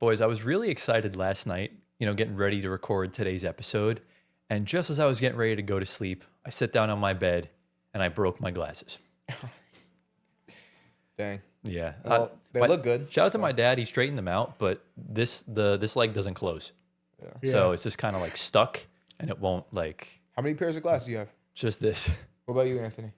Boys, I was really excited last night, getting ready to record today's episode. And just as I was getting ready to go to sleep, I sit down on my bed and I broke my glasses. Dang. Yeah. Well, they look good. Shout out to my dad. He straightened them out, but this leg doesn't close. Yeah. So it's just kind of like stuck and it won't How many pairs of glasses do you have? just this. What about you, Anthony?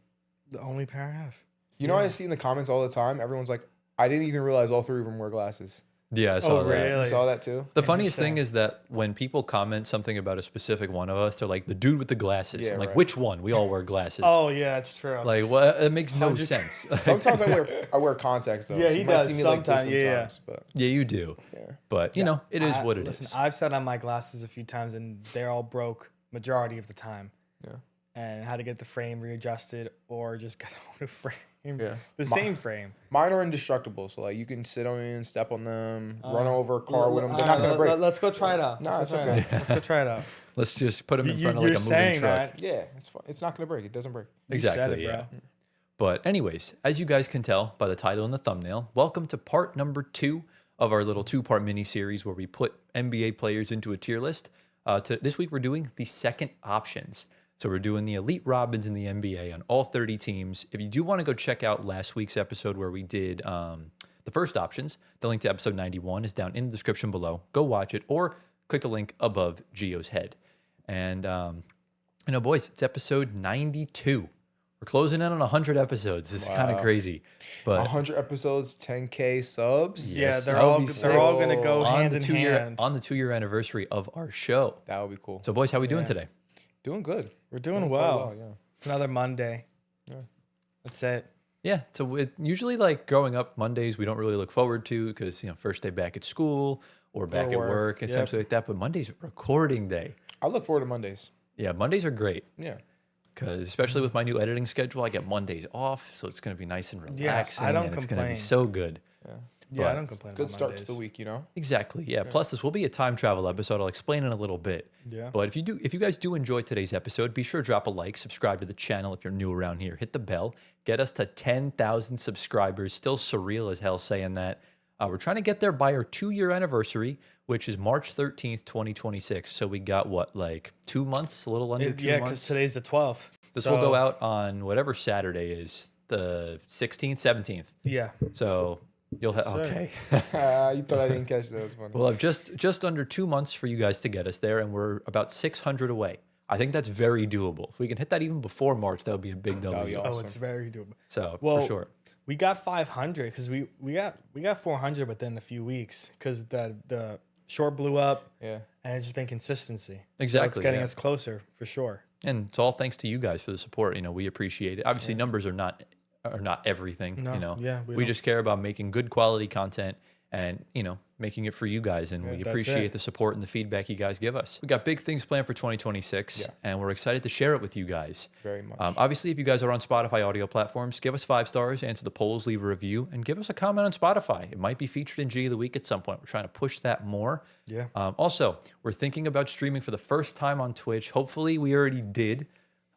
The only pair I have. You know what I see in the comments all the time? Everyone's like, I didn't even realize all three of them wear glasses. Yeah, I saw that. really? You saw that too? The funniest thing is that when people comment something about a specific one of us, they're like, the dude with the glasses. Yeah, I'm like, right. which one? We all wear glasses. Oh yeah, it's true. Like, what? It makes no 100 sense. Sometimes I wear contacts though. Yeah, so he you might does see me like this sometimes, yeah. But Yeah, you do. yeah. But, it is what it is. Listen, I've sat on my glasses a few times and they're all broke majority of the time. Yeah. And had to get the frame readjusted or just get a new frame. Yeah. The same frame. Mine are indestructible, so like you can sit on them, step on them, run over a car with them. They're not gonna break. Let's go try it out. Nah, Let's it's go try it okay. out. Let's go try it out. Let's just put them in front of You're like a moving saying truck. that. Yeah, it's fine. It's not gonna break. It doesn't break. You said Exactly, it, bro. yeah. But anyways, as you guys can tell by the title and the thumbnail, welcome to part number 2 of our little 2-part mini-series where we put NBA players into a tier list. This week we're doing the second options. So we're doing the elite Robins in the NBA on all 30 teams. If you do want to go check out last week's episode where we did the first options, the link to episode 91 is down in the description below. Go watch it or click the link above Gio's head. And, boys, it's episode 92. We're closing in on 100 episodes. This is kind of crazy. But 100 episodes, 10K subs. Yeah, Yes, they're that would all be they're all gonna go on hand the in 2-year hand. on the 2-year anniversary of our show. That would be cool. So, boys, how we doing today? Doing good. We're doing quite well. yeah. It's another Monday. Yeah. That's it. Yeah, so usually like growing up, Mondays we don't really look forward to because first day back at school or back at work. work and Yep. stuff like that. But Monday's recording day. I look forward to Mondays. Yeah, Mondays are great Yeah. because especially with my new editing schedule, I get Mondays off, so it's going to be nice and relaxing. I don't and it's going to be complain. so good. Yeah. Yeah, I But don't complain. Good about start Mondays. to the week, you know? Exactly. Yeah. Plus, this will be a time travel episode. I'll explain in a little bit. Yeah. But if you guys do enjoy today's episode, be sure to drop a like, subscribe to the channel if you're new around here, hit the bell, get us to 10,000 subscribers. Still surreal as hell saying that. We're trying to get there by our 2-year anniversary, which is March 13th, 2026. So we got like 2 months, a little under 2 Yeah, because months. today's the 12th. This will go out on whatever Saturday is, the 16th, 17th. Yeah. So you'll have, Yes, sir. okay. You thought I didn't catch that. That was funny. We'll have just under 2 months for you guys to get us there, and we're about 600 away. I think that's very doable. If we can hit that even before March, that would be a big W. be Oh, awesome. it's very doable. So Well, for sure. We got 500 because we got 400 within a few weeks because the short blew up Yeah. and it's just been consistency. So Exactly, it's getting yeah. us closer for sure. And it's all thanks to you guys for the support. We appreciate it. Obviously, numbers are not everything. No, yeah, we we just care about making good quality content and making it for you guys. And we that's appreciate it. the support and the feedback you guys give us. We got big things planned for 2026, and we're excited to share it with you guys. Very much. Obviously, if you guys are on Spotify audio platforms, give us 5 stars, answer the polls, leave a review, and give us a comment on Spotify. It might be featured in G of the Week at some point. We're trying to push that more. Yeah. Also, we're thinking about streaming for the first time on Twitch. Hopefully, we already did.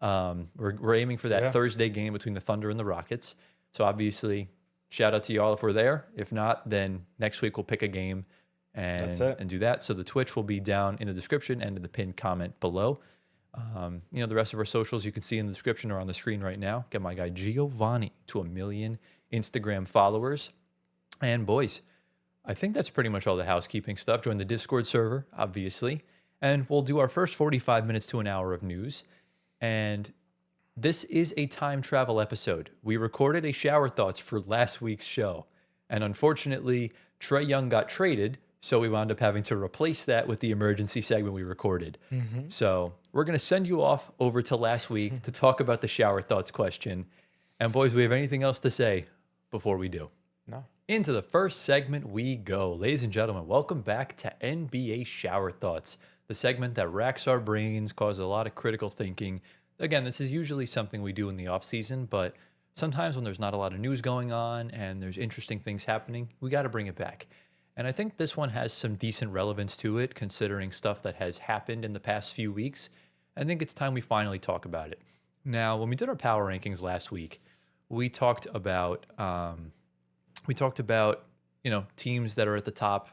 We're aiming for that Yeah. Thursday game between the Thunder and the Rockets. So obviously, shout out to y'all if we're there. If not, then next week we'll pick a game That's it. and do that. So the Twitch will be down in the description and in the pinned comment below. The rest of our socials you can see in the description or on the screen right now. Get my guy Giovanni to 1 million Instagram followers. And boys, I think that's pretty much all the housekeeping stuff. Join the Discord server, obviously. And we'll do our first 45 minutes to an hour of news. And this is a time travel episode. We recorded a shower thoughts for last week's show. And unfortunately, Trae Young got traded. So we wound up having to replace that with the emergency segment we recorded. So we're going to send you off over to last week to talk about the shower thoughts question. And boys, do we have anything else to say before we do? No. Into the first segment we go. Ladies and gentlemen, welcome back to NBA Shower Thoughts, the segment that racks our brains, causes a lot of critical thinking. Again, this is usually something we do in the off season, but sometimes when there's not a lot of news going on and there's interesting things happening, we got to bring it back. And I think this one has some decent relevance to it, considering stuff that has happened in the past few weeks. I think it's time we finally talk about it. Now, when we did our power rankings last week, we talked about teams that are at the top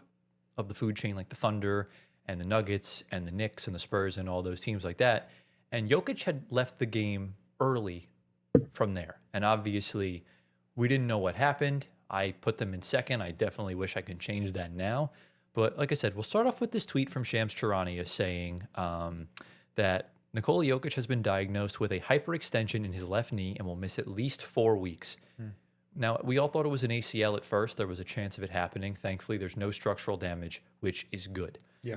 of the food chain, like the Thunder and the Nuggets and the Knicks and the Spurs and all those teams like that. And Jokic had left the game early from there. And obviously, we didn't know what happened. I put them in second. I definitely wish I could change that now. But like I said, we'll start off with this tweet from Shams Charania saying that Nikola Jokic has been diagnosed with a hyperextension in his left knee and will miss at least 4 weeks. Now, we all thought it was an ACL at first. There was a chance of it happening. Thankfully, there's no structural damage, which is good. Yeah.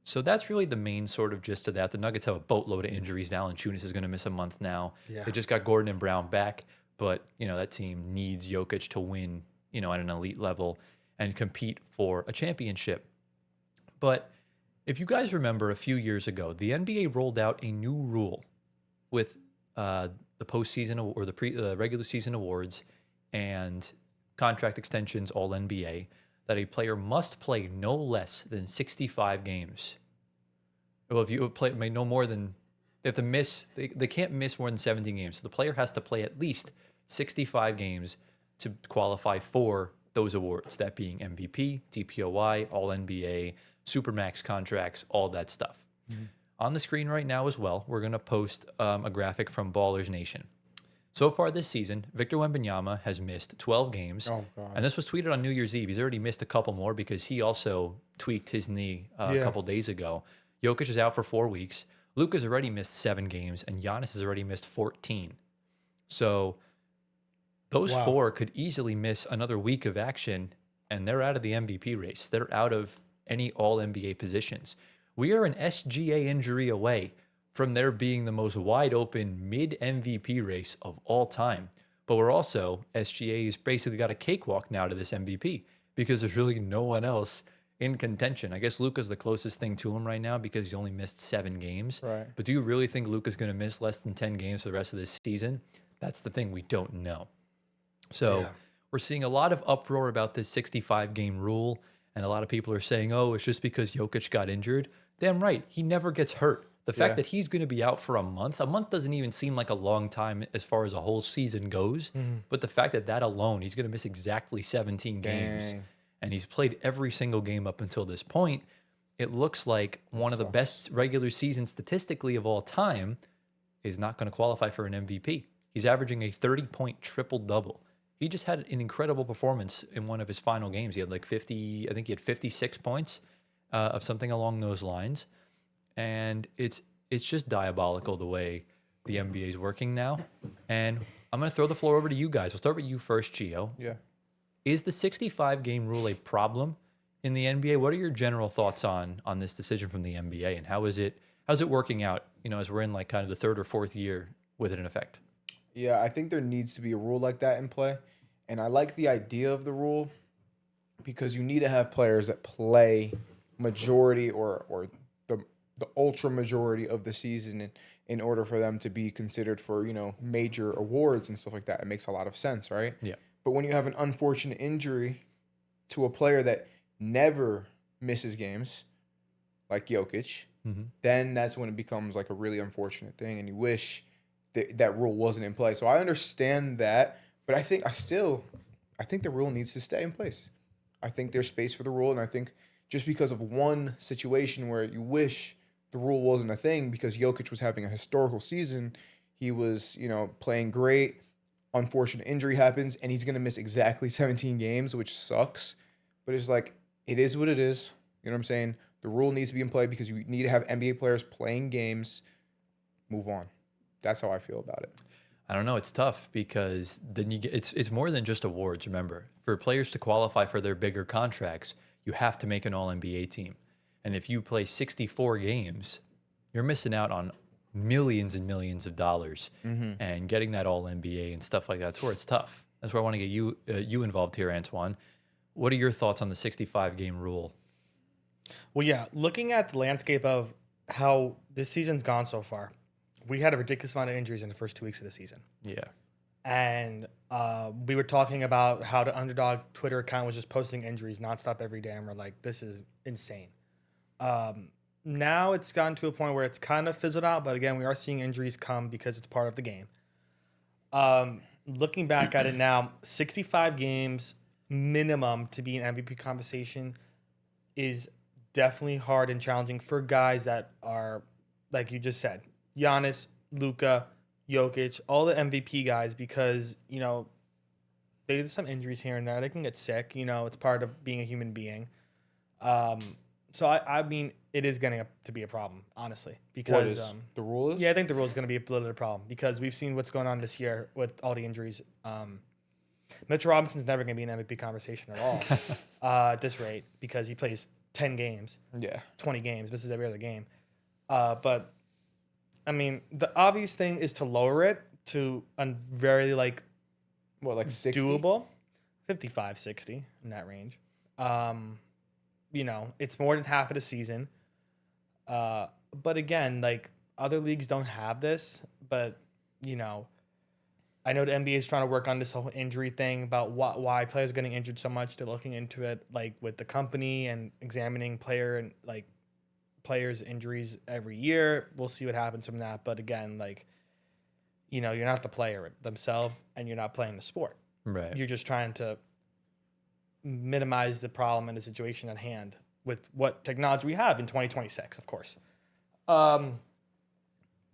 So that's really the main sort of gist of that. The Nuggets have a boatload of injuries. Valanciunas is going to miss a month now. Yeah. They just got Gordon and Brown back, but that team needs Jokic to win, at an elite level and compete for a championship. But if you guys remember a few years ago, the NBA rolled out a new rule with the postseason or the regular season awards and contract extensions, all NBA, that a player must play no less than 65 games. Well, if you play no more than, they have to miss, they can't miss more than 17 games. So the player has to play at least 65 games to qualify for those awards, that being MVP, DPOY, All NBA, Supermax contracts, all that stuff. On the screen right now as well, we're going to post a graphic from Ballers Nation. So far this season, Victor Wembanyama has missed 12 games. Oh, God. And this was tweeted on New Year's Eve. He's already missed a couple more because he also tweaked his knee a couple days ago. Jokic is out for 4 weeks. Luka's already missed 7 games, and Giannis has already missed 14. So those 4 could easily miss another week of action, and they're out of the MVP race. They're out of any All-NBA positions. We are an SGA injury away from there being the most wide open mid-MVP race of all time. But we're also, SGA has basically got a cakewalk now to this MVP because there's really no one else in contention. I guess Luka's the closest thing to him right now because he's only missed 7 games. Right. But do you really think Luka's going to miss less than 10 games for the rest of this season? That's the thing we don't know. So we're seeing a lot of uproar about this 65-game rule, and a lot of people are saying, oh, it's just because Jokic got injured. Damn right. He never gets hurt. The fact that he's going to be out for a month doesn't even seem like a long time as far as a whole season goes. But the fact that alone, he's going to miss exactly 17 games, and he's played every single game up until this point, it looks like one of the best regular seasons statistically of all time is not going to qualify for an MVP. He's averaging a 30-point triple-double. He just had an incredible performance in one of his final games. He had like 50, I think he had 56 points of something along those lines. And it's just diabolical the way the NBA is working now. And I'm going to throw the floor over to you guys. We'll start with you first, Gio. Yeah. Is the 65-game rule a problem in the NBA? What are your general thoughts on this decision from the NBA, and how's it working out? As we're in like kind of the 3rd or 4th year with it in effect. Yeah, I think there needs to be a rule like that in play, and I like the idea of the rule because you need to have players that play majority or the ultra majority of the season in order for them to be considered for, major awards and stuff like that. It makes a lot of sense, right? Yeah. But when you have an unfortunate injury to a player that never misses games, like Jokic, then that's when it becomes like a really unfortunate thing, and you wish that rule wasn't in place. So I understand that, but I think the rule needs to stay in place. I think there's space for the rule, and I think just because of one situation where you wish the rule wasn't a thing because Jokic was having a historical season, he was, playing great, unfortunate injury happens, and he's going to miss exactly 17 games, which sucks. But it's like, it is what it is. You know what I'm saying? The rule needs to be in play because you need to have NBA players playing games. Move on. That's how I feel about it. I don't know. It's tough because then it's more than just awards. Remember, for players to qualify for their bigger contracts, you have to make an All-NBA team. And if you play 64 games, you're missing out on millions and millions of dollars. And getting that All-NBA and stuff like that's where it's tough. That's where I want to get you involved here, Antoine. What are your thoughts on the 65-game rule? Well, yeah, looking at the landscape of how this season's gone so far, we had a ridiculous amount of injuries in the first 2 weeks of the season. Yeah. And we were talking about how the Underdog Twitter account was just posting injuries nonstop every day. And we're like, this is insane. Now it's gotten to a point where it's kind of fizzled out. But again, we are seeing injuries come because it's part of the game. Looking back at it now, 65 games minimum to be an MVP conversation is definitely hard and challenging for guys that are, like you just said, Giannis, Luka, Jokic, all the MVP guys, because, there's some injuries here and there. They can get sick. It's part of being a human being. So I mean, it is going to be a problem, honestly, because the rule is? Yeah, I think the rule is going to be a little bit of a problem because we've seen what's going on this year with all the injuries. Mitchell Robinson's never going to be in MVP conversation at all at this rate because he plays 10 games, 20 games, misses every other game. But I mean, the obvious thing is to lower it to a very 60? doable, 55, 60 in that range. It's more than half of the season. But again, other leagues don't have this, but I know the NBA is trying to work on this whole injury thing about why players are getting injured so much. They're looking into it with the company and examining players' injuries every year. We'll see what happens from that. But again, you're not the player themselves and you're not playing the sport. Right. You're just trying to minimize the problem and the situation at hand with what technology we have in 2026, of course.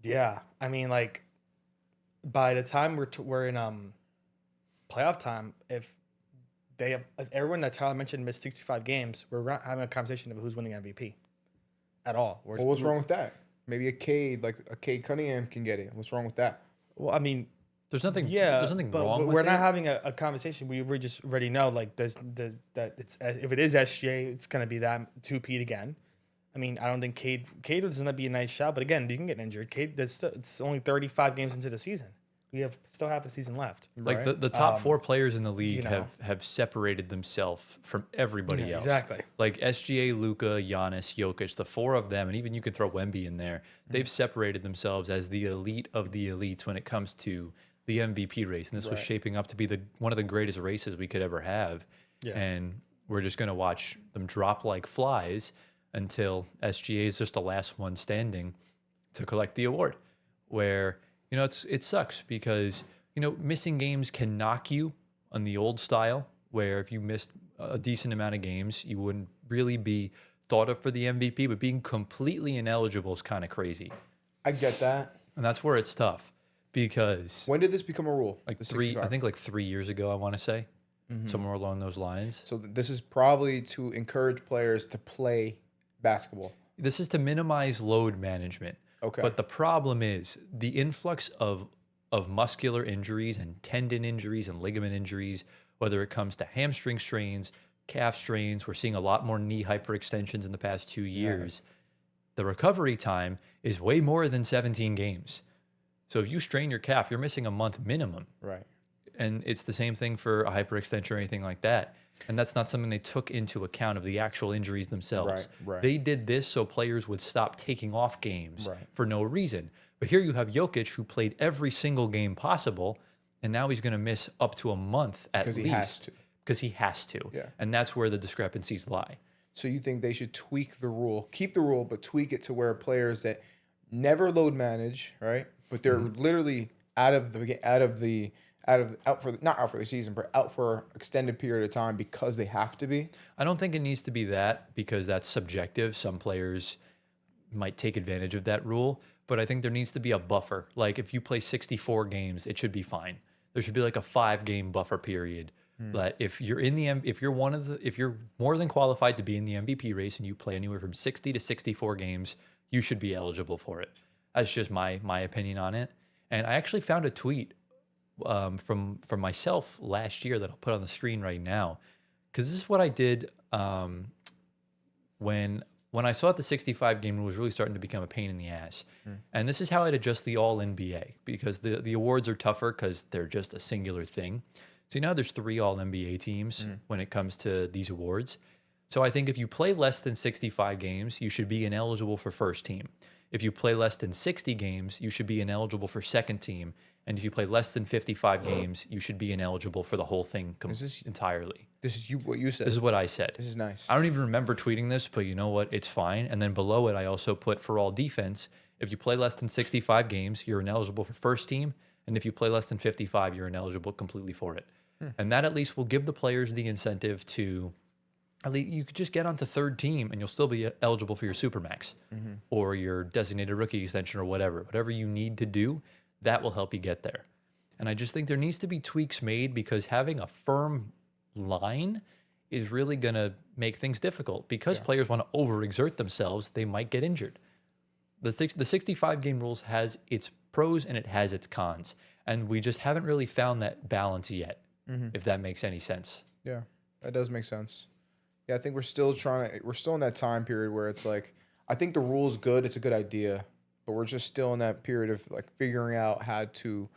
Yeah, I mean, by the time we're in playoff time, if everyone that Tyler mentioned missed 65 games, we're not having a conversation of who's winning MVP at all. What's wrong with that? Maybe a Cade Cunningham can get it. What's wrong with that? Well, I mean, there's nothing. Yeah, there's nothing wrong. But with we're it. not having a conversation. We just already know that it's if it is SGA, it's gonna be that 2P again. I mean, I don't think Cade was gonna be a nice shot, but again, you can get injured. Cade, it's only 35 games into the season. We have still half the season left. Like the top four players in the league have separated themselves from everybody else. Exactly. Like SGA, Luka, Giannis, Jokic, the four of them, and even you could throw Wemby in there. They've separated themselves as the elite of the elites when it comes to the MVP race, and this was shaping up to be one of the greatest races we could ever have. Yeah. And we're just going to watch them drop like flies until SGA is just the last one standing to collect the award. Where it sucks because missing games can knock you on the old style, where if you missed a decent amount of games, you wouldn't really be thought of for the MVP. But being completely ineligible is kind of crazy. I get that, and that's where it's tough. Because when did this become a rule? I think 3 years ago, I want to say, somewhere along those lines. So this is probably to encourage players to play basketball. This is to minimize load management. Okay. But the problem is the influx of muscular injuries and tendon injuries and ligament injuries, whether it comes to hamstring strains, calf strains. We're seeing a lot more knee hyperextensions in the past 2 years. Yeah. The recovery time is way more than 17 games. So if you strain your calf, you're missing a month minimum. Right. And it's the same thing for a hyperextension or anything like that. And that's not something they took into account of the actual injuries themselves. Right. They did this so players would stop taking off games for no reason. But here you have Jokic, who played every single game possible, and now he's going to miss up to a month at least. Because he has to. Yeah. And that's where the discrepancies lie. So you think they should tweak the rule, keep the rule, but tweak it to where players that never load manage, right? But they're literally out for the season, but out for an extended period of time because they have to be. I don't think it needs to be that because that's subjective. Some players might take advantage of that rule, but I think there needs to be a buffer. Like if you play 64 games, it should be fine. There should be like a 5-game buffer period. But if you're if you're more than qualified to be in the MVP race and you play anywhere from 60 to 64 games, you should be eligible for it. That's just my opinion on it. And I actually found a tweet from myself last year that I'll put on the screen right now, because this is what I did when I saw that the 65-game rule was really starting to become a pain in the ass. And this is how I'd adjust the All-NBA, because the awards are tougher because they're just a singular thing. So there's 3 All-NBA teams when it comes to these awards. So I think if you play less than 65 games, you should be ineligible for first team. If you play less than 60 games, you should be ineligible for second team. And if you play less than 55 games, you should be ineligible for the whole thing entirely. This is what you said. This is what I said. This is nice. I don't even remember tweeting this, but you know what? It's fine. And then below it, I also put for all defense, if you play less than 65 games, you're ineligible for first team. And if you play less than 55, you're ineligible completely for it. And that at least will give the players the incentive to at least you could just get onto third team and you'll still be eligible for your Supermax or your designated rookie extension or whatever you need to do, that will help you get there. And I just think there needs to be tweaks made because having a firm line is really going to make things difficult because players want to overexert themselves. They might get injured. The 65 game rules has its pros and it has its cons. And we just haven't really found that balance yet, if that makes any sense. Yeah, that does make sense. Yeah, I think we're still in that time period where it's like, I think the rule's good. It's a good idea, but we're just still in that period of like figuring out how to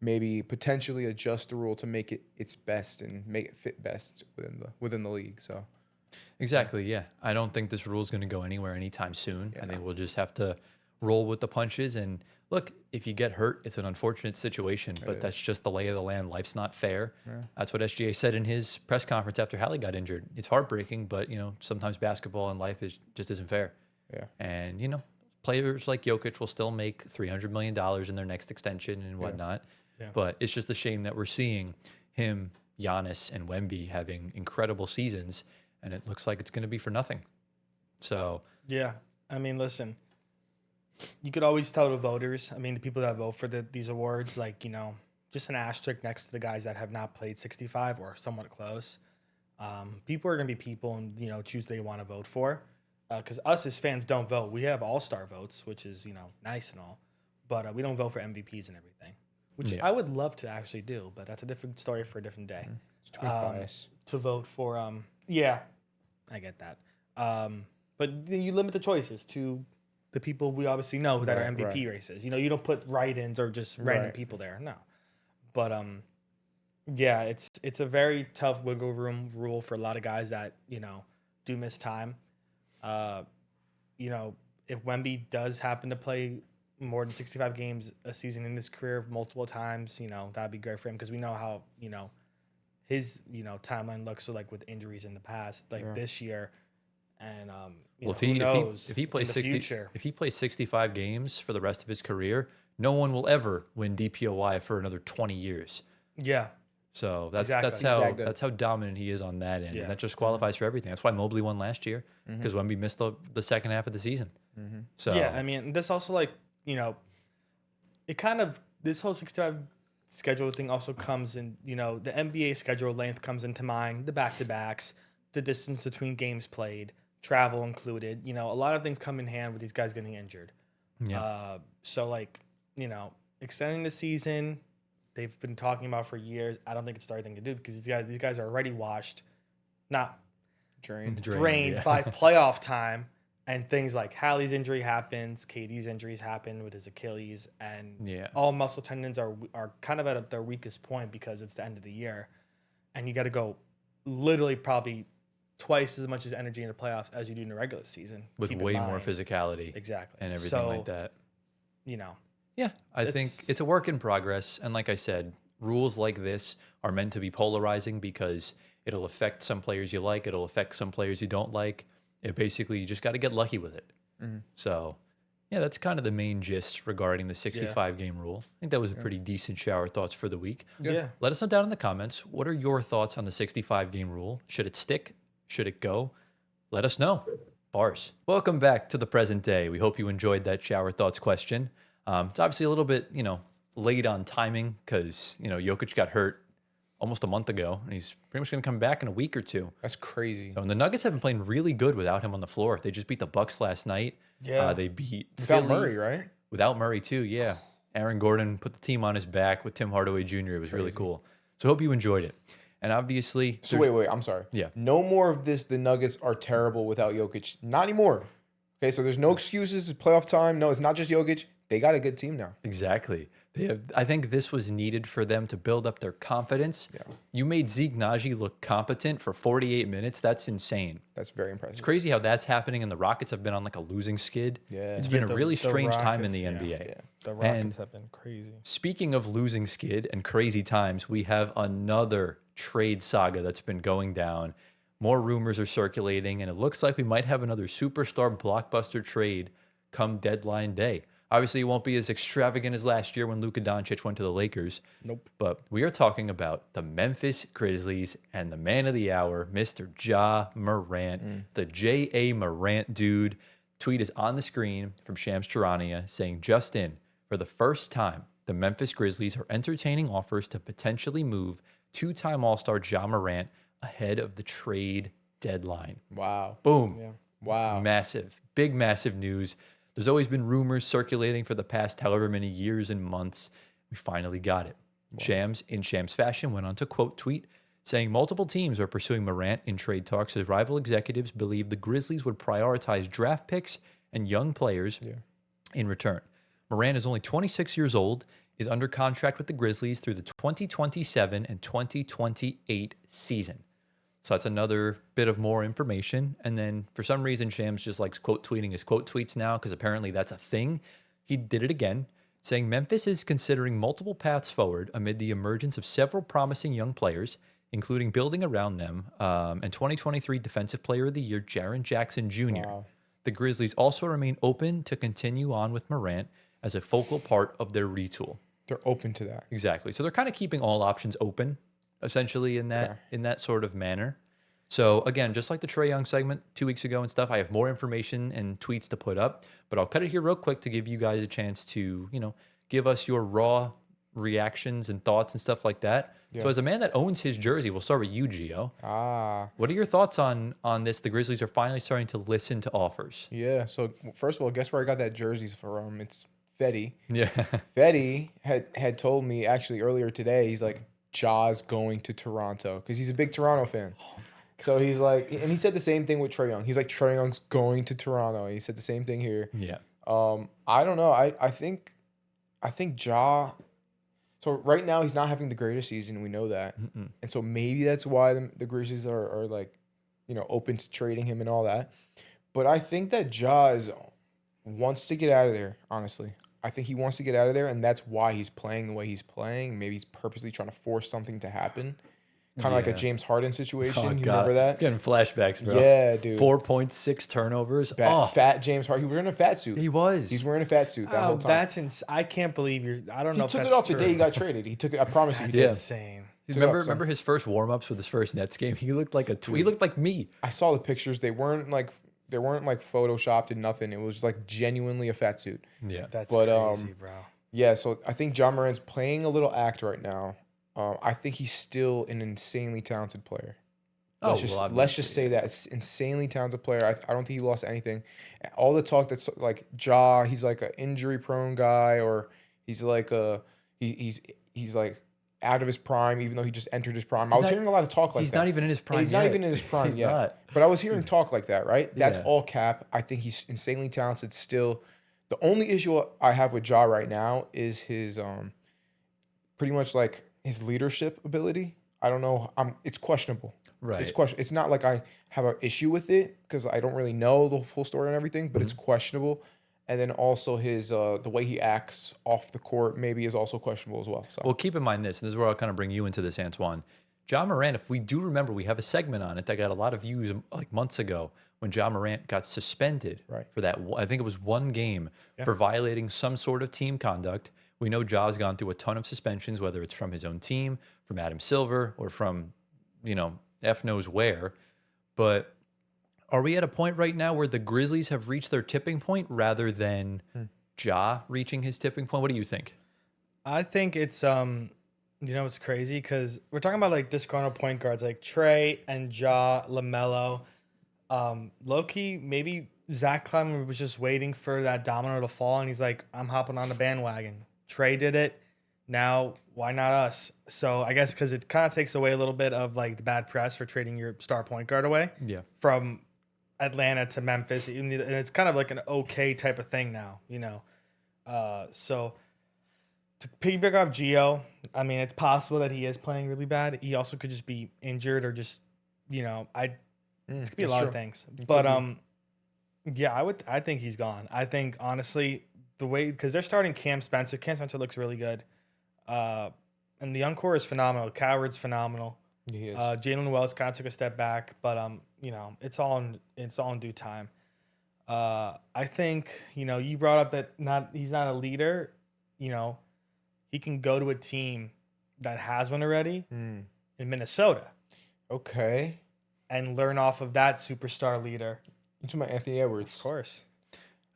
maybe potentially adjust the rule to make it its best and make it fit best within the league. So exactly, yeah. I don't think this rule is going to go anywhere anytime soon. I think we'll just have to roll with the punches. And look, if you get hurt, it's an unfortunate situation, but that's just the lay of the land. Life's not fair. Yeah. That's what SGA said in his press conference after Hallie got injured. It's heartbreaking, but sometimes basketball and life just isn't fair. Yeah. And players like Jokic will still make $300 million in their next extension and whatnot. Yeah. But it's just a shame that we're seeing him, Giannis, and Wemby having incredible seasons, and it looks like it's going to be for nothing. So yeah, I mean, listen, you could always tell the voters. I mean, the people that vote for these awards, like just an asterisk next to the guys that have not played 65 or somewhat close. People are going to be people and choose who they want to vote for. Because us as fans don't vote. We have all-star votes, which is nice and all, but we don't vote for MVPs and everything. Which I would love to actually do, but that's a different story for a different day. It's too much bias. To vote for, yeah, I get that. But then you limit the choices to the people we obviously know that are MVP races. You don't put write-ins or just random people there. No. But, yeah, it's a very tough wiggle room rule for a lot of guys that, do miss time. If Wemby does happen to play more than 65 games a season in his career multiple times, that'd be great for him because we know how, his, timeline looks like with injuries in the past, like this year. And, if he plays 65 games for the rest of his career, no one will ever win DPOY for another 20 years. Yeah. So that's how dominant he is on that end. Yeah. And that just qualifies for everything. That's why Mobley won last year because Wemby missed the second half of the season. So yeah, I mean, this also it kind of this whole 65 schedule thing also comes in. The NBA schedule length comes into mind. The back-to-backs, the distance between games played, travel included. A lot of things come in hand with these guys getting injured. Yeah. So extending the season. They've been talking about for years. I don't think it's the right thing to do because these guys are already washed, not drained by playoff time, and things like Hallie's injury happens, KD's injuries happen with his Achilles, and all muscle tendons are kind of at their weakest point because it's the end of the year, and you got to go literally probably twice as much as energy in the playoffs as you do in the regular season with way more physicality, exactly, and everything like that. Yeah, I think it's a work in progress. And like I said, rules like this are meant to be polarizing because it'll affect some players you like. It'll affect some players you don't like. You just got to get lucky with it. So, yeah, that's kind of the main gist regarding the 65-game rule. I think that was a pretty decent shower thoughts for the week. Yeah. Let us know down in the comments. What are your thoughts on the 65-game rule? Should it stick? Should it go? Let us know. Bars. Welcome back to the present day. We hope you enjoyed that shower thoughts question. It's obviously a little bit, late on timing because, Jokic got hurt almost a month ago, and he's pretty much going to come back in a week or two. That's crazy. So, and the Nuggets have been playing really good without him on the floor. They just beat the Bucks last night. Yeah. They beat without Philly. Murray, right? Without Murray, too, yeah. Aaron Gordon put the team on his back with Tim Hardaway Jr. It was really cool. So, I hope you enjoyed it. And obviously... So, wait, I'm sorry. Yeah. No more of this. The Nuggets are terrible without Jokic. Not anymore. Okay, so there's no excuses. It's playoff time. No, it's not just Jokic. They got a good team now. Exactly. I think this was needed for them to build up their confidence. Yeah. You made Zeke Naji look competent for 48 minutes. That's insane. That's very impressive. It's crazy how that's happening, and the Rockets have been on a losing skid. Yeah. It's been a really strange time in the NBA. Yeah. The Rockets have been crazy. Speaking of losing skid and crazy times, we have another trade saga that's been going down. More rumors are circulating, and it looks like we might have another superstar blockbuster trade come deadline day. Obviously, it won't be as extravagant as last year when Luka Doncic went to the Lakers. Nope. But we are talking about the Memphis Grizzlies and the man of the hour, Mr. Ja Morant, the J.A. Morant dude. Tweet is on the screen from Shams Charania saying, just in, for the first time, the Memphis Grizzlies are entertaining offers to potentially move two-time All-Star Ja Morant ahead of the trade deadline. Wow. Boom. Yeah. Wow. Massive, big, massive news. There's always been rumors circulating for the past however many years and months. We finally got it. Shams, in Shams fashion, went on to quote tweet saying multiple teams are pursuing Morant in trade talks as rival executives believe the Grizzlies would prioritize draft picks and young players in return. Morant is only 26 years old, is under contract with the Grizzlies through the 2027 and 2028 season. So that's another bit of more information. And then for some reason, Shams just likes quote tweeting his quote tweets now because apparently that's a thing. He did it again, saying Memphis is considering multiple paths forward amid the emergence of several promising young players, including building around them and 2023 Defensive Player of the Year, Jaren Jackson Jr. Wow. The Grizzlies also remain open to continue on with Morant as a focal part of their retool. They're open to that. Exactly. So they're kind of keeping all options open, essentially in that sort of manner. So again, just like the Trae Young segment 2 weeks ago and stuff, I have more information and tweets to put up, but I'll cut it here real quick to give you guys a chance to, give us your raw reactions and thoughts and stuff like that. Yeah. So as a man that owns his jersey, we'll start with you, Gio. What are your thoughts on this? The Grizzlies are finally starting to listen to offers. Yeah. So first of all, guess where I got that jerseys from? It's Fetty. Yeah. Fetty had told me actually earlier today, he's like, Ja's going to Toronto because he's a big Toronto fan. So he's like, and he said the same thing with Trae Young. He's like, Trae Young's going to Toronto. He said the same thing here. Yeah. I don't know. I think Ja. So right now he's not having the greatest season. We know that, and so maybe that's why the Grizzlies are like, open to trading him and all that. But I think that wants to get out of there. Honestly, I think he wants to get out of there, and that's why he's playing the way he's playing. Maybe he's purposely trying to force something to happen. Kind of like a James Harden situation. Oh, You God. remember that? Getting flashbacks, bro. Yeah, dude. 4.6 turnovers. Fat James Harden. He was wearing a fat suit. He was. He's wearing a fat suit that whole time. I can't believe I don't know if He took that's it off true. the day he got traded. He took it. I promise you. He That's did. Yeah. insane. Remember his first warm-ups with his first Nets game? He looked like he looked like me. I saw the pictures. They weren't like photoshopped and nothing. It was like genuinely a fat suit. Yeah. That's But, crazy, bro. Yeah, so I think Ja Morant's playing a little act right now. I think he's still an insanely talented player. Let's just say that it's insanely talented player. I don't think he lost anything. All the talk that's like he's like an injury prone guy, or he's like he's like out of his prime, even though he just entered his prime. I was hearing a lot of talk like that. He's not even in his prime. He's not even in his prime yet. Not. But I was hearing talk like that, right? That's Yeah. all cap. I think he's insanely talented still. The only issue I have with Ja right now is his pretty much like his leadership ability. I don't know. It's questionable. Right. It's question. It's not like I have an issue with it because I don't really know the full story and everything, but it's questionable. And then also his the way he acts off the court maybe is also questionable as well. So Well, keep in mind this, and this is where I'll kind of bring you into this, Antoine. Ja Morant, if we do remember, we have a segment on it that got a lot of views like months ago when Ja Morant got suspended for that. I think it was one game for violating some sort of team conduct. We know Ja's gone through a ton of suspensions, whether it's from his own team, from Adam Silver, or from, F knows where. But are we at a point right now where the Grizzlies have reached their tipping point rather than Ja reaching his tipping point? What do you think? I think it's it's crazy because we're talking about like disgruntled point guards like Trae and Ja, LaMelo. Low-key, maybe Zach Clemens was just waiting for that domino to fall, and he's like, I'm hopping on the bandwagon. Trae did it. Now, why not us? So I guess because it kind of takes away a little bit of like the bad press for trading your star point guard away from Atlanta to Memphis. And it's kind of like an okay type of thing now, So to piggyback off Gio, I mean, it's possible that he is playing really bad. He also could just be injured or just, it could be a lot of things. But I think he's gone. I think honestly, because they're starting Cam Spencer. Cam Spencer looks really good. And the young core is phenomenal. Coward's phenomenal. he is. Jalen Wells kind of took a step back, but it's all in due time. I think, you brought up that he's not a leader. He can go to a team that has one already in Minnesota Okay. and learn off of that superstar leader. You talking about Anthony Edwards? Of course.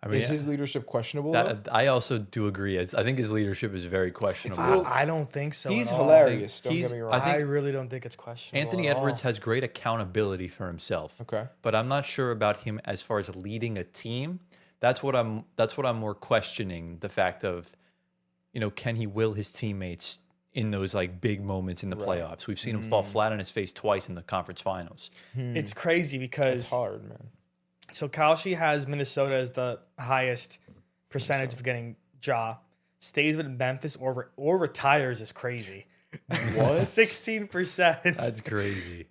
I mean, Is his leadership questionable? Though? I also do agree. I think his leadership is very questionable. I don't think so. He's at all. hilarious. Don't He's- get me wrong. I think I really don't think it's questionable. Anthony at Edwards all. has great accountability for himself. Okay. But I'm not sure about him as far as leading a team. That's what I'm more questioning, the fact of, can he will his teammates in those like big moments in the playoffs? We've seen him fall flat on his face twice in the conference finals. It's crazy because It's hard, man. so Kalshi has Minnesota as the highest percentage of getting Ja. Stays with Memphis or retires is crazy. What? 16%. That's crazy.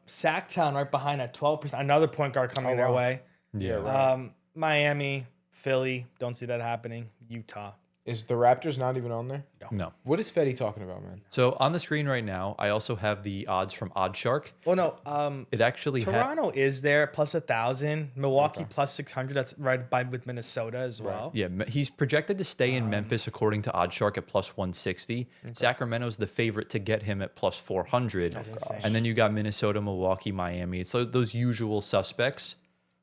Sacktown right behind at 12%. Another point guard coming their wow. way. Yeah. right. Miami, Philly, don't see that happening. Utah. Is the Raptors not even on there? No. What is Fetty talking about, man? So on the screen right now, I also have the odds from OddsShark. Well, no. It actually Toronto is there plus 1,000. Milwaukee plus 600. That's right by with Minnesota as well. he's projected to stay in Memphis according to OddsShark at plus 160. Sacramento's the favorite to get him at plus 400. insane. And then you got Minnesota, Milwaukee, Miami. It's those usual suspects.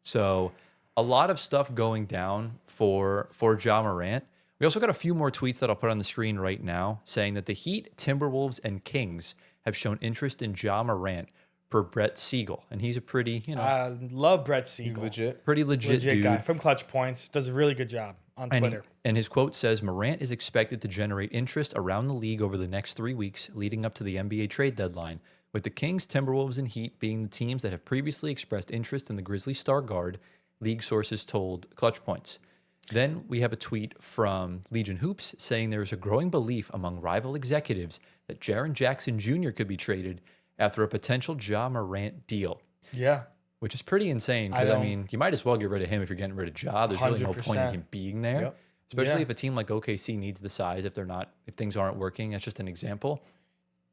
So a lot of stuff going down for Ja Morant. We also got a few more tweets that I'll put on the screen right now saying that the Heat, Timberwolves, and Kings have shown interest in Ja Morant per Brett Siegel. And he's a pretty, I love Brett He's Siegel. legit. pretty legit dude. guy from Clutch Points. Does a really good job on And, Twitter. and his quote says, Morant is expected to generate interest around the league over the next 3 weeks leading up to the NBA trade deadline, with the Kings, Timberwolves, and Heat being the teams that have previously expressed interest in the Grizzlies star guard, league sources told Clutch Points. Then we have a tweet from Legion Hoops saying there is a growing belief among rival executives that Jaren Jackson Jr. could be traded after a potential Ja Morant deal, Yeah. which is pretty insane. Because, I mean, you might as well get rid of him if you're getting rid of Ja. There's really no point in 100%. him being there, Yep. especially Yeah. if a team like OKC needs the size if things aren't working. That's just an example.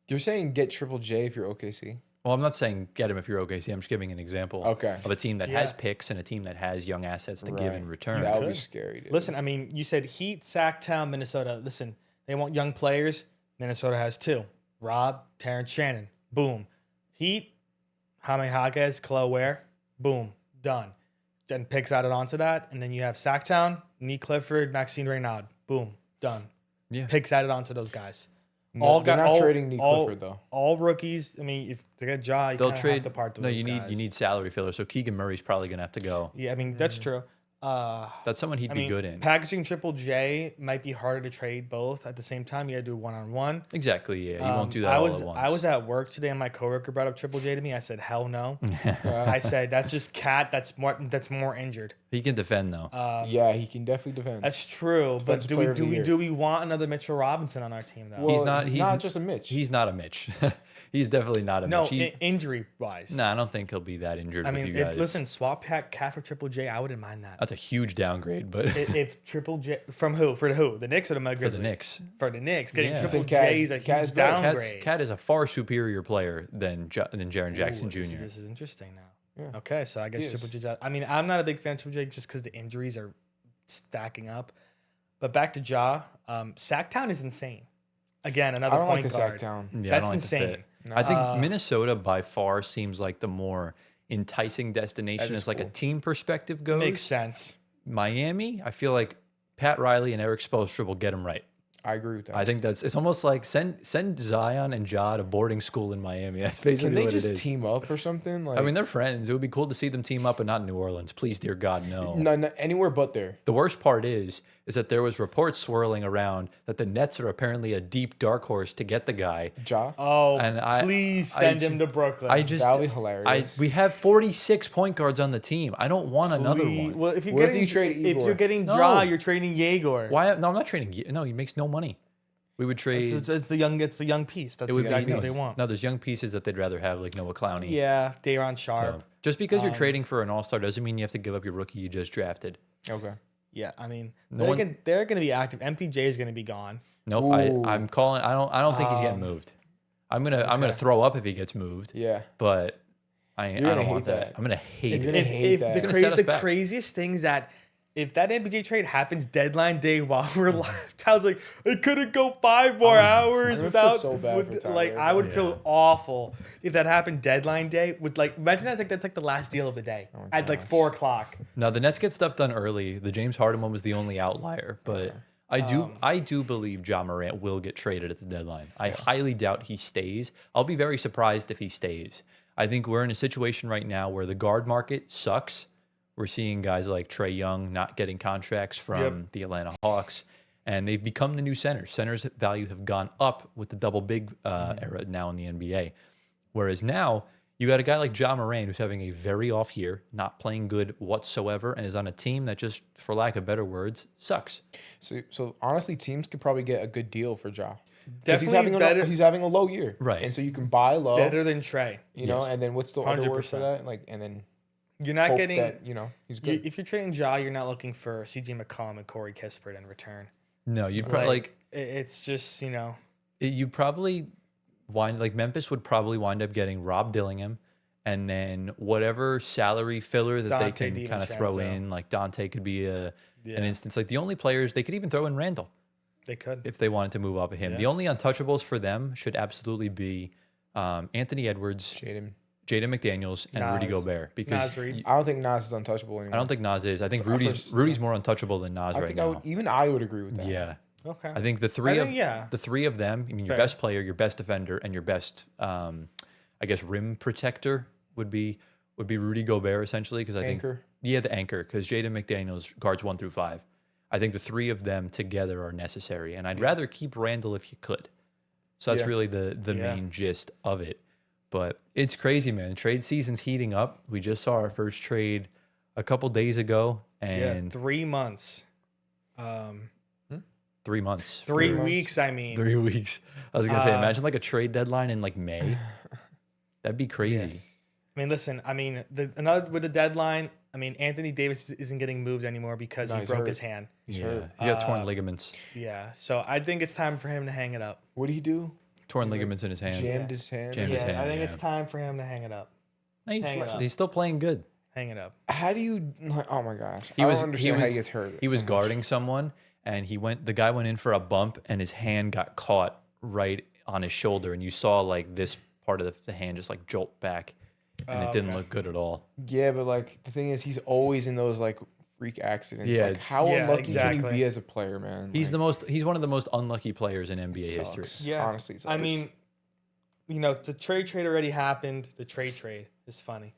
You're saying get Triple J if you're OKC? Well, I'm not saying get him if you're OKC. I'm just giving an example Okay. of a team that has Yeah. picks and a team that has young assets to give Right. in return. That would be Could. scary, dude. Listen, I mean, you said Heat, Sacktown, Minnesota. Listen, they want young players. Minnesota has two. Rob, Terrence Shannon. Boom. Heat, Jaime Jaquez, Khalil Ware. Boom. Done. Then picks added onto that. And then you have Sacktown, Nee Clifford, Maxine Reynaud. Boom. Done. Yeah. Picks added onto those guys. No, they're not trading Nick Clifford, though. All rookies. I mean, if they get Ja, you They'll kinda trade. have to part with No, those you guys. need salary filler. So Keegan Murray's probably gonna have to go. Yeah, I mean, that's true. That's someone he'd I be mean, good in. packaging Triple J might be harder to trade both at the same time. You got to do one-on-one. Exactly. Yeah, you won't do that I all was at once. I was at work today, and my coworker brought up Triple J to me. I said, "Hell no." I said, "That's just Cat. That's more injured." He can defend though. Yeah, he can definitely defend. That's true, but Defensive do player we of the year. do we want another Mitchell Robinson on our team though? Well, he's not. he's not just a Mitch. He's not a Mitch. He's definitely not a no, Mitch. injury wise. No, I don't think he'll be that injured I with mean, you guys. listen, swap pack Cat for Triple J. I wouldn't mind that. That's a huge downgrade, but If Triple J from who for who the Knicks or the for Grizzlies? the Knicks, For the Knicks, getting Yeah. Triple I think Cat J is- is a Cat is huge better. downgrade. Cat is a far superior player than Jaren Jackson Ooh, Jr. This is interesting now. Yeah. Okay, so I guess He is. Triple J's out. I mean, I'm not a big fan of Triple J just because the injuries are stacking up. But back to Ja, Sacktown is insane. Again, another I don't like point the guard. Sacktown. Yeah, I That's don't like the fit. insane. I think Minnesota by far seems like the more enticing That destination is as like a cool. team perspective goes. Makes sense. Miami, I feel like Pat Riley and Eric Spoelstra will get him right. I agree with that. I think it's almost like send Zion and Ja to boarding school in Miami. That's basically Can they what it just is. team up or something? Like, I mean, they're friends. It would be cool to see them team up, but not in New Orleans. Please, dear God, no. no, anywhere but there. The worst part is that there was reports swirling around that the Nets are apparently a deep dark horse to get the guy. Ja. Oh, And please I send ju- him to Brooklyn. I just, That would be hilarious. we have 46 point guards on the team. I don't want another Please- one. Well, if you're What if getting you trade if Igor? you're getting No. Ja, you're trading Yegor. Why? No, I'm not trading. No, he makes no money. We would trade. It's the young piece. That's it would exactly be what they want. No, there's young pieces that they'd rather have, like Noah Clowney. Yeah, Dayron Sharp. So, just because you're trading for an all-star doesn't mean you have to give up your rookie you just drafted. Okay. Yeah, I mean, No they're one- going to be active. MPJ is going to be gone. Nope. Ooh. I'm calling. I don't think he's getting moved. I'm gonna throw up if he gets moved. Yeah. But I You're gonna don't hate want that. that. I'm gonna hate You're it. gonna hate that. It's gonna set us The back. craziest thing is that if that MPJ trade happens deadline day while we're live, Tyler's like, it couldn't go 5 more hours I'm gonna feel without. so bad for Tyler, like, I would but- feel awful if that happened deadline day. With like, imagine that's like the last deal of the day at like 4 o'clock. Now the Nets get stuff done early. The James Harden one was the only outlier, but I do believe Ja Morant will get traded at the deadline. I highly doubt he stays. I'll be very surprised if he stays. I think we're in a situation right now where the guard market sucks. We're seeing guys like Trae Young not getting contracts from the Atlanta Hawks, and they've become the new centers. Centers' value have gone up with the double big era now in the NBA. Whereas now you got a guy like Ja Morant who's having a very off year, not playing good whatsoever, and is on a team that just, for lack of better words, sucks. So honestly, teams could probably get a good deal for Ja. 'Cause Definitely better. He's having a low year, Right. And so you can buy low, Better than Trey. you know. And then what's the other word for 100%. that? Like, and then You're not hope getting. that he's good. If you're trading Ja, you're not looking for CJ McCollum and Corey Kispert in return. No, you'd probably It's just you'd probably Memphis would probably wind up getting Rob Dillingham, and then whatever salary filler that Dante they can kind of throw DiVincenzo. in, like Dante could be an instance. Like the only players they could even throw in Randall they could. if they wanted to move off of him. Yeah. The only untouchables for them should absolutely be Anthony Edwards, Jaden McDaniels, and Rudy Nas. Gobert. Because Nas Reed. I don't think Nas is untouchable anymore. I don't think Nas is. I think first- Rudy's more untouchable than Nas I right think now. I would agree with that. Yeah. Okay. I think the three of them, I mean, your Fair. best player, your best defender, and your best, I guess, rim protector would be Rudy Gobert essentially, because I Anchor. think the anchor, because Jaden McDaniels guards 1 through 5. I think the three of them together are necessary, and I'd rather keep Randall if you could. So that's Yeah. really the main gist of it. But it's crazy, man. Trade season's heating up. We just saw our first trade a couple days ago, and 3 months. 3 months, 3 for- weeks. I mean, 3 weeks. I was gonna say, imagine like a trade deadline in like May. That'd be crazy. I mean, listen. I mean, another with the deadline. I mean, Anthony Davis isn't getting moved anymore because he he's broke hurt. his hand. He's Yeah, hurt. he got torn ligaments. Yeah, so I think it's time for him to hang it up. What did he do? Torn ligaments in his hand. Jammed his hand. Jammed his hand, I think yeah. it's time for him to hang it up. No, Hang it up. he's still playing good. Hang it up. How do you? Oh my gosh! He I was don't understand how was he gets hurt. He was so much. guarding someone, and the guy went in for a bump, and his hand got caught right on his shoulder, and you saw like this part of the hand just like jolt back, and it didn't look good at all. Yeah, but like the thing is, he's always in those like freak accidents. Yeah, like, it's- how Yeah, unlucky can exactly. you be as a player, man? He's Like, he's one of the most unlucky players in NBA sucks. history. Yeah, honestly, it I sucks. mean, the trade already happened. The trade is funny.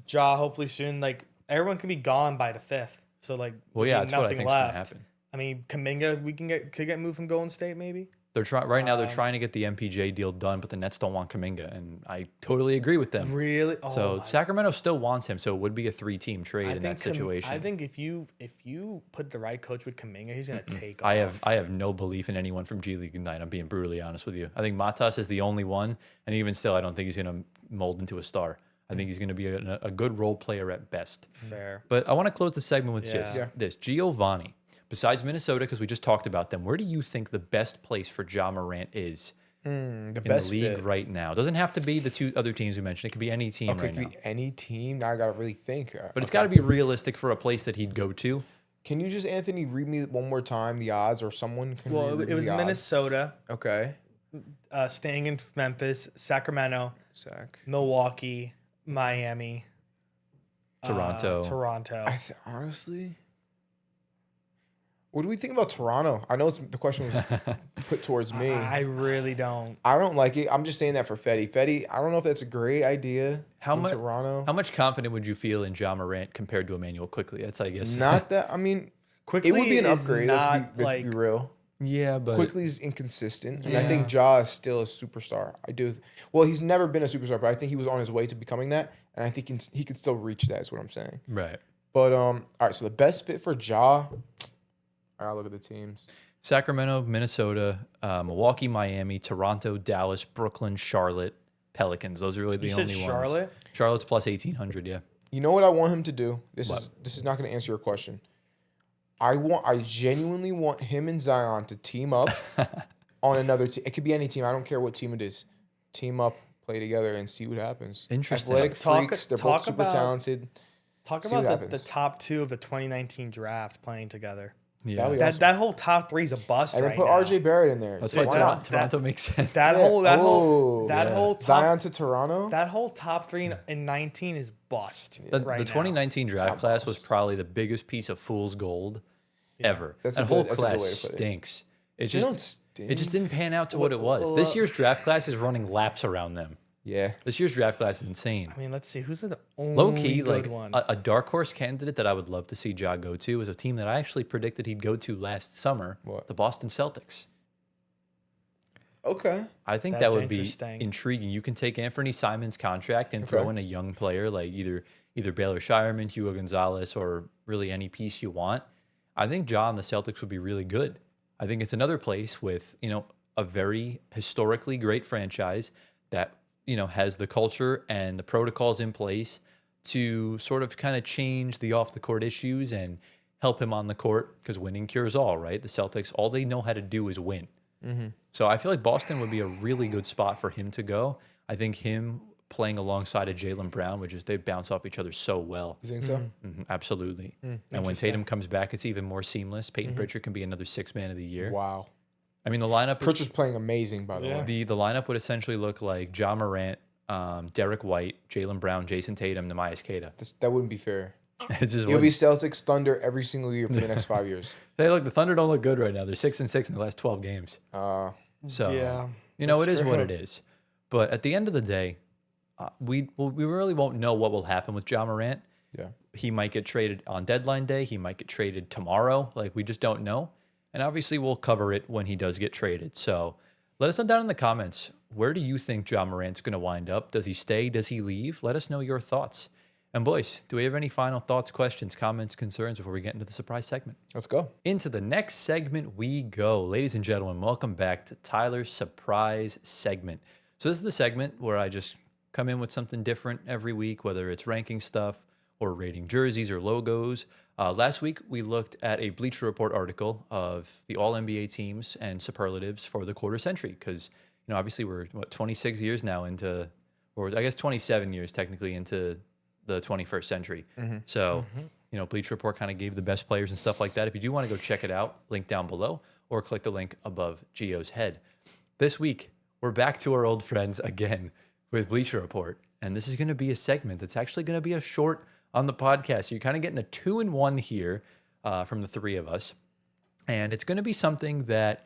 Ja, hopefully soon. Like everyone can be gone by the 5th. So like, Well, yeah, there'll be that's what I think is gonna happen. I mean, Kuminga, could get moved from Golden State maybe. They're trying right now. They're trying to get the MPJ deal done, but the Nets don't want Kuminga, and I totally agree with them. Really? Oh, So Sacramento still wants him, so it would be a 3-team trade in that situation. I think if you put the right coach with Kuminga, he's gonna take. I off. have no belief in anyone from G League Ignite. I'm being brutally honest with you. I think Matas is the only one, and even still, I don't think he's going to mold into a star. I think he's going to be a good role player at best. fair. But I want to close the segment with just Yeah. this. Giovanni, besides Minnesota, because we just talked about them, where do you think the best place for Ja Morant is the in best the league fit. right now? Doesn't have to be the two other teams we mentioned. It could be any team Okay, right it now. could be any team. Now I gotta really think. But it's got to be realistic for a place that he'd go to. Can you just Anthony read me one more time the odds, or someone can? Well, read it was the odds? Minnesota, Okay, staying in Memphis, Sacramento, Zach. Milwaukee, Miami, Toronto. Toronto. Honestly, what do we think about Toronto? I know the question was put towards me. I really don't. I don't like it. I'm just saying that for Fetty. Fetty, I don't know if that's a great idea. How in much? Toronto? How much confident would you feel in Ja Morant compared to Emmanuel Quickly? That's I guess Not that. I mean, Quickly it would be an is upgrade. not, Let's be real. Yeah, but Quickly's inconsistent, and I think Ja is still a superstar. I do. Well, he's never been a superstar, but I think he was on his way to becoming that, and I think he can still reach that. Is what I'm saying. right. But all right. So the best fit for Ja. I gotta look at the teams. Sacramento, Minnesota, Milwaukee, Miami, Toronto, Dallas, Brooklyn, Charlotte, Pelicans. Those are really the You only said ones. Charlotte? Charlotte's plus 1,800. Yeah. You know what I want him to do? This What? is not going to answer your question. I genuinely want him and Zion to team up on another team. It could be any team. I don't care what team it is. Team up, play together and see what happens. Interesting. Athletic Talk- freaks. They're talk both super about- talented. Talk See what about the happens. top 2 of the 2019 draft playing together. Yeah. That'd be That awesome. that whole top 3 is a bust And then right put now. RJ Barrett in there. That's why Why not? Toronto makes sense. That Yeah. whole that Oh, whole that yeah. whole top Zion to Toronto. that whole top 3 in 19 is bust. The right 2019 draft Top class boss. was probably the biggest piece of fool's gold ever. That's that a whole good- that's a good class way to put it. stinks. It They don't just stink. it just didn't pan out to what it was. This year's draft class is running laps around them. Yeah. This year's draft class is insane. I mean, let's see who's the only Low key, good like one. a dark horse candidate that I would love to see Ja go to is a team that I actually predicted he'd go to last summer. What? The Boston Celtics. Okay. I think That's that would be interesting. intriguing. You can take Anthony Simon's contract and throw Okay. in a young player like either Baylor Shireman, Hugo Gonzalez, or really any piece you want. I think Ja and the Celtics would be really good. I think it's another place with, a very historically great franchise that, has the culture and the protocols in place to sort of kind of change the off the court issues and help him on the court because winning cures all, right? The Celtics, all they know how to do is win. So I feel like Boston would be a really good spot for him to go. I think him playing alongside a Jaylen Brown, they bounce off each other so well. You think so? Absolutely. And when Tatum comes back, it's even more seamless. Peyton Pritchard can be another 6th man of the year. Wow. I mean, the lineup Pritchard's playing amazing, by the way. the lineup would essentially look like Ja Morant, Derek White, Jaylen Brown, Jason Tatum, Nemias Queta. That wouldn't be fair. It's just It'll be Celtics Thunder every single year for the next 5 years. Hey, look, the Thunder don't look good right now. They're 6-6 in the last 12 games. So Yeah, it that's is what true. it is. But at the end of the day, we really won't know what will happen with Ja Morant. Yeah. He might get traded on deadline day. He might get traded tomorrow. Like, we just don't know. And obviously, we'll cover it when he does get traded. So let us know down in the comments, where do you think Ja Morant's going to wind up? Does he stay? Does he leave? Let us know your thoughts. And boys, do we have any final thoughts, questions, comments, concerns before we get into the surprise segment? Let's go. Into the next segment we go. Ladies and gentlemen, welcome back to Tyler's surprise segment. So this is the segment where I just come in with something different every week, whether it's ranking stuff or rating jerseys or logos. Last week, we looked at a Bleacher Report article of the All-NBA teams and superlatives for the quarter century because, obviously we're, 26 years now into, or I guess 27 years technically into the 21st century. So, Bleacher Report kind of gave the best players and stuff like that. If you do want to go check it out, link down below or click the link above Gio's head. This week, we're back to our old friends again with Bleacher Report. And this is going to be a segment that's actually going to be a short on the podcast. So you're kind of getting a 2-in-1 here from the three of us. And it's going to be something that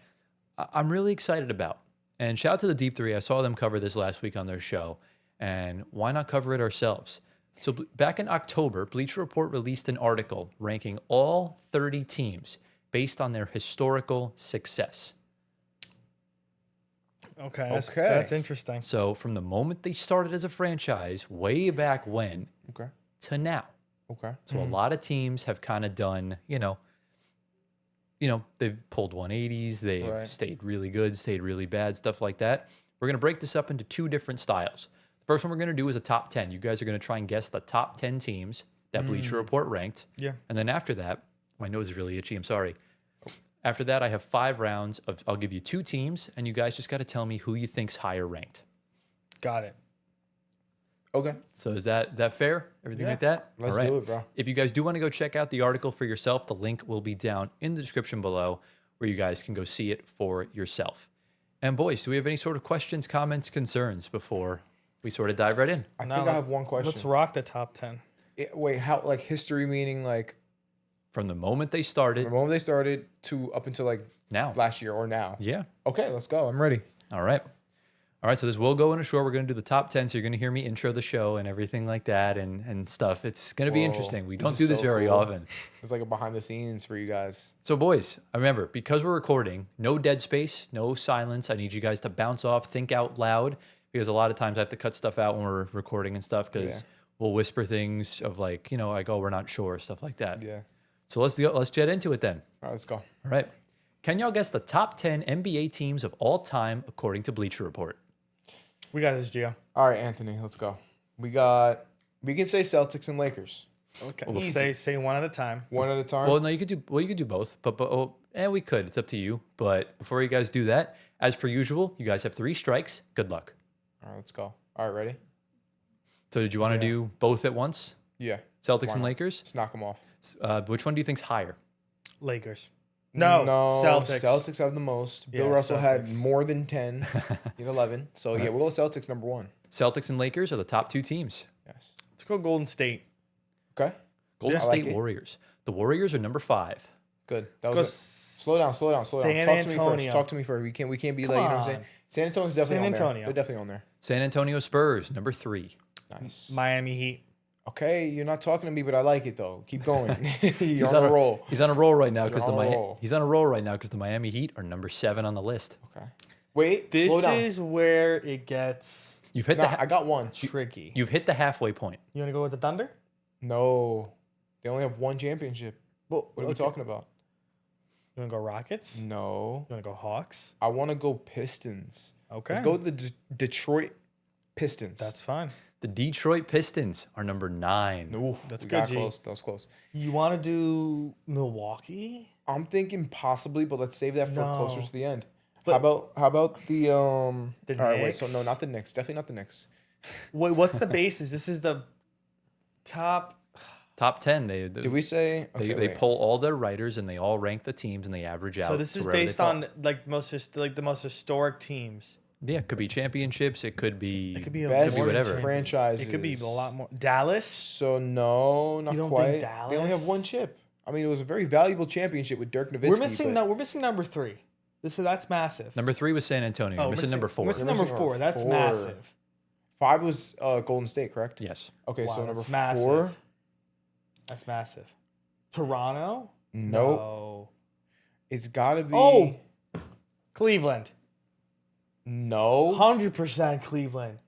I'm really excited about. And shout out to the Deep Three. I saw them cover this last week on their show. And why not cover it ourselves? So back in October, Bleacher Report released an article ranking all 30 teams based on their historical success. Okay, Okay. that's interesting. So from the moment they started as a franchise, way back when, Okay. to now. Okay. So a lot of teams have kind of done, they've pulled 180s, they've Right. stayed really good, stayed really bad, stuff like that. We're going to break this up into 2 different styles. The first one we're going to do is a top 10. You guys are going to try and guess the top 10 teams that Bleacher Report ranked. Yeah. And then after that, my nose is really itchy, I'm sorry. After that, I have 5 rounds of, I'll give you 2 teams, and you guys just got to tell me who you think's higher ranked. Got it. Okay. So is that fair? Everything like that? Let's All right. do it, bro. If you guys do want to go check out the article for yourself, the link will be down in the description below where you guys can go see it for yourself. And boys, do we have any sort of questions, comments, concerns before we sort of dive right in? I Now think I have one question. Let's rock the top 10. Wait, how, like, history meaning, like, From the moment they from started the moment they started to up until, like, now. last year or now? Yeah. Okay, let's go. I'm ready. All right. All right. So this will go in a short. We're going to do the top 10. So you're going to hear me intro the show and everything like that and stuff. It's going to be Whoa, interesting. We this don't is do this so very cool. often. It's like a behind the scenes for you guys. So boys, I remember, because we're recording, no dead space, no silence. I need you guys to bounce off, think out loud, because a lot of times I have to cut stuff out when we're recording and stuff because we'll whisper things of like, like, oh, we're not sure, stuff like that. Yeah. So let's jet into it then. All right, let's go. All right. Can y'all guess the top 10 NBA teams of all time according to Bleacher Report? We got this, Gio. All right, Anthony, let's go. We can say Celtics and Lakers. Okay. Easy. Say one at a time. One at a time. Well, no, you could do both, but we could. It's up to you. But before you guys do that, as per usual, you guys have 3 strikes. Good luck. All right, let's go. All right, ready? So did you want to do both at once? Yeah. Celtics Why and not? Lakers? Let's knock them off. Which one do you think's higher? Lakers. No, Celtics. Celtics have the most. Bill Yeah, Russell had Celtics. more than 10 in 11. So, yeah, we'll go Celtics number 1. Celtics and Lakers are the top 2 teams. Yes. Let's go Golden State. Okay. Golden I like State it. Warriors. The Warriors are number 5. Good. That Let's was go it. Slow down. San Talk to me Antonio. first. Talk to me first. We can't be Come like, you know what I'm saying? on. San Antonio's definitely San on there. Antonio. They're definitely on there. San Antonio Spurs, number 3. Nice. Miami Heat. Okay, you're not talking to me, but I like it though. Keep going. You're He's on a roll. He's on a roll right now because You're on a roll. he's on a roll right now because the Miami Heat are number 7 on the list. Okay. Wait, This slow down. is where it gets You've hit No, I got one. tricky. you've hit the halfway point. You want to go with the Thunder? No, they only have one championship. Well, What are we talking about? You want to go Rockets? You No, want to go Hawks? I want to go Pistons. Okay. Let's go with the Detroit Pistons. That's fine. The Detroit Pistons are number 9. Oof, That's we good, got G. close. That was close. You want to do Milwaukee? I'm thinking possibly, but let's save that for No. closer to the end. But- how about the All right, wait. So Knicks? no, not the Knicks. Definitely not the Knicks. Wait, what's the basis? This is the top. Top 10. They Did we say? Okay, they wait. pull all their writers and they all rank the teams and they average out. So this to is wherever they based fall. on like the most historic teams. Yeah, it could be championships. It could be. It could be a Best more whatever. champion- franchises. It could be a lot more. Dallas. So no, not You don't quite. think They only have Dallas? one chip. I mean, it was a very valuable championship with Dirk Nowitzki. We're missing number 3. That's massive. Number 3 was San Antonio. You're we're missing number 4. We're missing You're number missing 4. number That's 4. massive. 5 was Golden State, correct? Yes. Okay, Wow, so number that's massive. 4. That's massive. Toronto? Nope. No. It's got to be. Oh! Cleveland. No. 100% Cleveland.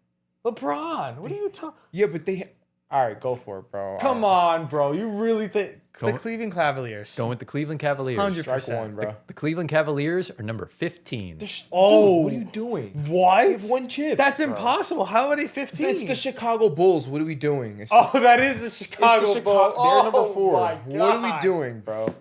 LeBron. What are you talking? Yeah, but they. All right, go for it, bro. Come on, bro. You really think Go- the Cleveland Cavaliers? Going with the Cleveland Cavaliers. 100%. Strike one, bro. The Cleveland Cavaliers are number 15. Oh. Dude, what are you doing? What? They have one chip. That's bro. impossible. How are they 15? It's the Chicago Bulls. What are we doing? It's, Oh, that is the it's Chicago, the Bulls. They're number Oh 4. my What are we God. doing, bro?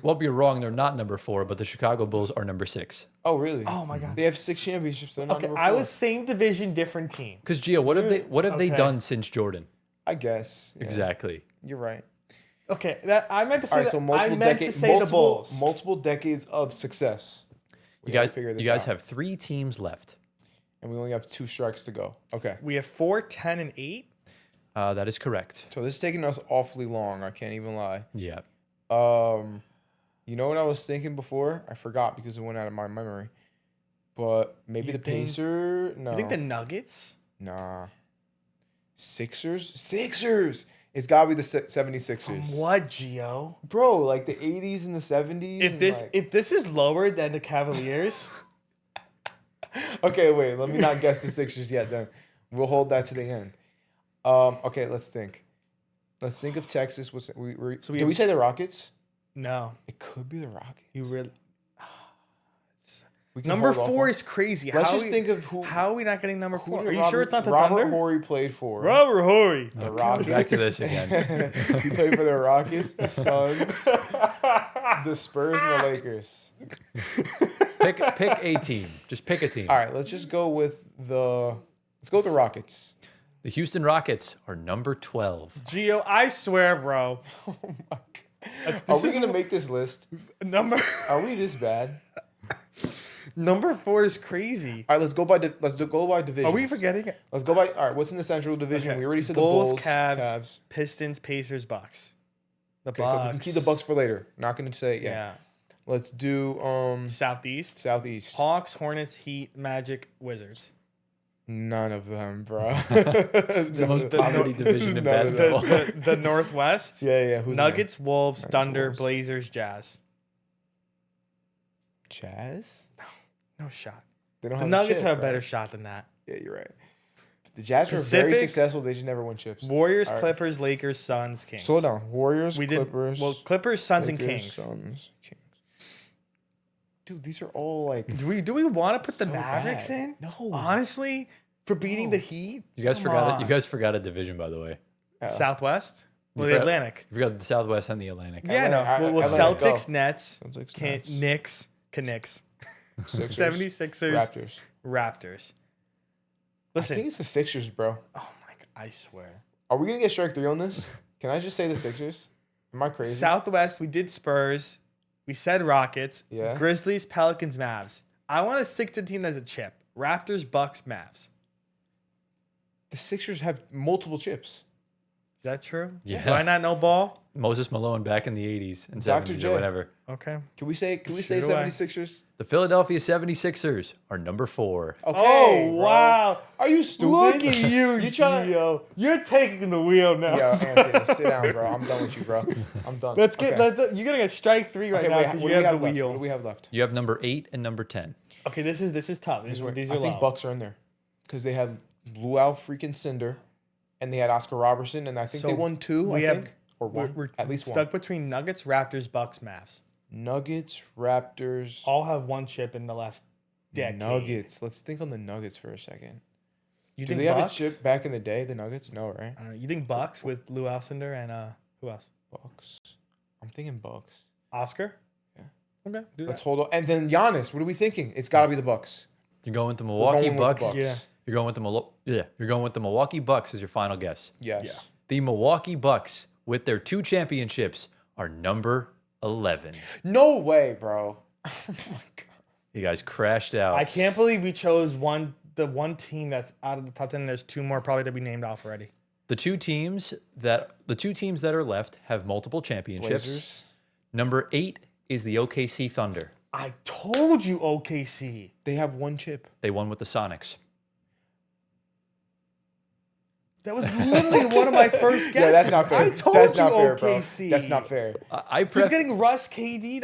Well, you're wrong. They're not number 4, but the Chicago Bulls are number 6. Oh, really? Oh my God. They have 6 championships. They're not Okay, number 4. I was same division, different team. Because Gio, what have they Okay. done since Jordan? I guess. Yeah, Exactly. You're right. Okay, that I meant to say. All right, so I meant to say the Bulls. multiple decades of success. We You gotta guys, figure this you guys out. have 3 teams left. And we only have 2 strikes to go. Okay. We have 4, 10, and 8. That is correct. So this is taking us awfully long. I can't even lie. Yeah. You know what I was thinking before? I forgot because it went out of my memory. But maybe You the think- Pacer. No. You think the Nuggets? Nah. Sixers. It's gotta be the 76ers. What, Gio? Bro, like the 80s and the 70s. If and this like- if this is lower than the Cavaliers, Okay, wait. Let me not guess the Sixers yet. Then we'll hold that to the end. Okay, let's think. Let's think of Texas. Did we say the Rockets? no. It could be the Rockets. You really We can number hold off 4 on- is crazy. Let's How just we- think of who. How are we not getting number who 4? did Are you Robert, sure it's not the Robert Thunder? Horry played for? Robert Horry. The Okay, Rockets. back to this again. He played for the Rockets, the Suns, the Spurs, and the Lakers. pick a team. Just pick a team. All right, let's go with the Rockets. The Houston Rockets are number 12. Gio, I swear, bro. Are we gonna make this list? Number Are we this bad? number 4 is crazy. All right, let's go by division. Are we forgetting it? Let's go by. All right, what's in the Central Division? Okay. We already said Bulls, the Bulls, Cavs, Pistons, Pacers, Bucks. The Okay, Bucks. so we can keep the Bucks for later. Not gonna say it yet. Yeah. Let's do Southeast. Southeast. Hawks, Hornets, Heat, Magic, Wizards. None of them, bro. It's the most poverty division in None of them. basketball. The Northwest. Yeah. Who's in there? Nuggets, Wolves, Nuggets, Thunder, Wolves. Blazers, Jazz. Jazz. No shot. They don't The have Nuggets chip, have a bro. better shot than that. Yeah, you're right. The Jazz were very Pacific, successful. They just never won chips. Warriors, All right. Clippers, Lakers, Suns, Kings. Slow down. Warriors, We did Clippers. well. Clippers, Suns, and Lakers, Kings. Suns, Kings. Dude, these are all like. Do we want to put the So Mavericks bad. in? No. Honestly, for beating the Heat. You guys Come forgot it. on. You guys forgot a division, by the way. Southwest. Well, You the forgot- Atlantic. You forgot the Southwest and the Atlantic. Yeah, no. I Well, let it Celtics, go. Nets, Celtics, Nets. Knicks, Knicks, Sixers, 76ers, Raptors. Raptors. I think it's the Sixers, bro. Oh my god, I swear. Are we gonna get strike 3 on this? Can I just say the Sixers? Am I crazy? Southwest, we did Spurs. We said Rockets. Yeah. Grizzlies, Pelicans, Mavs. I want to stick to the team as a chip. Raptors, Bucks, Mavs. The Sixers have multiple chips. Is that true? Yeah. Why not no ball? Moses Malone back in the 80s and Dr. 70s J. or whatever. Okay. Can we say Shoot away. 76ers? The Philadelphia 76ers are number 4. Okay, Oh, bro. wow. Are you stupid? Look at you, You tryna- Gio. You're taking the wheel now. Yo, Anthony, sit down, bro. I'm done with you, bro. I'm done. Let's get. Okay. You're gonna get strike 3 right Okay, now wait, because what you do we have have the left? wheel. What do we have left? You have number 8 and number 10. Okay, this is tough. These are I think low. Bucks are in there because they had blew out freaking Cinder, and they had Oscar Robertson, and I think So they won 2. we I have- think, or one, We're at least stuck one. between Nuggets, Raptors, Bucks, Mavs. Nuggets, Raptors, All have one chip in the last decade. Nuggets. Let's think on the Nuggets for a second. You Do think they have a Bucks? chip back in the day? The Nuggets? No, right? I don't know. You think Bucks with Lou Alcindor and who else? Bucks. I'm thinking Bucks. Oscar. Yeah. Okay. Do Let's that. hold on. And then Giannis. What are we thinking? It's got to be the Bucks. You're going with the We're Milwaukee going with the Bucks. Bucks. Yeah. You're going with You're going with the Milwaukee Bucks as your final guess. Yes. Yeah. The Milwaukee Bucks, with their 2 championships, are number 11. No way, bro. Oh my god. You guys crashed out. I can't believe we chose the one team that's out of the top 10. And there's 2 more probably that we named off already. The two teams that are left have multiple championships. Blazers. Number 8 is the OKC Thunder. I told you OKC. They have one chip. They won with the Sonics. That was literally one of my first guesses. Yeah, that's not fair. I told that's you not fair, OKC. bro. That's not fair. I He's prep. getting Russ, KD.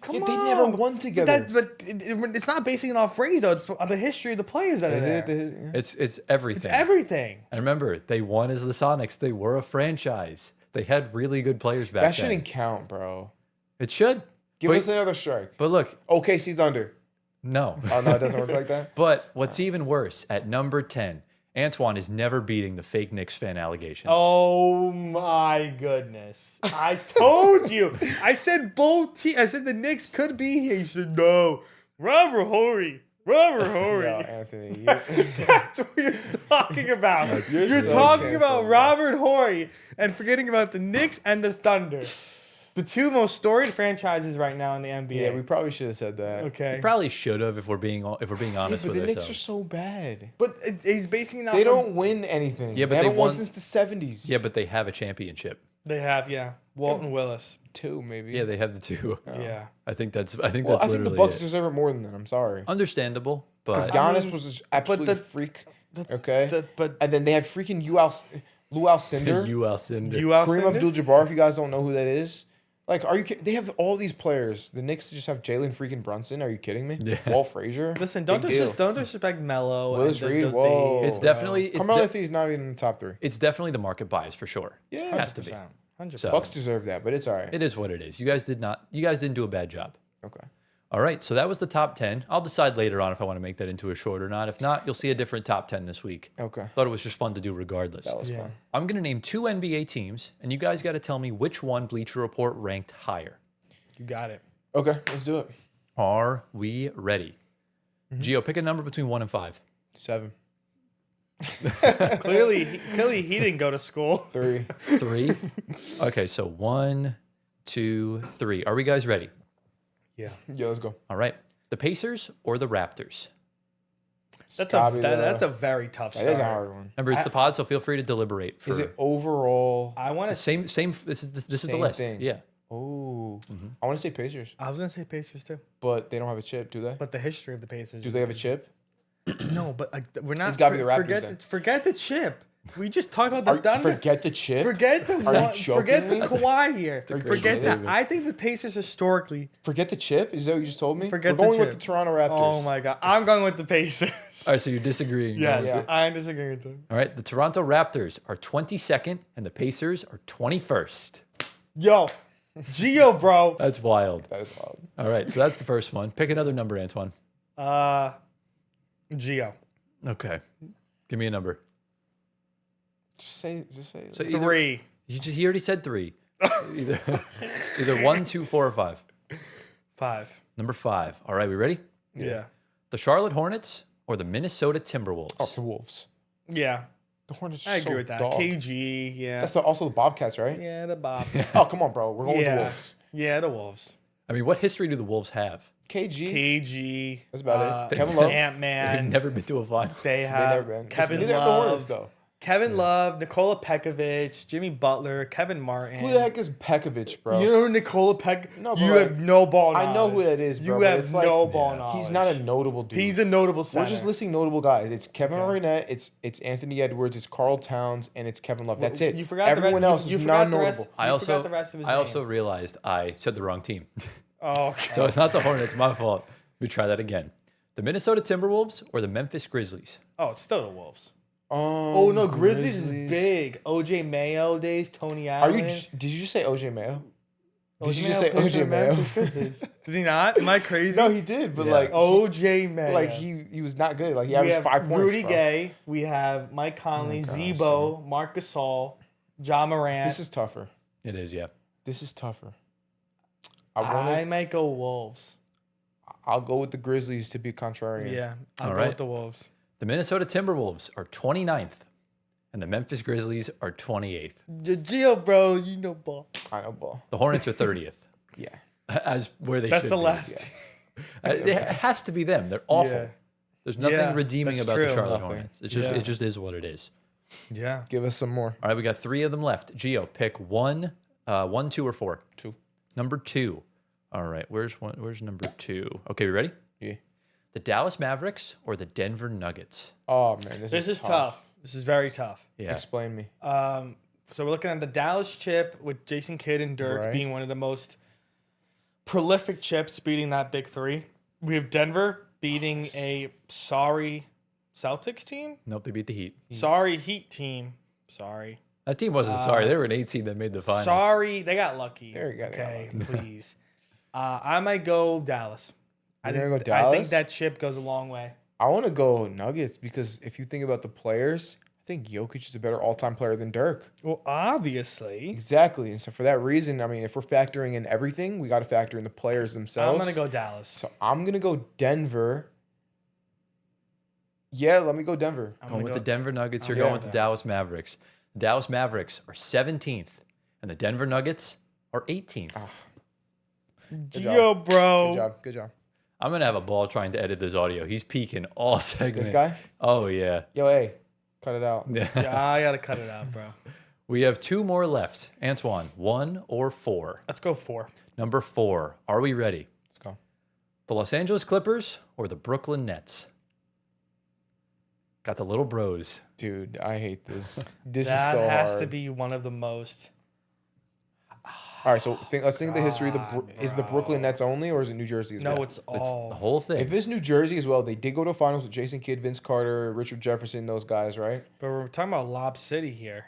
Come Yeah, on. they never won together. It's not basing it off Rays though. It's on the history of the players that Is are it? there. Yeah. It's everything. It's everything. And remember, they won as the Sonics. They were a franchise. They had really good players back That then. shouldn't count, bro. It should. Give But- us another strike. But look, OKC Thunder. no. Oh no, it doesn't work like that. But what's even worse, at number 10, Antoine is never beating the fake Knicks fan allegations. Oh my goodness! I told you. I said both. I said the Knicks could be here. You said no. Robert Horry. Robert Horry. Yo, Anthony. That's what you're talking about. You're so talking canceled, about bro. Robert Horry and forgetting about the Knicks and the Thunder, the 2 most storied franchises right now in the NBA. Yeah, we probably should have said that. okay. We probably should have if we're being honest But with the Knicks are ourselves. so bad. But he's basing it off. They of- don't win anything. Yeah, but they they haven't won won- since the 70s. Yeah, but they have a championship. They have, yeah. Walton Willis. 2 maybe. Yeah, they have the 2. Yeah. I think that's Well, I think literally the Bucks it. deserve it more than that. I'm sorry. Understandable, Because but Giannis mean, was an absolute freak. Okay. But And then they had freaking Lou Alcindor. UL Cinder. you out Kareem Abdul-Jabbar, if you guys don't know who that is. Like, are you kidding? They have all these players. The Knicks just have Jalen freaking Brunson. Are you kidding me? Yeah. Walt Frazier. Listen, Big deal. don't disrespect Melo. Willis and Reed, those whoa. days, It's bro. definitely Carmelo Anthony's not even in the top 3. it's definitely the market bias for sure. Yeah. Has to be. 100%. So Bucks deserve that, but it's all right. it is what it is. You guys didn't do a bad job. Okay. All right, so that was the top 10. I'll decide later on if I want to make that into a short or not. If not, you'll see a different top 10 this week. Okay. Thought it was just fun to do regardless. That was Yeah. fun. I'm going to name 2 NBA teams, and you guys got to tell me which one Bleacher Report ranked higher. You got it. Okay, let's do it. Are we ready? Gio, pick a number between 1 and 5. 7. Clearly, he didn't go to school. 3. 3. Okay, so 1, 2, 3. Are we guys ready? Yeah. Yeah, let's go. All right. The Pacers or the Raptors? That's Gotta be that's the- a very tough That start. is a hard one. Remember, it's the pod, so feel free to deliberate. For Is it overall? I want the to same? This is the Same list. thing. Yeah. Oh, I want to say Pacers, I was gonna say Pacers too, but they don't have a chip, do they? but the history of the Pacers. Do they have a chip? No, but we're not. It's gotta be the Raptors then. Forget the chip. We just talked about the Are- Thunder. forget the chip. Forget the Are you one. joking Forget the me? Kawhi here. Are you Forget crazy? that. I think the Pacers historically. Forget the chip. Is that what you just told me? Forget We're going the with chip. the Toronto Raptors. Oh my god, I'm going with the Pacers. All right, so you're disagreeing. Yes, Yeah. I'm disagreeing with them. All right, the Toronto Raptors are 22nd and the Pacers are 21st. Yo, Gio, bro. That's wild. That is wild. All right, so that's the first one. Pick another number, Antoine. Gio. Okay. Give me a number. Just say. So either, 3. he already said 3. either 1, 2, 4, or 5. 5. Number 5. All right, we ready? Yeah. The Charlotte Hornets or the Minnesota Timberwolves? Oh, the Wolves. Yeah, The Hornets are I agree so with that. dog. KG, yeah. That's also the Bobcats, right? Yeah, the Bob. Oh, come on, bro. We're going with the yeah. Wolves. Yeah, the Wolves. I mean, what history do the Wolves have? KG. KG. That's about it. They've Kevin Love. Ant They've Man. never been to a final. They They've have never been. Kevin Neither have the Hornets, Love. though. Kevin Love, Nikola Pekovic, Jimmy Butler, Kevin Martin. Who the heck is Pekovic, bro? You know who Nikola Pekovic? No, but you like, have no ball knowledge. I know who that is, bro. You but have it's like, no ball yeah. knowledge. He's not a notable dude. He's a notable center. We're just listing notable guys. It's Kevin Okay. Arnett, it's Anthony Edwards, it's Carl Towns, and it's Kevin Love. That's it. You forgot Everyone the rest, else you is forgot the non-notable. rest, I you also forgot the rest of his I also name. realized I said the wrong team. Oh, okay. So it's not the Hornets, my fault. Let me try that again. The Minnesota Timberwolves or the Memphis Grizzlies? Oh, it's still the Wolves. Oh no, Grizzlies is big. OJ Mayo days, Tony Are Allen. did you just say OJ Mayo? Did you Mayo just say plays for OJ the Mayo? Memphis Grizzlies. Did he not? Am I crazy? No, he did, but Yeah. like OJ Mayo. like he was not good. Like he we averaged have 5 points. Rudy bro. Gay. We have Mike Conley, gosh, Zebo, Marc Gasol, Ja Morant. This is tougher. It is, yeah. This is tougher. I might go Wolves. I'll go with the Grizzlies to be contrarian. Yeah, I'll All go right. with the Wolves. The Minnesota Timberwolves are 29th, and the Memphis Grizzlies are 28th. Gio, bro, you know ball. I know ball. The Hornets are 30th, Yeah. as where they That's should the be. last. It has to be them. They're awful. Yeah. There's nothing Yeah, redeeming that's about true. the Charlotte Nothing. Hornets. It just Yeah. it just is what it is. Yeah. Give us some more. All right, we got 3 of them left. Gio, pick one, 2, or 4. 2. Number 2. All right, where's number 2? Okay, we ready? Yeah. The Dallas Mavericks or the Denver Nuggets? Oh man, This is tough. This is very tough. Yeah. Explain me. So we're looking at the Dallas chip with Jason Kidd and Dirk Right. being one of the most prolific chips, beating that big three. We have Denver beating a sorry Celtics team, Nope, they beat the Heat. sorry Heat team. Sorry. That team wasn't sorry. They were an 8 seed that made the finals. Sorry, they got lucky. There you go, they got Okay, please. I might go Dallas. You're gonna go I think Dallas? that chip goes a long way. I want to go Nuggets because if you think about the players, I think Jokic is a better all-time player than Dirk. Well, obviously, Exactly. And so for that reason, I mean, if we're factoring in everything, we got to factor in the players themselves. I'm gonna go Dallas. So I'm gonna go Denver. Yeah, let me go Denver. I'm Going gonna with go- the Denver Nuggets, you're Yeah. going with the Dallas Mavericks. The Dallas Mavericks are 17th, and the Denver Nuggets are 18th. Good Gio, job. bro. Good job. Good job. I'm going to have a ball trying to edit this audio. He's peeking all segment. This guy? Oh, yeah. Yo, hey, cut it out. Yeah, I gotta cut it out, bro. We have 2 more left. Antoine, 1 or 4? Let's go 4. Number 4. Are we ready? Let's go. The Los Angeles Clippers or the Brooklyn Nets? Got the little bros. Dude, I hate this. This That is so has hard. to be one of the most. All right, so let's think of the history. Is the Brooklyn bro. Nets only, or is it New Jersey as well? No, it's It's all. the whole thing. If it's New Jersey as well, they did go to finals with Jason Kidd, Vince Carter, Richard Jefferson, those guys, right? But we're talking about Lob City here.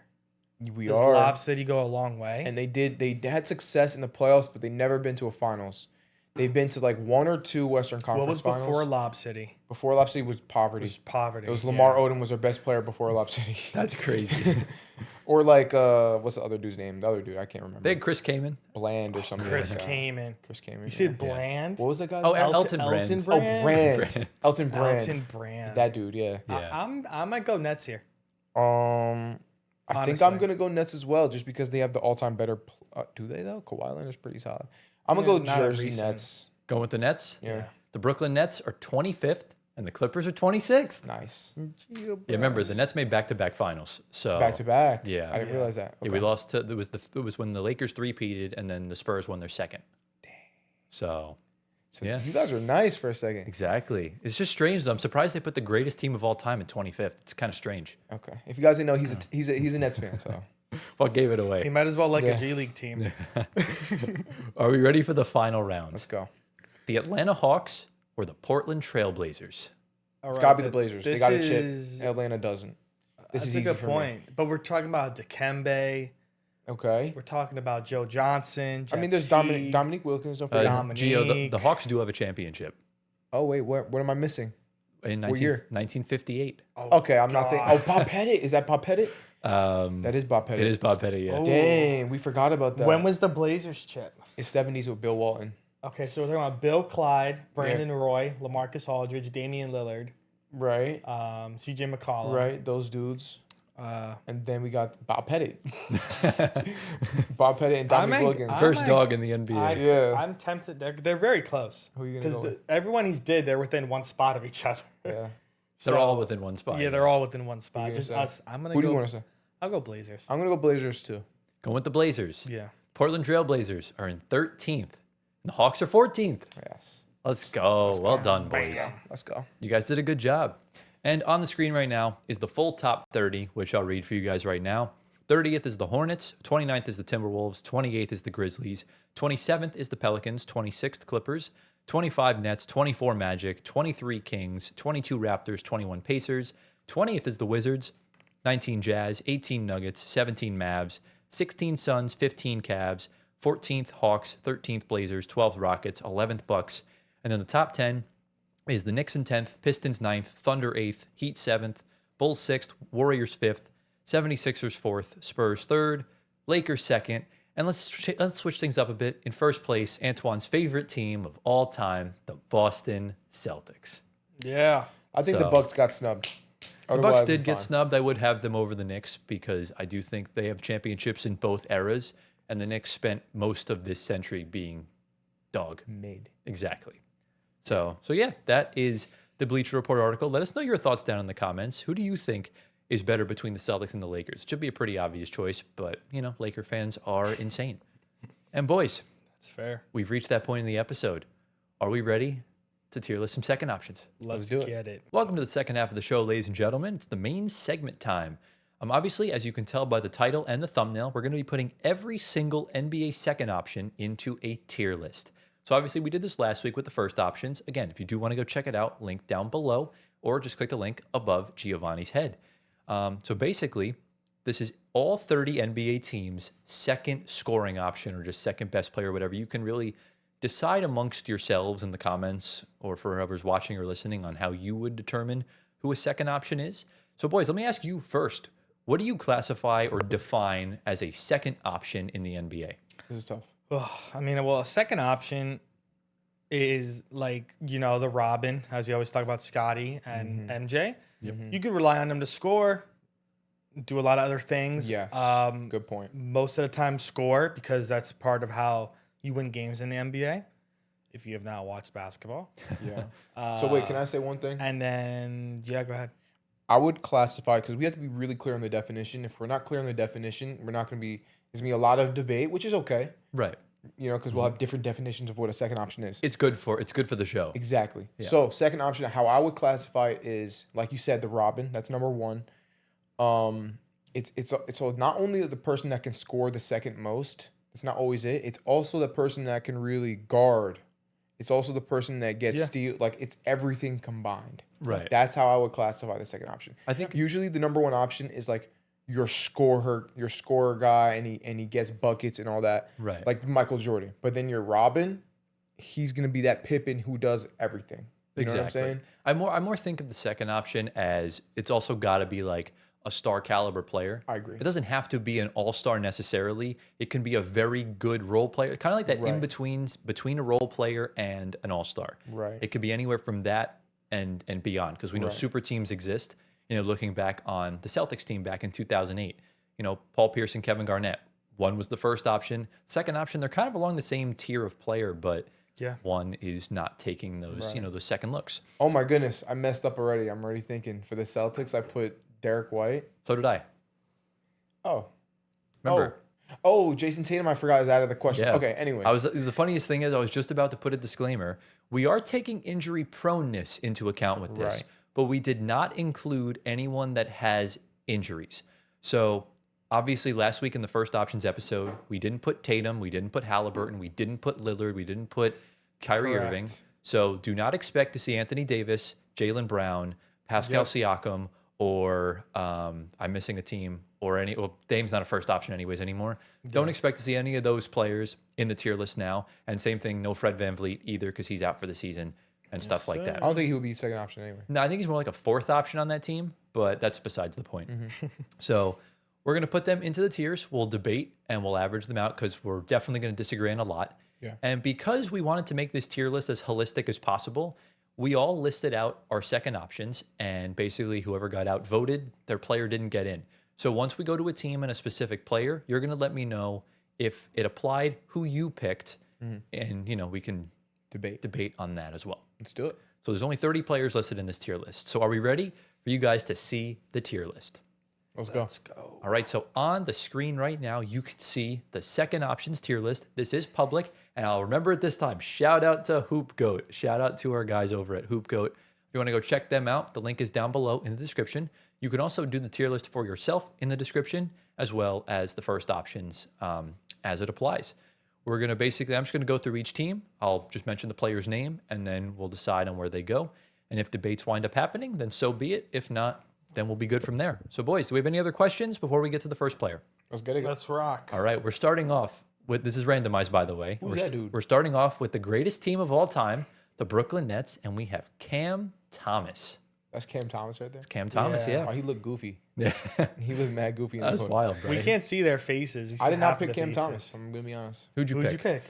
We Does are. Lob City go a long way? And they had success in the playoffs, but they never been to a finals. They've been to like 1 or 2 Western Conference what was finals. before Lob City? Before Lob City was poverty. It was poverty. It was Lamar yeah. Odom was their best player before Lob City. That's crazy. Or like what's the other dude's name? The other dude, I can't remember. They had Chris Kaman. Bland or something. Chris like that. Kaman. Chris Kaman. You said Bland? What was that guy's Oh, name? Elton Brand. Elton Oh, Brand. Brand. Brand. Elton Brand. Elton Brand. That dude, yeah. Yeah. I might go Nets here. I think Honestly. I'm gonna go Nets as well, just because they have the all-time better. Do they though? Kawhi Leonard's pretty solid. I'm gonna Yeah, go not a Jersey recent. Nets. Going with the Nets? Yeah, The Brooklyn Nets are 25th, and the Clippers are 26th. nice. Yeah, remember, the Nets made back-to-back finals. So Back to back. Yeah. I didn't realize that. Yeah, we lost to it was when the Lakers three-peated and then the Spurs won their second. So So yeah. you guys are nice for a second. exactly. It's just strange though. I'm surprised they put the greatest team of all time at 25th. It's kind of strange. Okay, if you guys didn't know, he's a Nets fan. So What gave it He away? might as well like Yeah. a G League team. Are we ready for the final round? let's go. The Atlanta Hawks or the Portland Trailblazers? All It's right, gotta be the but Blazers. They this got a chip. is- Atlanta doesn't. This That's is a easy good for point. But we're talking about Dikembe. me. Okay. We're talking about Joe Johnson. I mean, Jeff there's Teague. Dominique Wilkins. Don't forget. Gio, the Dominique. Hawks do have a championship Oh wait, what am I missing? in What year? 1958. Okay, I'm not thinking. Oh, Bob Pettit. Is that Bob Pettit? Um, That is Bob Pettit. it is Bob Petty. Yeah. Oh. Dang, we forgot about that. When was the Blazers chip? It's 70s with Bill Walton. Okay, so we're talking about Bill Clyde, Brandon Roy, LaMarcus Aldridge, Damian Lillard. Right. CJ McCollum. Right. Those dudes. Uh, And then we got Bob Pettit. Bob Pettit and Dominic Wilkins. First dog in the NBA. Yeah. I'm tempted. They're very close. Who are you gonna go Because with? everyone he's did, they're within one spot of each other. Yeah. They're all within one spot. Yeah, they're all within one Who spot. you Just gonna us. I'm gonna Who do go. you want to say? I'll go Blazers. I'm gonna go Blazers too. Going with the Blazers. Yeah. Portland Trailblazers are in 13th. And the Hawks are 14th. Yes. Let's go. Well done, boys. Let's go. You guys did a good job. And on the screen right now is the full top 30, which I'll read for you guys right now. 30th is the Hornets, 29th is the Timberwolves, 28th is the Grizzlies, 27th is the Pelicans, 26th Clippers, 25 Nets, 24 Magic, 23 Kings, 22 Raptors, 21 Pacers, 20th is the Wizards, 19 Jazz, 18 Nuggets, 17 Mavs, 16 Suns, 15 Cavs, 14th Hawks, 13th Blazers, 12th Rockets, 11th Bucks, and then the top 10 is the Knicks in 10th, Pistons 9th, Thunder 8th, Heat 7th, Bulls 6th, Warriors 5th, 76ers 4th, Spurs 3rd, Lakers 2nd, and let's switch things up a bit. In first place, Antoine's favorite team of all time, the Boston Celtics. Yeah. I think So- the Bucks got snubbed. The Bucks did get snubbed. I would have them over the Knicks because I do think they have championships in both eras, and the Knicks spent most of this century being dog. made. Exactly. So yeah, that is the Bleacher Report article. Let us know your thoughts down in the comments. Who do you think is better between the Celtics and the Lakers? It should be a pretty obvious choice, but Laker fans are insane. And boys, That's fair. we've reached that point in the episode. Are we ready to tier list some second options? Let's do it. get it. Welcome to the second half of the show, ladies and gentlemen. It's the main segment time. Obviously, as you can tell by the title and the thumbnail, we're going to be putting every single NBA second option into a tier list. So obviously, we did this last week with the first options. Again, if you do want to go check it out, link down below, or just click the link above Giovanni's head. So basically, this is all 30 NBA teams' second scoring option or just second best player, whatever. You can really decide amongst yourselves in the comments or for whoever's watching or listening on how you would determine who a second option is. So boys, let me ask you first. What do you classify or define as a second option in the NBA? This is tough. I mean, well, a second option is like, the Robin, as you always talk about Scotty and MJ. You could rely on them to score, do a lot of other things. Yes. Good point. Most of the time score because that's part of how you win games in the NBA. If you have not watched basketball. Yeah. So wait, can I say one thing? And then, yeah, go ahead. I would classify, because we have to be really clear on the definition. If we're not clear on the definition, we're not going to be, there's going to be a lot of debate, which is okay, Right. because we'll have different definitions of what a second option is. It's good for the show. Exactly. Yeah. So second option, how I would classify it is, like you said, the Robin. That's number one. It's not only the person that can score the second most. It's not always it. It's also the person that can really guard. It's also the person that gets steal. Like, it's everything combined. Right. That's how I would classify the second option. I think Usually the number one option is like your scorer guy, and he gets buckets and all that. Right. Like Michael Jordan. But then your Robin, he's gonna be that Pippen who does everything. You know what I'm saying? I more think of the second option as it's also got to be like a star caliber player. I agree. It doesn't have to be an all-star necessarily. It can be a very good role player, kind of like that in between a role player and an all-star. Right. It could be anywhere from that and beyond, because we know Right. super teams exist. Looking back on the Celtics team back in 2008, Paul Pierce and Kevin Garnett. One was the first option. Second option, they're kind of along the same tier of player, but one is not taking those, those second looks. Oh my goodness, I messed up already. I'm already thinking for the Celtics, I put Derek White. So did I. Oh. Remember? Oh, Jason Tatum, I forgot, is out of the question. Yeah. Okay, anyways. The funniest thing is I was just about to put a disclaimer. We are taking injury proneness into account with this, Right. but we did not include anyone that has injuries. So obviously last week in the first options episode, we didn't put Tatum, we didn't put Halliburton, we didn't put Lillard, we didn't put Kyrie Correct. Irving. So do not expect to see Anthony Davis, Jaylen Brown, Pascal Siakam, or I'm missing a team, or Dame's not a first option anyways anymore. Don't expect to see any of those players in the tier list now. And same thing, no Fred VanVleet either, because he's out for the season and stuff like sir. that. I don't think he would be second option anyway. No, I think he's more like a fourth option on that team, but that's besides the point. So we're going to put them into the tiers. We'll debate and we'll average them out because we're definitely going to disagree on a lot. Yeah. And because we wanted to make this tier list as holistic as possible, we all listed out our second options, and basically whoever got outvoted, their player didn't get in. So once we go to a team and a specific player, you're going to let me know if it applied, who you picked, and we can debate on that as well. Let's do it. So there's only 30 players listed in this tier list. So are we ready for you guys to see the tier list? Let's go. All right, so on the screen right now, you can see the second options tier list. This is public, and I'll remember it this time. Shout out to Hoop Goat. Shout out to our guys over at Hoop Goat. If you want to go check them out, the link is down below in the description. You can also do the tier list for yourself in the description, as well as the first options as it applies. We're going to basically, I'm just going to go through each team. I'll just mention the player's name, and then we'll decide on where they go. And if debates wind up happening, then so be it. If not, then we'll be good from there. So, boys, do we have any other questions before we get to the first player? Let's get it. Let's rock. All right, we're starting off with, this is randomized, by the way. Who's that dude? We're starting off with the greatest team of all time, the Brooklyn Nets, and we have Cam Thomas. That's Cam Thomas right there. It's Cam Thomas, Yeah. Oh, he looked goofy. Yeah. He looked mad goofy. In That was the photo. wild, bro. We can't see their faces. We see I did not half of pick the Cam faces. Thomas. I'm gonna be honest. Who'd you Who'd pick? you pick?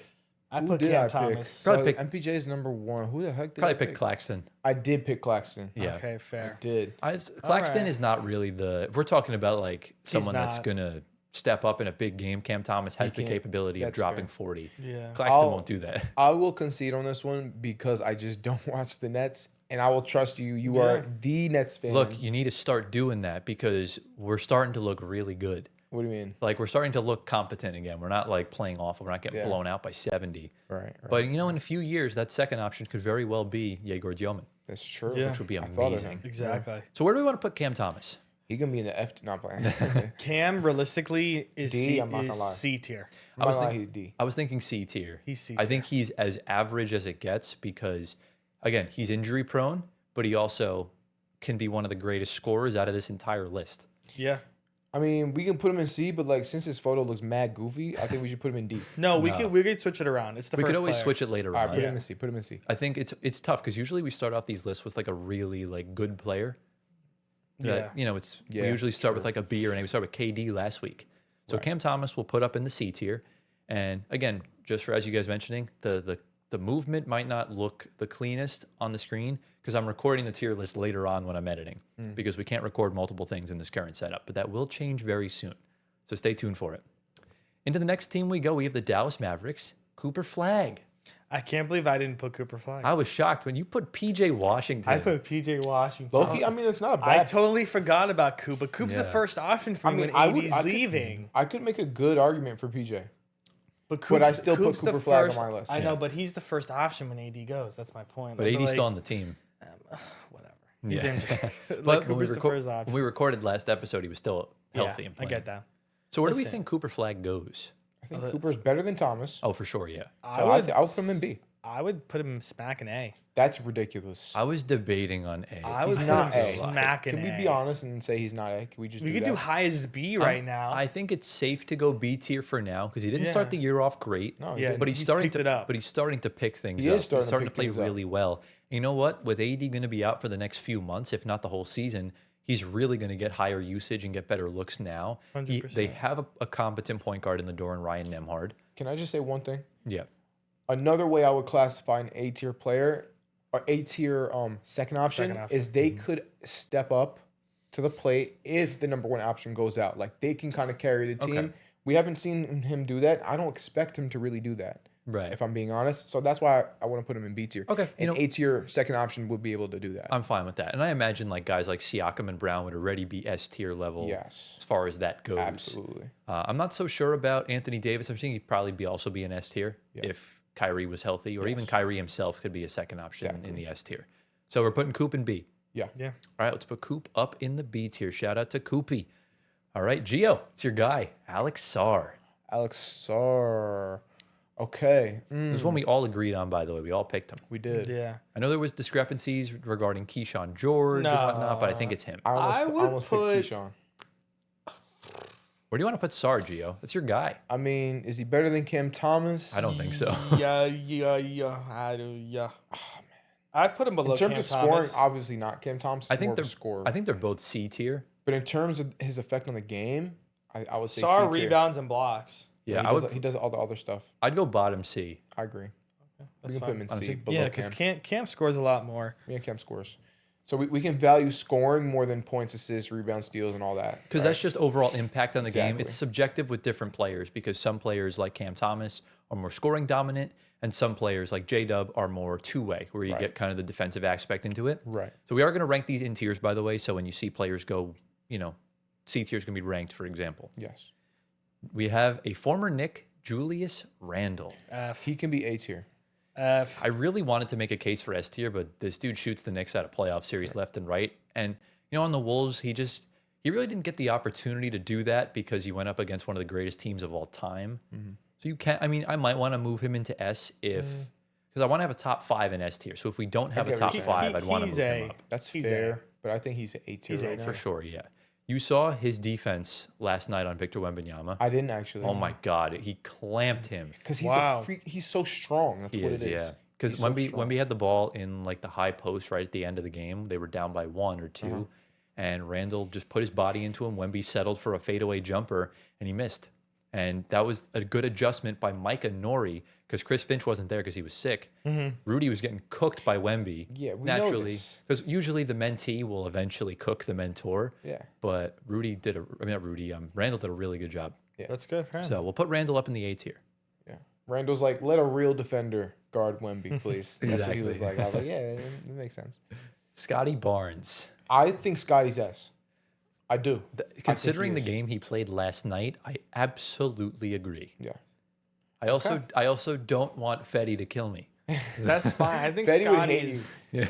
I Who put did Cam I Thomas. pick? Probably So pick- MPJ is number 1. Who the heck did Probably I pick pick? Claxton. I did pick Claxton. Yeah. Okay, fair. Did. Claxton right. is not really the, if we're talking about like someone that's not. going to step up in a big game, Cam Thomas has the can't. capability of That's dropping fair. 40. Yeah. Claxton I'll- won't do that. I will concede on this one because I just don't watch the Nets, and I will trust you. You are the Nets fan. Look, you need to start doing that because we're starting to look really good. What do you mean? Like we're starting to look competent again. We're not like playing awful. We're not getting Yeah. blown out by 70. Right. But in a few years, that second option could very well be Yegor Dioman, That's true. Yeah. which would be I thought of amazing. him. Exactly. So where do we want to put Cam Thomas? He gonna be in the F. Not playing. Cam realistically is D, C, I'm not is gonna lie. C tier. I was he's D. I was thinking C tier. He's C I think he's as average as it gets because, again, he's injury prone, but he also can be one of the greatest scorers out of this entire list. Yeah. I mean, we can put him in C, but like since his photo looks mad goofy, I think we should put him in D. No, we No. could switch it around. It's the We first could always player. switch it later All right, on. put him in C. Put him in C. I think it's tough because usually we start off these lists with like a really like good player. That, Yeah. We usually start with like a B or an A. We started with KD last week. So Right. Cam Thomas will put up in the C tier. And again, just for as you guys mentioning, the movement might not look the cleanest on the screen because I'm recording the tier list later on when I'm editing because we can't record multiple things in this current setup, but that will change very soon. So stay tuned for it. Into the next team we go. We have the Dallas Mavericks, Cooper Flag. I can't believe I didn't put Cooper Flag. I was shocked when you put PJ Washington. I put PJ Washington. Loki, I mean, it's not a I bad. totally forgot about Coop, but Coop's the Yeah. first option for I me mean, when I would- AD's I could- leaving. I could make a good argument for PJ. But But I Coop's- still put Coop's the Cooper Flag on first- my list. I Yeah. know, but he's the first option when AD goes. That's my point. but Like, AD's still on the team. whatever. He's Yeah. injured. But like when we, Cooper's the record- first option. when we recorded last episode, he was still healthy Yeah, and I playing. get that. So where do we Listen. think Cooper Flag goes? I think Cooper's better than Thomas. Oh, for sure, yeah. So I would put him in B. I would put him smack an A. That's ridiculous. I was debating on A. I would He's put not him A. smack an Can we A. be honest and say he's not A? Can we just We do could that? do high as B right now. I think it's safe to go B tier for now because he didn't start Yeah. the year off great. No, he Yeah, didn't. but he's he starting picked to it up. But he's starting to pick things He up. is starting he's to starting to pick play things up. really well. You know what? With AD going to be out for the next few months, if not the whole season, he's really going to get higher usage and get better looks now. 100%. They have a competent point guard in the door in Ryan Nemhard. Can I just say one thing? Yeah. Another way I would classify an A tier player or A tier second option is they could step up to the plate if the number one option goes out. Like they can kind of carry the team. Okay. We haven't seen him do that. I don't expect him to really do that. Right. If I'm being honest. So that's why I want to put him in B tier. Okay, An A tier second option would be able to do that. I'm fine with that. And I imagine like guys like Siakam and Brown would already be S tier level Yes. as far as that goes. Absolutely. I'm not so sure about Anthony Davis. I'm thinking he'd probably be also be an S tier if Kyrie was healthy, or even Kyrie himself could be a second option in the S tier. So we're putting Coop in B. Yeah. Yeah. All right, let's put Coop up in the B tier. Shout out to Coopy. All right, Gio, it's your guy, Alex Sarr. Alex Sarr. Okay. This is one we all agreed on, by the way. We all picked him. We did. Yeah. I know there was discrepancies regarding Keyshawn George and whatnot, but I think it's him. I would almost put- picked Keyshawn. Where do you want to put Sarr, Gio? That's your guy. I mean, is he better than Cam Thomas? I don't think so. Yeah. I do. Yeah. I'd put him below In terms Cam of scoring, Thomas. obviously not. Cam Thomas is I more think of they're a scorer. I think they're both C tier. But in terms of his effect on the game, I would say Sarr C tier. rebounds and blocks. Yeah, he does all the other stuff. I'd go bottom C. I agree. We can put him in C, Honestly, below Yeah, because Cam. Cam scores a lot more. Yeah, Cam scores. So we can value scoring more than points, assists, rebounds, steals, and all that. Because that's just overall impact on the game. Exactly. It's subjective with different players because some players like Cam Thomas are more scoring dominant, and some players like J-Dub are more two-way, where you get kind of the defensive aspect into it. Right. So we are going to rank these in tiers, by the way. So when you see players go, C tier is going to be ranked, for example. Yes. We have a former Knick, Julius Randle. F. He can be A tier. F. I really wanted to make a case for S tier, but this dude shoots the Knicks out of playoff series left and right. And, on the Wolves, he really didn't get the opportunity to do that because he went up against one of the greatest teams of all time. So you can't, I might want to move him into S because I want to have a top 5 in S tier. So if we don't have a get top what you're 5, saying. I'd want to He's move him a- up. That's He's fair, but I think he's A tier He's A right now. For sure, yeah. You saw his defense last night on Victor Wembanyama. I didn't actually. Oh my God, he clamped him. Because he's Wow. a freak. He's so strong. That's He what is, it is. yeah. Because He's so Wemby strong. had the ball in like the high post right at the end of the game. They were down by 1 or 2, and Randall just put his body into him. Wemby settled for a fadeaway jumper, and he missed. And that was a good adjustment by Micah Nori because Chris Finch wasn't there because he was sick. Rudy was getting cooked by Wemby. Yeah, we know naturally, this. because usually the mentee will eventually cook the mentor. Yeah. But Randall did a really good job. That's good for him. So we'll put Randall up in the A tier. Yeah. Randall's like, let a real defender guard Wemby, please. That's what he was Exactly. like. I was like, yeah, it makes sense. Scotty Barnes. I think Scotty's S. I do. Considering the is. game he played last night, I absolutely agree. Yeah. I also don't want Fetty to kill me. That's fine. I think Fetty would hate Scotty's. you.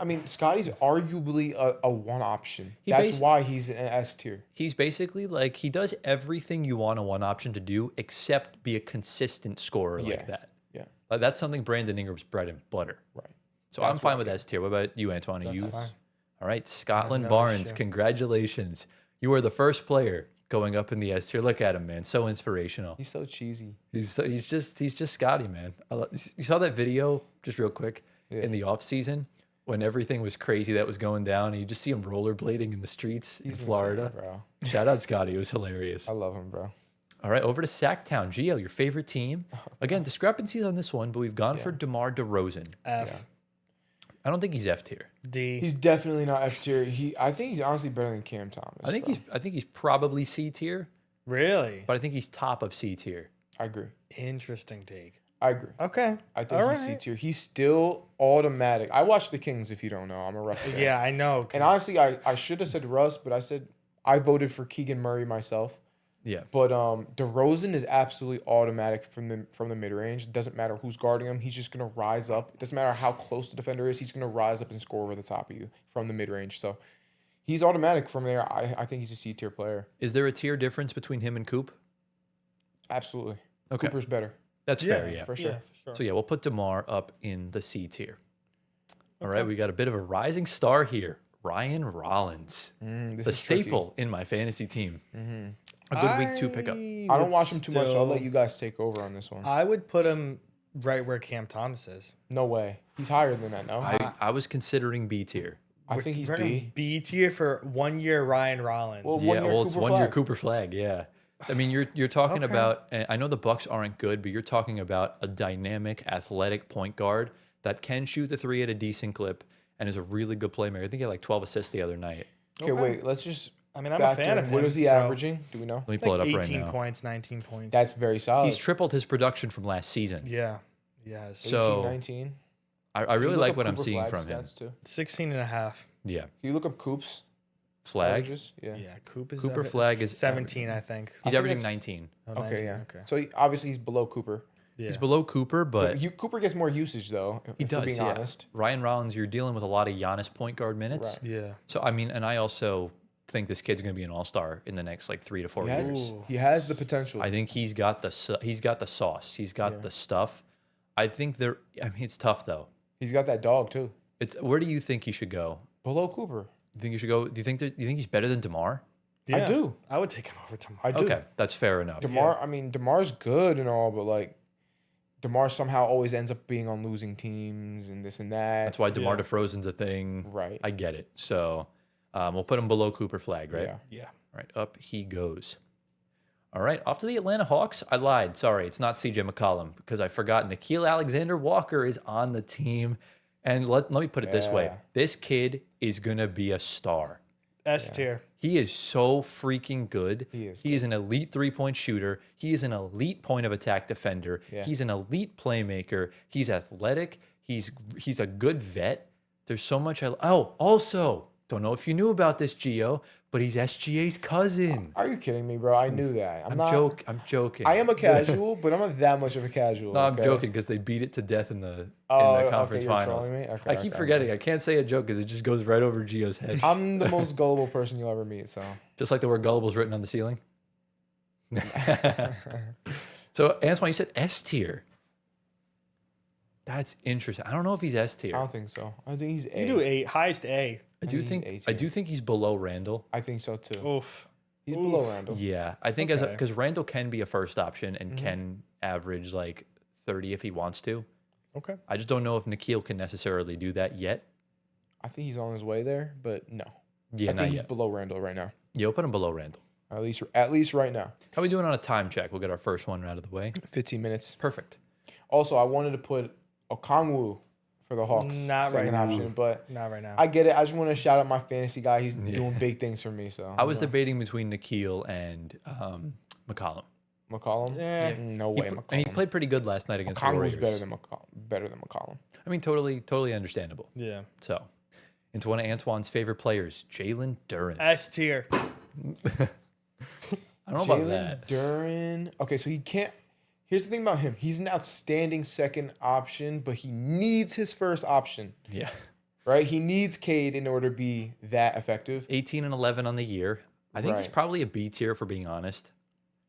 I mean, Scotty's arguably a one option. He That's basi- why he's an S tier. He's basically like he does everything you want a one option to do except be a consistent scorer Yeah. like that. Yeah. Like, that's something Brandon Ingram's bread and butter. Right. So I'm That's fine what with I S tier. What about you, Antoine? Are That's you? fine. All right, Scotland no Barnes. issue. Congratulations. You are the first player going up in the S tier. Look at him, man. So inspirational. He's so cheesy. He's just Scotty, man. You saw that video just real quick in the off season when everything was crazy that was going down, and you just see him rollerblading in the streets He's in Florida. insane, bro. Shout out Scotty, it was hilarious. I love him, bro. All right, over to Sacktown. Gio, your favorite team. Again, discrepancies on this one, but we've gone for DeMar DeRozan. F. I don't think he's F tier. D. He's definitely not F tier. I think he's honestly better than Cam Thomas. I think bro. he's probably C tier, Really? but I think he's top of C tier. I agree. Interesting take. I agree. Okay. I think All he's C right. tier. He's still automatic. I watch the Kings, if you don't know. I'm a Russ fan. Yeah, I know. And honestly, I should have said Russ, but I voted for Keegan Murray myself. Yeah. But DeRozan is absolutely automatic from the mid range. It doesn't matter who's guarding him. He's just gonna rise up. It doesn't matter how close the defender is. He's gonna rise up and score over the top of you from the mid range. So he's automatic from there. I think he's a C tier player. Is there a tier difference between him and Coop? Absolutely. Okay. Cooper's better That's fair, yeah. for sure. Yeah, for sure. So yeah, we'll put DeMar up in the C tier. All right, we got a bit of a rising star here. Ryan Rollins, This the is tricky. staple in my fantasy team. A good week 2 pickup. I don't watch him too much. So I'll let you guys take over on this one. I would put him right where Cam Thomas is. No way. He's higher than that. No. I was considering B tier. I think he's We're gonna B. B tier for 1 year Ryan Rollins. Well, Yeah, 1 year well, it's Cooper 1 year Flag. Cooper Flag. Yeah, I mean, you're talking Okay. about. And I know the Bucks aren't good, but you're talking about a dynamic, athletic point guard that can shoot the three at a decent clip and is a really good playmaker. I think he had like 12 assists the other night. Okay, Okay. wait. Let's just. I mean, I'm a fan factor of in. him. What is he so averaging? Do we know? Let me pull like it up 18 right now. points, 19 points. That's very solid. He's tripled his production from last season. yeah. Yes. So 19. I really like what I'm seeing from him. Too. 16 and a half. Yeah, Can you look up Coops? Flag. Averages? Yeah. Yeah. Cooper Cooper Flag is 17, I think. He's think averaging that's- 19. Oh, Okay, 19, yeah. Okay. So obviously he's below Cooper. Yeah. He's below Cooper, but Cooper gets more usage though. he if does. we're being Yeah. honest. Ryan Rollins, you're dealing with a lot of Giannis point guard minutes. Right. Yeah. So I mean, and I also think this kid's going to be an all-star in the next like 3 to 4 He years. has, Ooh. he has the potential. I think he's got the sauce. He's got the stuff. I think I mean, it's tough though. He's got that dog too. Where do you think he should go? Below Cooper. You think you should go? Do you think he's better than DeMar? Yeah. do. I would take him over tomorrow. I do. Okay, that's fair enough. DeMar, I mean, DeMar's good and all, but like, DeMar somehow always ends up being on losing teams and this and that. That's why DeMar Yeah. DeFrozen's a thing. Right. I get it. So we'll put him below Cooper Flag, right? Yeah. Yeah. Right, up he goes. All right, off to the Atlanta Hawks. I lied. Sorry, it's not CJ McCollum because I forgot Nickeil Alexander-Walker is on the team. And let me put it this way. Yeah. This kid is going to be a star. S tier. He is so freaking good. He is He is an elite three-point shooter. He is an elite point of attack defender. Yeah. He's an elite playmaker. He's athletic. He's a good vet. There's so much. Also, don't know if you knew about this, Gio, but he's SGA's cousin. Are you kidding me, bro? I knew that. I'm joking. I am a casual, but I'm not that much of a casual. No, I'm okay? joking because they beat it to death in the Oh, conference okay, you're finals. trolling me? Okay, I keep okay, forgetting. I can't say a joke because it just goes right over Gio's head. I'm the most gullible person you'll ever meet. So Just like the word gullible is written on the ceiling. So, Antoine, you said S tier. That's interesting. I don't know if he's S I tier. don't think so. I think he's A. You do A, highest A. I do think he's think A I do think he's below Randall. I think so too. Oof. He's below Randall. Yeah, I think Okay. because Randall can be a first option and can average like 30 if he wants to. Okay. I just don't know if Nickeil can necessarily do that yet. I think he's on his way there, but no. Yeah, I not think he's yet. below Randall right now. Yeah, we'll put him below Randall. At least right now. How we doing on a time check? We'll get our first one out of the way. 15 minutes. Perfect. Also, I wanted to put Okongwu for the Hawks. Not right second now. option, but Not right now. I get it. I just want to shout out my fantasy guy. He's doing big things for me. So I was debating between Nickeil and McCollum. McCollum. Eh. No He way, pl- McCollum. and he played pretty good last night against the Okongwu's Warriors. better than McCollum. I mean, totally understandable. Yeah. So, into one of Antoine's favorite players, Jalen Duren. S tier. I don't know about Jalen that. Duren. Okay, so he can't. Here's the thing about him. He's an outstanding second option, but he needs his first option, Yeah. right? He needs Cade in order to be that effective. 18 and 11 on the year. I think he's Right. probably a B tier for being honest.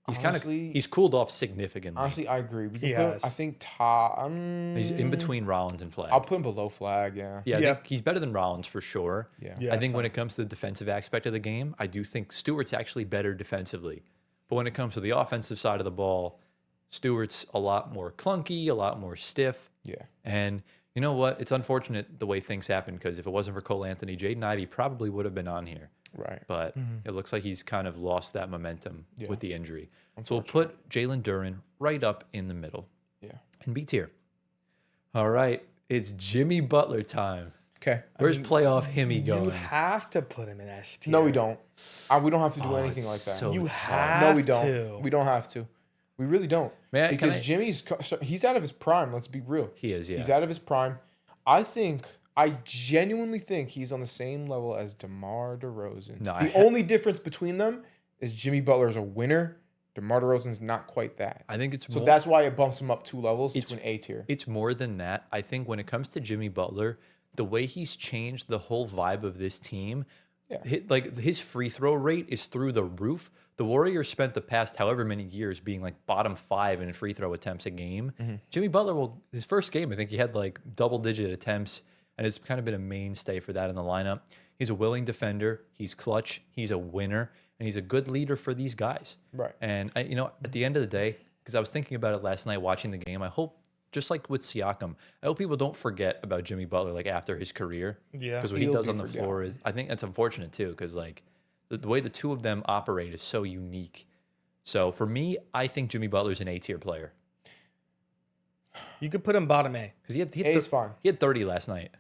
He's Honestly- he's cooled off significantly. Honestly, I agree. We can He put him- has. I think top. He's in between Rollins and Flag. I'll put him below Flag. Yeah. Yeah, I Yeah. think he's better than Rollins for sure. Yeah. Yeah. I think that's when it comes to the defensive aspect of the game, I do think Stewart's actually better defensively. But when it comes to the offensive side of the ball, Stewart's a lot more clunky, a lot more stiff. Yeah. And you know what? It's unfortunate the way things happen because if it wasn't for Cole Anthony, Jaden Ivey probably would have been on here. Right. But it looks like he's kind of lost that momentum Yeah. with the injury. So we'll put Jalen Duren right up in the middle Yeah. in B tier. All right, it's Jimmy Butler time. Okay. Where's playoff Himmy You going? have to put him in S tier. No, we don't. We don't have to do Oh, anything it's like that. so You tough. have No, we don't. to. We don't have to. We really don't. Can Because I- he's out of his prime. Let's be real. He is, yeah. He's out of his prime. I genuinely think he's on the same level as DeMar DeRozan. No, The only difference between them is Jimmy Butler is a winner. DeMar DeRozan's not quite that. I think it's So more, that's why it bumps him up 2 levels to an A tier. it's more than that. I think when it comes to Jimmy Butler, the way he's changed the whole vibe of this team, Yeah. his free throw rate is through the roof. The Warriors spent the past however many years being like bottom 5 in free throw attempts a game. Mm-hmm. Jimmy Butler, his first game, I think he had like double-digit attempts, and it's kind of been a mainstay for that in the lineup. He's a willing defender. He's clutch. He's a winner, and he's a good leader for these guys. Right. And at the end of the day, because I was thinking about it last night watching the game, I hope, just like with Siakam, I hope people don't forget about Jimmy Butler like after his career. Yeah. Because what he He'll does be on the forgotten. floor is, I think that's unfortunate too, because like the way the two of them operate is so unique. So for me, I think Jimmy Butler's an A tier player You could put him bottom A. because he A is fine. he had 30 last night.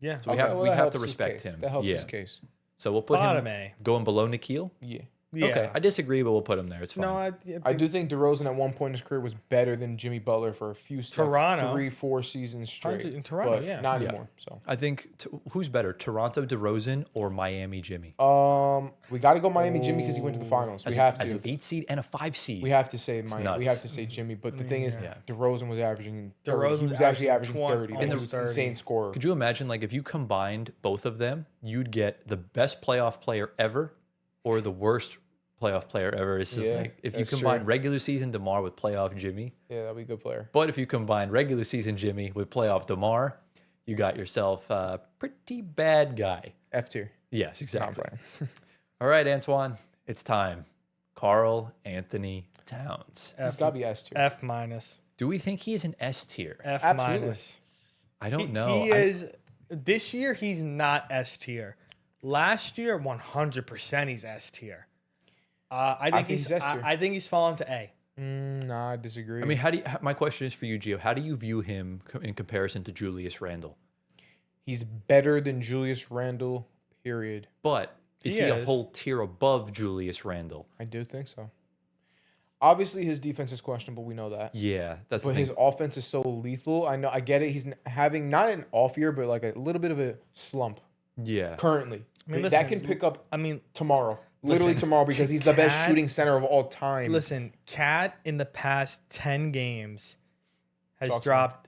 Yeah. So we Okay, have well, we that have helps to his respect case. him. That helps yeah. his case. So we'll put Bottom him A. going below Nikhil. Yeah. Yeah. Okay, I disagree, but we'll put him there. It's fine. No, I do think DeRozan at one point in his career was better than Jimmy Butler for a few Toronto. 3-4 seasons straight. In Toronto, but yeah. not Yeah. anymore. So I think who's better, Toronto DeRozan or Miami Jimmy? we got to go Miami Jimmy because he went to the finals. We As, have as to. an 8 seed and a 5 seed. We have to say Miami. nuts. We have to say Jimmy. But the thing is, Yeah. DeRozan was averaging 30. DeRozan He was was actually averaging averaging 30. 20, He was almost an 30. insane scorer. Could you imagine, like, if you combined both of them, you'd get the best playoff player ever or the worst playoff player ever? It's just Yeah, like, if you that's combine true. regular season DeMar with playoff Jimmy, Yeah, that'd be a good player. but if you combine regular season Jimmy with playoff DeMar, you got yourself a pretty bad guy. F tier. Yes, No, I'm exactly. playing. All right, Antoine, it's time. Carl Anthony Towns. He's got to be S tier. F minus. Do we think he is an S tier? F Absolutely. minus. I don't know. He I- is. This year, he's not S tier. Last year, 100% he's S tier. I think he's S tier. I think he's fallen to A. Nah, I disagree. I mean, my question is for you, Gio. How do you view him in comparison to Julius Randle? he's better than Julius Randle, period. But is He he a is. whole tier above Julius Randle? I do think so. Obviously, his defense is questionable. We know that. Yeah, that's the But thing. his offense is so lethal. I get it. He's having not an off year, but like a little bit of a slump Yeah. currently. I mean, that listen, can pick up I mean, tomorrow. Literally listen, tomorrow because he's the best Cat- shooting center of all time. listen, Cat in the past 10 games has Talk dropped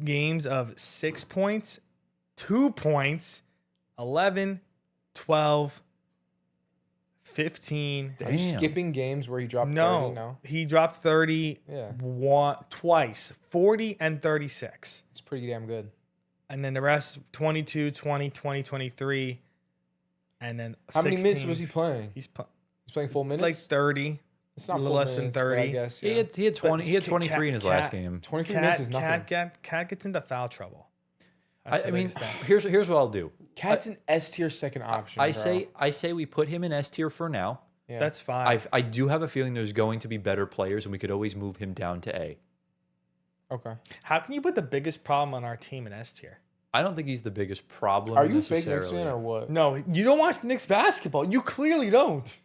games of 6 points, 2 points, 11, 12, 15. Are you Damn. skipping games where he dropped 30 No, now? he dropped 30 Yeah. twice, 40 and 36. It's pretty damn good. And then the rest 22, 20, 20, 23 and then How 16. many minutes was he playing? He's He's playing full minutes? like 30. it's not little full less than minutes, but I 30. guess, He yeah. had 20. He had Cat- 23 in his last Cat- game. 23 minutes is nothing. Cat gets into foul trouble. That's I the mean, biggest thing. here's what I'll do. Cat's an S tier second option. I bro. say we put him in S tier for now. Yeah. That's fine. I do have a feeling there's going to be better players, and we could always move him down to A. Okay. How can you put the biggest problem on our team in S tier? I don't think he's the biggest problem. Are you a fake Knicks necessarily. fan or what? No, you don't watch Knicks basketball. You clearly don't.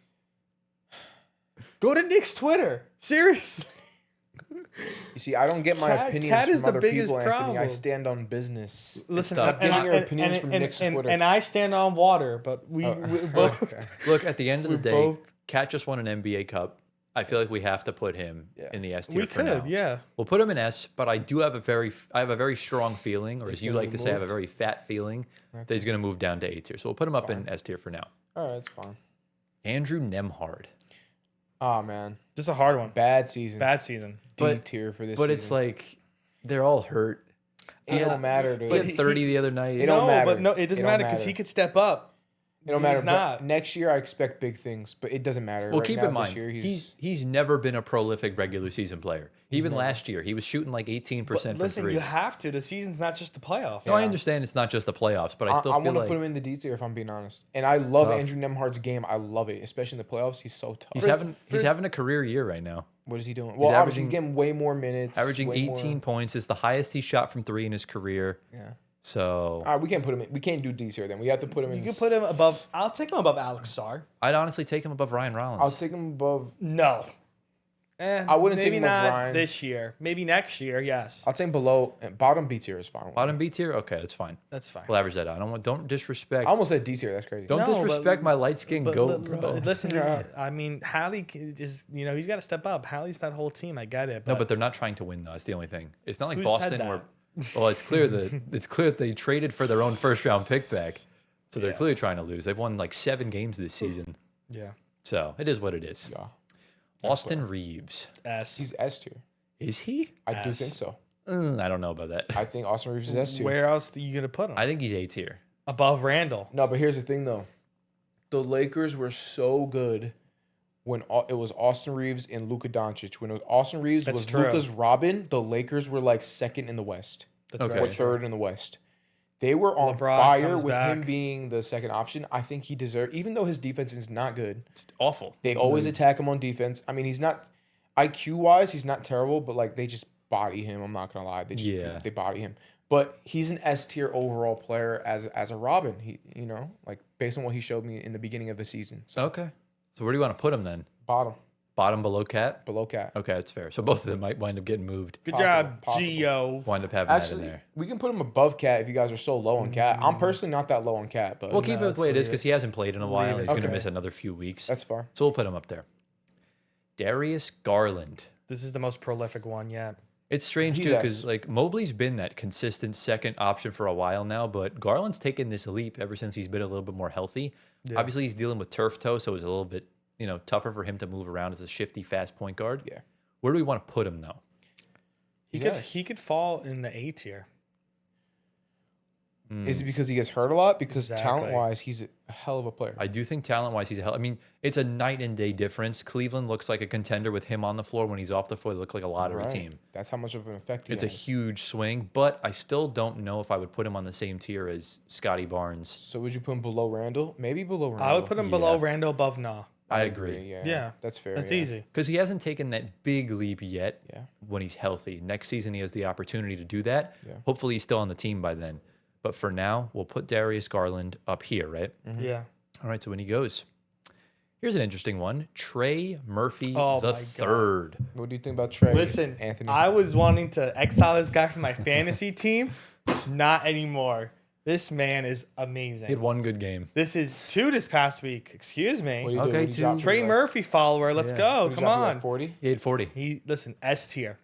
Go to Knicks Twitter. Seriously. You see, I don't get my Cat- opinions Cat is from the other biggest people, Anthony. I problem. stand on business. Listen, tough. Getting your opinions from Knicks Twitter. and I stand on water, but we both. Okay. Look, at the end of the We day, both- Cat just won an NBA Cup. I feel like we have to put him Yeah. in the S tier We for now. could, yeah. We'll put him in S, but I do have I have a very strong feeling, or as you gonna like be to say, I have a moved? very fat feeling that he's going to move down to A tier. So we'll put him up in S tier for now. All right, it's fine. Andrew Nemhard. Oh, man. This is a hard one. Bad season. Bad season. D But- tier for this But season. it's like they're all hurt. It don't matter, dude. He had But 30 the other night. It don't matter. But no, it doesn't It don't matter because he matter. could step up. It don't He's matter. But not. next year, I expect big things, but it doesn't matter. Well, Right keep now, in mind, this year, he's never been a prolific regular season player. Even last year, he was shooting like 18% from Listen, three. you have to. The season's not just the playoffs. No, I understand it's not just the playoffs, but I still I feel want to like put him in the D tier if I'm being honest. And I love Tough. Andrew Nemhard's game. I love it, especially in the playoffs. He's so tough. he's having a career year right now. What is he doing? Well, obviously, averaging- he's getting way more minutes. Averaging way 18 More, points. It's the highest he shot from three in his career. yeah. So All right, we can't put him in. We can't do D tier then. We have to put him in. You can put him above. I'll take him above Alex Sarr. I'd honestly take him above Ryan Rollins. I'll take him above. No. I wouldn't take maybe him above not Ryan. this year. Maybe next year. Yes, I'll take him below. Bottom B tier is fine. with Bottom me. B tier? Okay, that's fine. that's fine. We'll average that out. Don't disrespect. I almost said D tier. That's crazy. Don't No, but- disrespect my light skinned goat, bro. But listen, Yeah. I mean, Hallie is. He's got to step up. Hallie's that whole team. I get it. No, but they're not trying to win though. That's the only thing. It's not like Who said Boston that? where well, it's clear that they traded for their own first round pick back. So they're Yeah. clearly trying to lose. They've won like 7 games this season. yeah, So it is what it is. Yeah. Austin Reeves. S. He's S tier. Is he? I do S. think so. I don't know about that. I think Austin Reeves is S tier. Where else are you gonna put him? I think he's A tier. Above Randall. No, but here's the thing though. The Lakers were so good when it was Austin Reeves and Luka Doncic. When it was Austin Reeves That's was true. Luka's Robin, the Lakers were like second in the West. That's Okay. Or right. third in the West. They were on LeBron fire comes with him back. being the second option. I think he deserved, even though his defense is not good. It's awful. They always attack him on defense. I mean, he's not IQ wise, he's not terrible, but like they just body him. I'm not gonna lie, they just Yeah. they body him. But he's an S tier overall player as a Robin. He like based on what he showed me in the beginning of the season. So Okay. So where do you want to put him then? bottom Bottom below Cat? below Cat. Okay, that's fair. So both of them might wind up getting moved. Good Possible, job, possible. Gio. Wind up having that in Actually, there. we can put him above Cat if you guys are so low on Cat. I'm personally not that low on Cat, but We'll keep it let's the way it is leave because he hasn't played in a while. Leave it. He's going to Okay. miss another few weeks. that's fine. So we'll put him up there. Darius Garland. This is the most prolific one yet. It's strange He's too S. because like Mobley's been that consistent second option for a while now, but Garland's taken this leap ever since he's been a little bit more healthy. Yeah. Obviously, he's dealing with turf toe, so it's a little bit tougher for him to move around as a shifty, fast point guard. Yeah. Where do we want to put him though? He He's could S. he could fall in the A tier. Is it because he gets hurt a lot? Because Exactly. talent-wise, he's a hell of a player. I do think talent-wise, he's a hell. I mean, it's a night and day difference. Cleveland looks like a contender with him on the floor. When he's off the floor, they look like a lottery team. That's how much of an effect he It's a has. huge swing, but I still don't know if I would put him on the same tier as Scotty Barnes. So would you put him below Randall? Maybe below Randall. I would put him below Yeah. Randall, above Nah. I agree. Yeah, Yeah. that's fair. That's yeah. easy. Because he hasn't taken that big leap yet Yeah. when he's healthy. Next season, he has the opportunity to do that. Yeah. Hopefully, he's still on the team by then. But for now, we'll put Darius Garland up here, right? Yeah. All right, so when he goes, here's an interesting one. Trey Murphy Oh the my God. third. What do you think about Trey? Listen, Anthony. I was wanting to exile this guy from my fantasy team. Not anymore. This man is He had amazing. one good game. This is 2 this past week. Excuse me. What do you do? Okay, What do you drop two. him Trey to, like- Murphy follower. Let's Yeah. go. what do you Come drop him to, on. like 40? He had 40. He listen, S tier.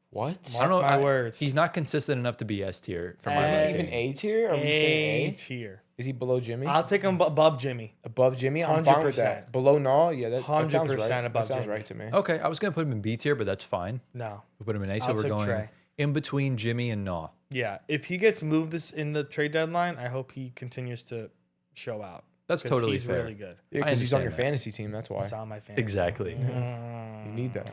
What? I don't know. my words. He's not consistent enough to be S tier for my Is he Is he liking. even A tier? Are we saying A A? tier. Is he below Jimmy? I'll take him above Jimmy. Above Jimmy? I'm fine with 100%. that. Below Naw? Yeah, that sounds 100% right. above That sounds Jimmy. right to me. Okay, I was going to put him in B tier, but that's fine. No. We put him in A, so I'll we're take going Trey. in between Jimmy and Naw. Yeah. If he gets moved this in the trade deadline, I hope he continues to show out. That's 'Cause on he's fair. really good. Yeah, I because he's on your understand that. fantasy team. That's why. He's on my fantasy. Exactly. You need that.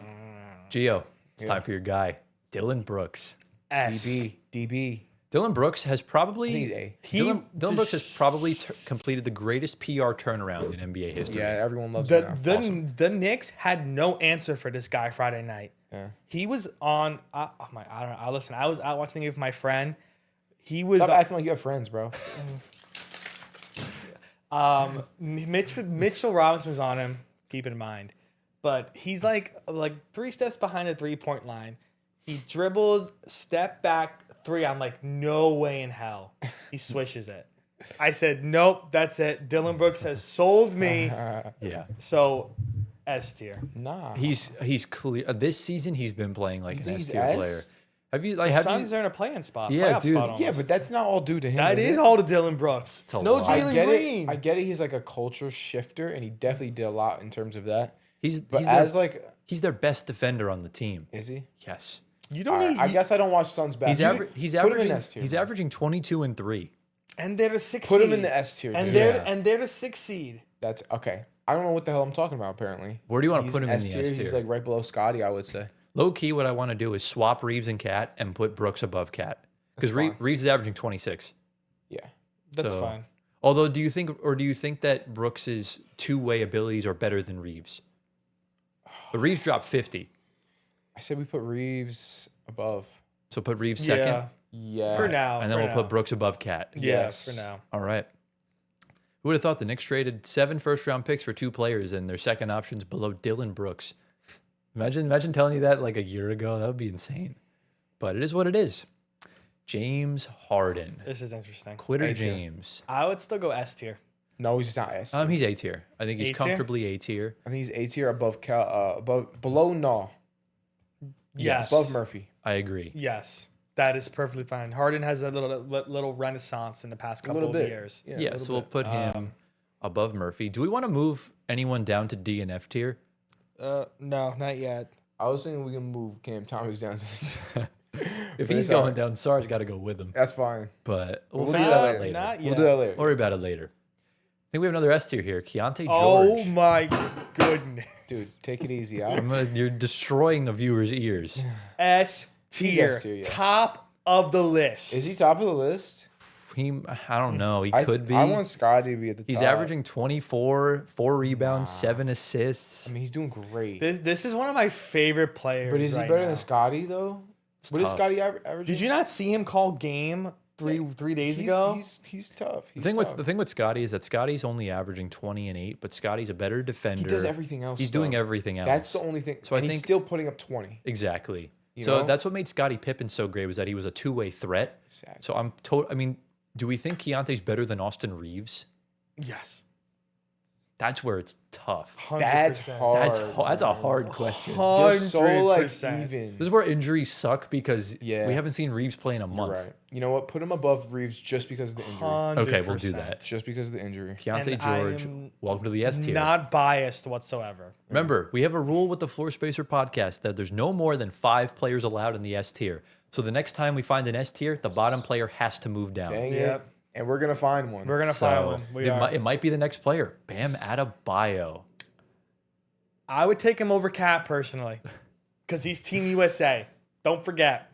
Gio, it's Yeah. time for your guy, Dylan Brooks. S. DB. Dylan Brooks has I probably think he's A. Dylan Brooks has probably completed the greatest PR turnaround in NBA history. Yeah, everyone loves him now. The Knicks had no answer for this guy Friday night. Yeah. He was on. I don't know. Listen, I was out watching the game with my friend. He was. Stop acting like you have friends, bro. Mitchell Robinson was on him. Keep it in mind, but he's like 3 steps behind the 3-point line. He dribbles, step back, 3. I'm like, no way in hell. He swishes it. I said, nope, that's it. Dylan Brooks has sold me. Yeah. So, S tier. Nah. He's clear. This season, he's been playing like an think S he's tier S? player. Have you like The have Suns you? are in a playing spot. Yeah, playoff dude. spot almost. Yeah, but that's not all due to him. that is it? all to Dylan Brooks. It's a No lot. Jalen I get Green. it. I get it. He's like a culture shifter, and he definitely did a lot in terms of that. He's But he's as their, like, he's their best defender on the team. is he? Yes. You don't Alright, need. I guess I don't watch Suns back. He's You aver- put he's him in averaging S tier, he's bro. averaging 22 and 3. and they're the 6 Put him seed. in the S tier. And dude. they're Yeah. and they're the 6 seed. That's okay. I don't know what the hell I'm talking about. Apparently, Where do you want to He's put him in the S tier. S He's tier? like right below Scotty, I would say. Low key, what I want to do is swap Reeves and Cat and put Brooks above Cat because That's fine. Reeves is averaging 26. Yeah. That's So- fine. Although, do you think that Brooks's two-way abilities are better than Reeves? But Reeves dropped 50, I said we put Reeves above. so put Reeves second, Yeah. Yeah. For now. and then for we'll now. put Brooks above Cat. Yeah, Yes. for now. All right. Who would have thought the Knicks traded 7 first-round picks for 2 players and their second options below Dylan Brooks? Imagine telling you that like a year ago. That would be insane. But it is what it is. James Harden, This is interesting. Quitter A tier. James. I would still go S tier. No, he's not S. Tier. He's A tier. I think he's A tier? comfortably A tier. I think he's A tier above below Naw. Yes. Above Murphy. I agree. Yes. That is perfectly fine. Harden has a little renaissance in the past A couple little of bit. years. Yeah, a Yeah, little so we'll bit. put him above Murphy. Do we want to move anyone down to D and F tier? No, not yet. I was thinking we can move Cam Thomas down to If But he's it's all going right. down, Sar's got to go with him. That's fine. But we'll We'll figure do that that out later. later. Not yet. We'll do that later. Worry about it later. I think we have another S tier here. Keontae George. Oh my goodness. Dude, take it easy. You're destroying the viewers' ears. S tier. S tier, yeah. Top of the list. Is he top of the list? I don't know. He could be. I want Scotty to be at the top. He's averaging 24, 4 rebounds, 7 assists. I mean, he's doing great. This is one of my favorite players. But is he right better now. than Scotty though? What is tough. Scotty averaging? Did you not see him call game three days ago? He's tough. The thing with Scotty is that Scotty's only averaging 20 and 8, but Scotty's a better defender. He does everything else. He's doing though. everything else. That's the only thing. So I and he's think- still putting up 20. Exactly. You So know? that's what made Scottie Pippen so great, was that he was a two-way threat. Exactly. So I mean, do we think Keontae's better than Austin Reeves? Yes. That's where it's tough. 100%. That's hard. That's a hard question. They're so like 100%. even. This is where injuries suck because Yeah. we haven't seen Reeves play in a You're month. right. You know what? Put him above Reeves just because of the injury. 100%. Okay, we'll do that. Just because of the injury. Keontae And I George, am welcome to the S tier. Not biased whatsoever. Remember, we have a rule with the Floor Spacer podcast that there's no more than 5 players allowed in the S tier. So the next time we find an S tier, the bottom player has to move down. Dang Yep. it. And we're gonna find one. We're gonna find one. We are. It might be the next player. Bam Adebayo. I would take him over Cat personally, because he's Team USA. Don't forget.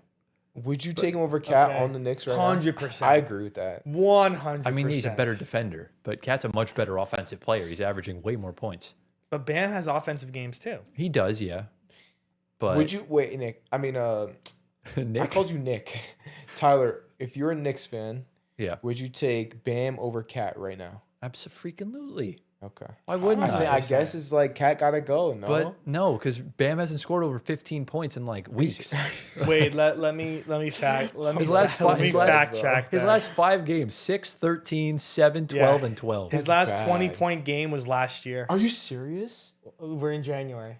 Would you take him over Cat Okay. on the Knicks right now? 100%. I agree with that. 100%. I mean, he's a better defender, but Cat's a much better offensive player. He's averaging way more points. But Bam has offensive games too. He does, yeah. But Would you wait, Nick? I mean, I Nick? called you Nick. Tyler, if you're a Knicks fan, Yeah, would you take Bam over Cat right now? absolutely. Okay. Why wouldn't I I? guess it's like Cat gotta go. No, But no, because Bam hasn't scored over 15 points in like weeks. Wait, let me fact His last fact check. His that. last 5 games 6, 13, 7, 12, Yeah. and 12. His That's last bad. 20-point game was last year. are you serious? We're in January.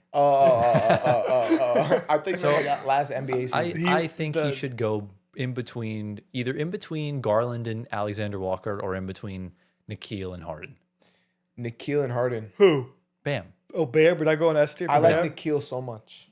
I think so. That last NBA season. I think he the- should go either in between Garland and Alexander Walker or in between Nikhil and Harden. Nikhil and Harden. Who? Bam. Oh, Bam, but I go on S tier. I like Nikhil so much.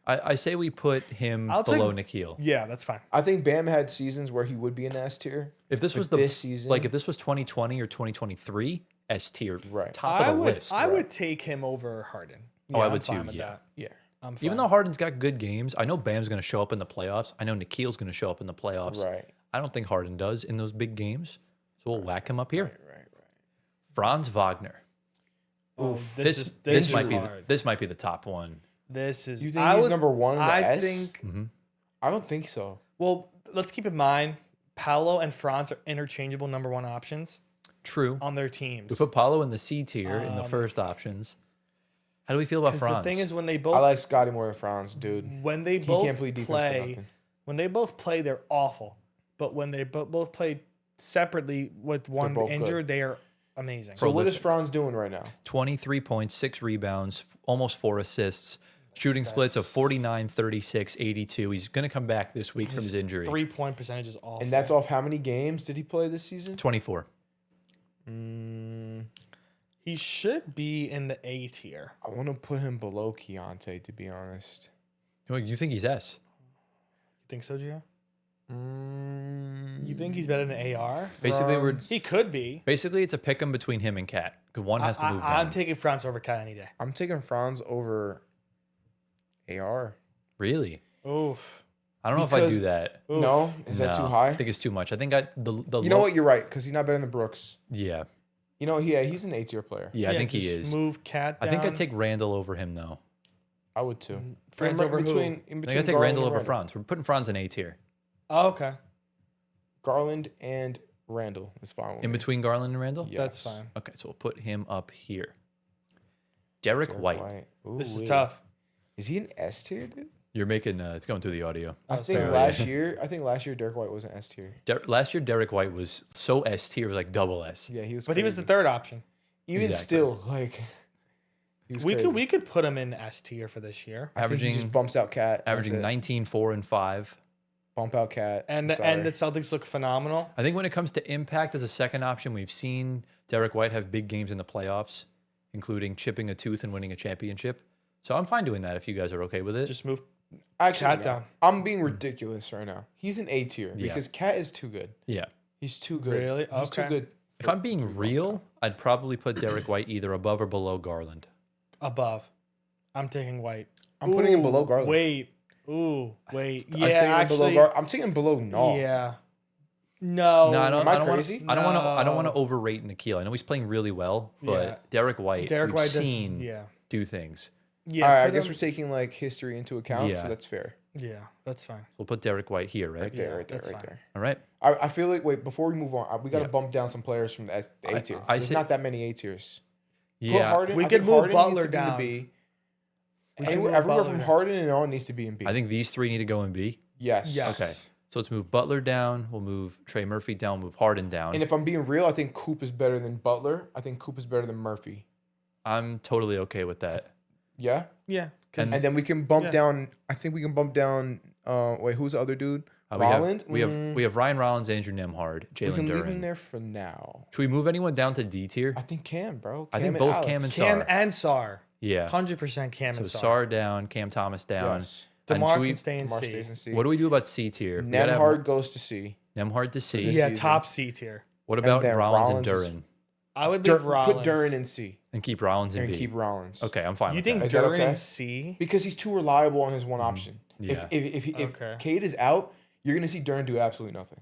I say we put him I'll below take- Nikhil. Yeah, that's fine. I think Bam had seasons where he would be in S tier. If this But was this season- like if this was 2020 or 2023, S tier, Right. top of the list. I would take him over Harden. Oh, I I'm would fine too, with yeah. that. Yeah. I'm fine. Even though Harden's got good games, I know Bam's going to show up in the playoffs. I know Nikhil's going to show up in the playoffs. Right. I don't think Harden does in those big games. So we'll whack him up here. Right. Franz Wagner. Oh, This is might be hard. this might be the top one. This is. You think he's number one in the I S? think. I don't think so. Well, let's keep in mind, Paolo and Franz are interchangeable number one options True. on their We teams. put Paulo in the C tier in the first options. How do we feel about 'Cause Franz? the thing is, when they I both like Scotty more than Franz, dude. when they He both can't play defense for play, nothing. when they both play, they're awful. But when they both play separately with one both injured, they are amazing. So what is Franz doing right now? 23 points, 6 rebounds, almost 4 assists, shooting splits of 49, 36, 82. He's going to come back this week from his injury. 3-point percentage is awful. And that's off how many games did he play this season? 24. He should be in the A tier. I want to put him below Keontae, to be honest. You think he's S? You think so, Gio? You think he's better than AR? Basically, He could be. it's a pick 'em between him and Cat. Because one has to move down. I'm taking Franz over Cat any day. I'm taking Franz over AR. Really? Oof. I don't know if I do Because- that. Oof. No? Is that too high? I think it's too much. I think the You know what? You're right, because he's not better than Brooks. Yeah. You know, yeah, he's an A-tier player. Yeah, I think he just is. Move Cat down. I think I'd take Randall over him, though. I would too. Franz over who? between, in I think between I'd take Garland Randall and over Franz. We're putting Franz in A tier. Oh, okay. Garland and Randall is fine with In me. between Garland and Randall? Yes. That's fine. Okay, so we'll put him up here. Derek White. This is Ooh-wee. tough. Is he an S tier, dude? You're making it's going through the audio. I Oh, think sorry. last year Derek White was an S tier. Last year Derek White was so S tier, it was like double S. Yeah, he was. But he was the crazy. third option. Even Exactly. still, like, he was crazy. We could put him in S tier for this year. I think he just bumps out Cat. That's averaging it. 19, 4, and 5. Bump out Cat. And I'm sorry. the Celtics look phenomenal. I think when it comes to impact as a second option, we've seen Derek White have big games in the playoffs, including chipping a tooth and winning a championship. So I'm fine doing that if you guys are okay with it. Just move. Actually, Cat no. down. I'm being ridiculous right now. He's an A tier Yeah. because Cat is too good. Yeah. He's too good. Really? He's too Okay. good. If I'm being real, I'd probably put Derek White either above or below Garland. Above. I'm taking White. I'm putting him Ooh, below Garland. Wait. Ooh, wait. I'm Yeah, taking actually. I'm taking him below No. Yeah. No. No, I don't. Am I I don't want. crazy? I don't want to. I don't want to No. overrate Nikhil. I know he's playing really well, but Yeah. Derek White, Derek we've White seen does. Yeah. do things. Yeah. All right, I put guess him- we're taking like history into account, Yeah. so that's fair. Yeah, that's fine. We'll put Derek White here, right? Right there, Yeah, right there, that's right fine. there. All right. I feel like before we move on, we got to Yeah. bump down some players from the A tier. I There's say- not that many A tiers. Put Yeah. Harden, We I could think move Harden Butler needs to be in down. B. We can Anywhere, move everywhere Butler from down. Harden and on needs to be in B. I think these three need to go in B. yes. Yes. Okay. So let's move Butler down. We'll move Trey Murphy down. We'll move Harden down. And if I'm being real, I think Coop is better than Butler. I think Coop is better than Murphy. I'm totally okay with that. Yeah. Yeah. And And then we can bump Yeah. down. I think we can bump down. Wait, who's the other dude? We have- Rolland. We have Ryan Rollins, Andrew Nemhard, We Jalen can leave him Duren. there for now. Should we move anyone down to D tier? I think Cam, bro. I think and both Alex. Cam and Cam Sar. and Sar. Yeah. 100% Cam So and Sar. Sar down, Cam Thomas down. Yes. And DeMar should we- can stay in Demar C. stays in C. What do we do about C tier? We gotta have Nemhard goes to C. Nemhard to C. this Yeah, season. top C tier. What about then Rollins, Rollins and is- Duren? I would leave Rollins. Put Duren in C And keep Rollins in and B. keep Rollins. Okay, I'm fine You with think that. Is that Duren okay? in C? Because he's too reliable on his one option. Yeah. If Okay. Cade is out, you're gonna see Duren do absolutely nothing.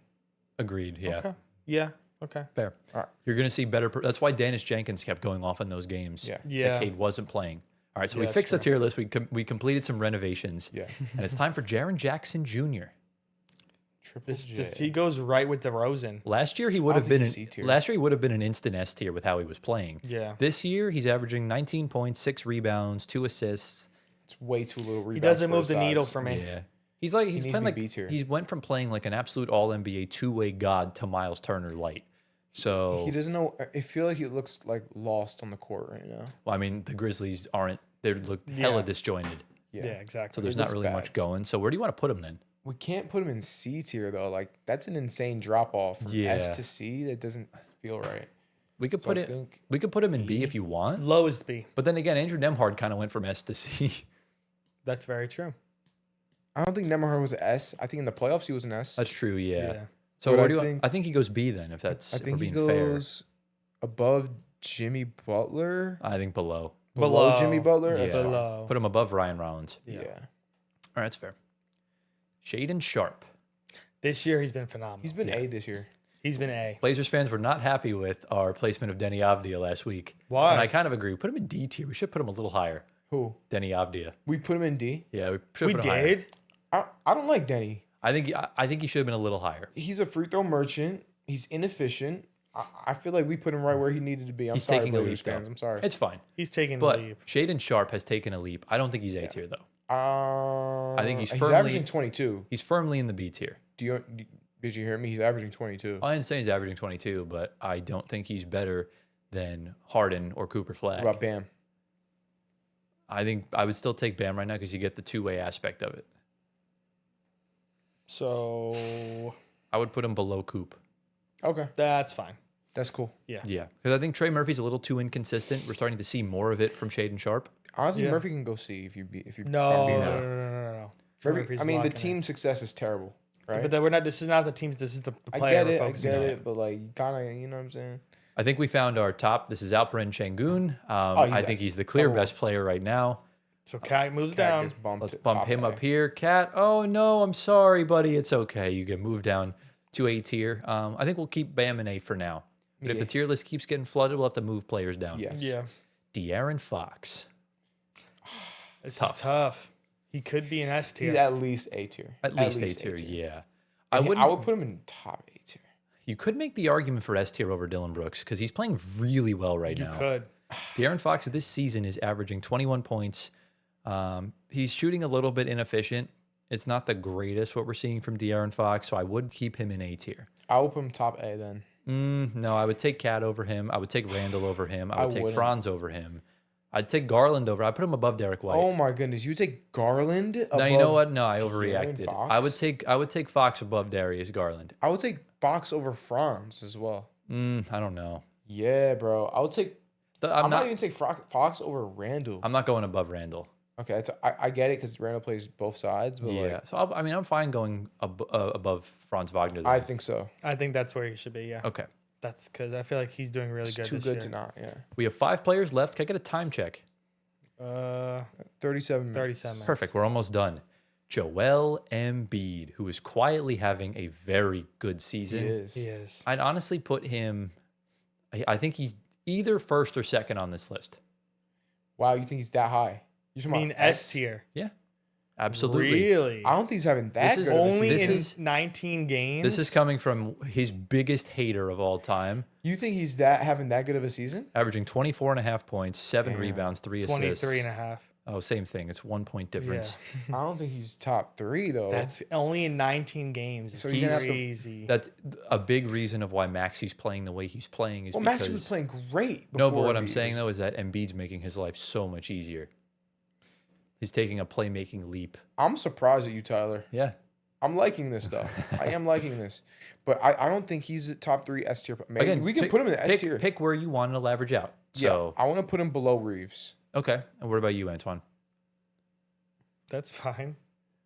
Agreed. Yeah. Okay. Yeah. Okay. Fair. All right. You're going to see better. That's why Dennis Jenkins kept going off in those games. Yeah. Yeah. That Cade wasn't playing. All right. So Yeah, we that's fixed the true. tier list. We completed some renovations. Yeah. And it's time for Jaren Jackson Jr. Triple J. He goes right with DeRozan. Last year he would I have think been he's C tier. last year he would have been an instant S tier with how he was playing. Yeah. This year he's averaging 19 points, 6 rebounds, 2 assists. It's way too little rebounds. He doesn't for move his the needle size. for me. Yeah. He's like he's needs playing to be like B tier. he went from playing like an absolute all NBA two-way god to Miles Turner light. So He doesn't know. I feel like he looks like lost on the court right now. well, I mean the Grizzlies aren't they look hella Yeah. disjointed. Yeah, Yeah. exactly. So there's It not looks really bad. much going. So where do you want to put him then? We can't put him in C tier though. Like that's an insane drop off from Yeah. S to C. That doesn't feel right. We could So put I it. think We could put him in B if you want. Lowest B. But then again, Andrew Nemhard kind of went from S to C. That's very true. I don't think Nemhard was an S. I think in the playoffs he was an S. That's true. Yeah. Yeah. So But where I do you? think- I think he goes B then. If that's I if we're think he being fair. goes above Jimmy Butler. I think below. Below Below. Jimmy Butler. Yeah. That's fine. Below. Put him above Ryan Rollins. Yeah. All right, that's fair. Shaden Sharp. This year he's been phenomenal. He's been A this year. He's been A. Blazers fans were not happy with our placement of Denny Avdia last week. Why? And I kind of agree. Put him in D tier. We should put him a little higher. Who? Denny Avdia. We put him in D. Yeah, we should We put him higher. did. I don't like Denny. I think he should have been a little higher. He's a free throw merchant. He's inefficient. I feel like we put him right where he needed to be. I'm He's sorry, taking a Blazers leap, though. fans. I'm sorry. It's fine. He's taking the But leap. Shaden Sharp has taken a leap. I don't think he's A tier though. I think he's he's firmly- averaging 22. He's firmly in the B tier. Did you hear me? He's averaging 22. I understand he's averaging 22, but I don't think he's better than Harden or Cooper Flag. What about Bam? I think I would still take Bam right now because you get the two-way aspect of it. So I would put him below Coop. Okay, that's fine. that's cool. Yeah, because I think Trey Murphy's a little too inconsistent. We're starting to see more of it from Shaden Sharp. Honestly, Yeah. Murphy can go C if you if you No, can't beat no, him. no, no, no, no. Murphy, I mean, the locking team success is terrible, right? But then we're not. This is not the teams. This is the I player. get it, we're I focusing get on. it, but like, kind of, you know what I'm saying? I think we found our top. This is Alperen Şengün. He's I think S. he's the clear Number one. best player right now. So Cat moves Cat down. gets bumped Let's to bump top him A. up here. Cat, oh no, I'm sorry, buddy. It's okay. You get moved down to A tier. I think we'll keep Bam in A for now. But if Yeah. the tier list keeps getting flooded, we'll have to move players down. Yes. Yeah, De'Aaron Fox. this Tough. is tough. He could be an S He's tier. at least A tier. At least A tier, yeah. I I wouldn't. would put him in top A tier. You could make the argument for S tier over Dylan Brooks because he's playing really well right You now. could. De'Aaron Fox this season is averaging 21 points. He's shooting a little bit inefficient. It's not the greatest what we're seeing from De'Aaron Fox, so I would keep him in A tier. I would put him top A then. No, I would take Cat over him. I would take Randall over him. I I would take wouldn't. Franz over him. I'd take Garland over. I put him above Derek White. Oh my goodness, you take Garland above. Now you know what? No, I De'Aaron overreacted. Fox? I would take Fox above Darius Garland. I would take Fox over Franz as well. I don't know. Yeah, bro. I would take. I'm I'm not not. even take Fox over Randall. I'm not going above Randall. Okay, I get it because Randall plays both sides, but Yeah. like, So I mean, I'm fine going above Franz Wagner. Then. I think so. I think that's where he should be. Yeah, Okay. that's because I feel like he's doing really It's good. too this good year. to not. Yeah, We have 5 players left. Can I get a time check? 37 minutes. 37 minutes. Perfect. We're almost done. Joel Embiid, who is quietly having a very good He season. is. He is. I'd honestly put him. I think he's either first or second on this list. Wow, you think he's that high? You I talking mean about S tier. Yeah, absolutely. Really? I don't think he's having that This is good. of a Only this season. in is- 19 games. This is coming from his biggest hater of all time, You think he's having that good of a season? averaging 24.5 points, 7 Damn. rebounds, 3 23 assists. and a half. Oh, same thing. It's 1 point difference. I don't think he's top 3 though. That's only in 19 games. So It's he's gonna have to- crazy. That's a big reason of why Maxi's playing the way he's playing is well, because Maxey was playing great. no, but before what I'm Embiid. saying though is that Embiid's making his life so much easier. He's taking a playmaking leap. I'm surprised at you, Tyler. Yeah. I'm liking this though. I am liking this, but I don't think he's a top 3 S tier. Maybe Again, we can put him in the S tier. Pick where you want to leverage out. So Yeah, I want to put him below Reeves. okay. And what about you, Antoine? That's fine.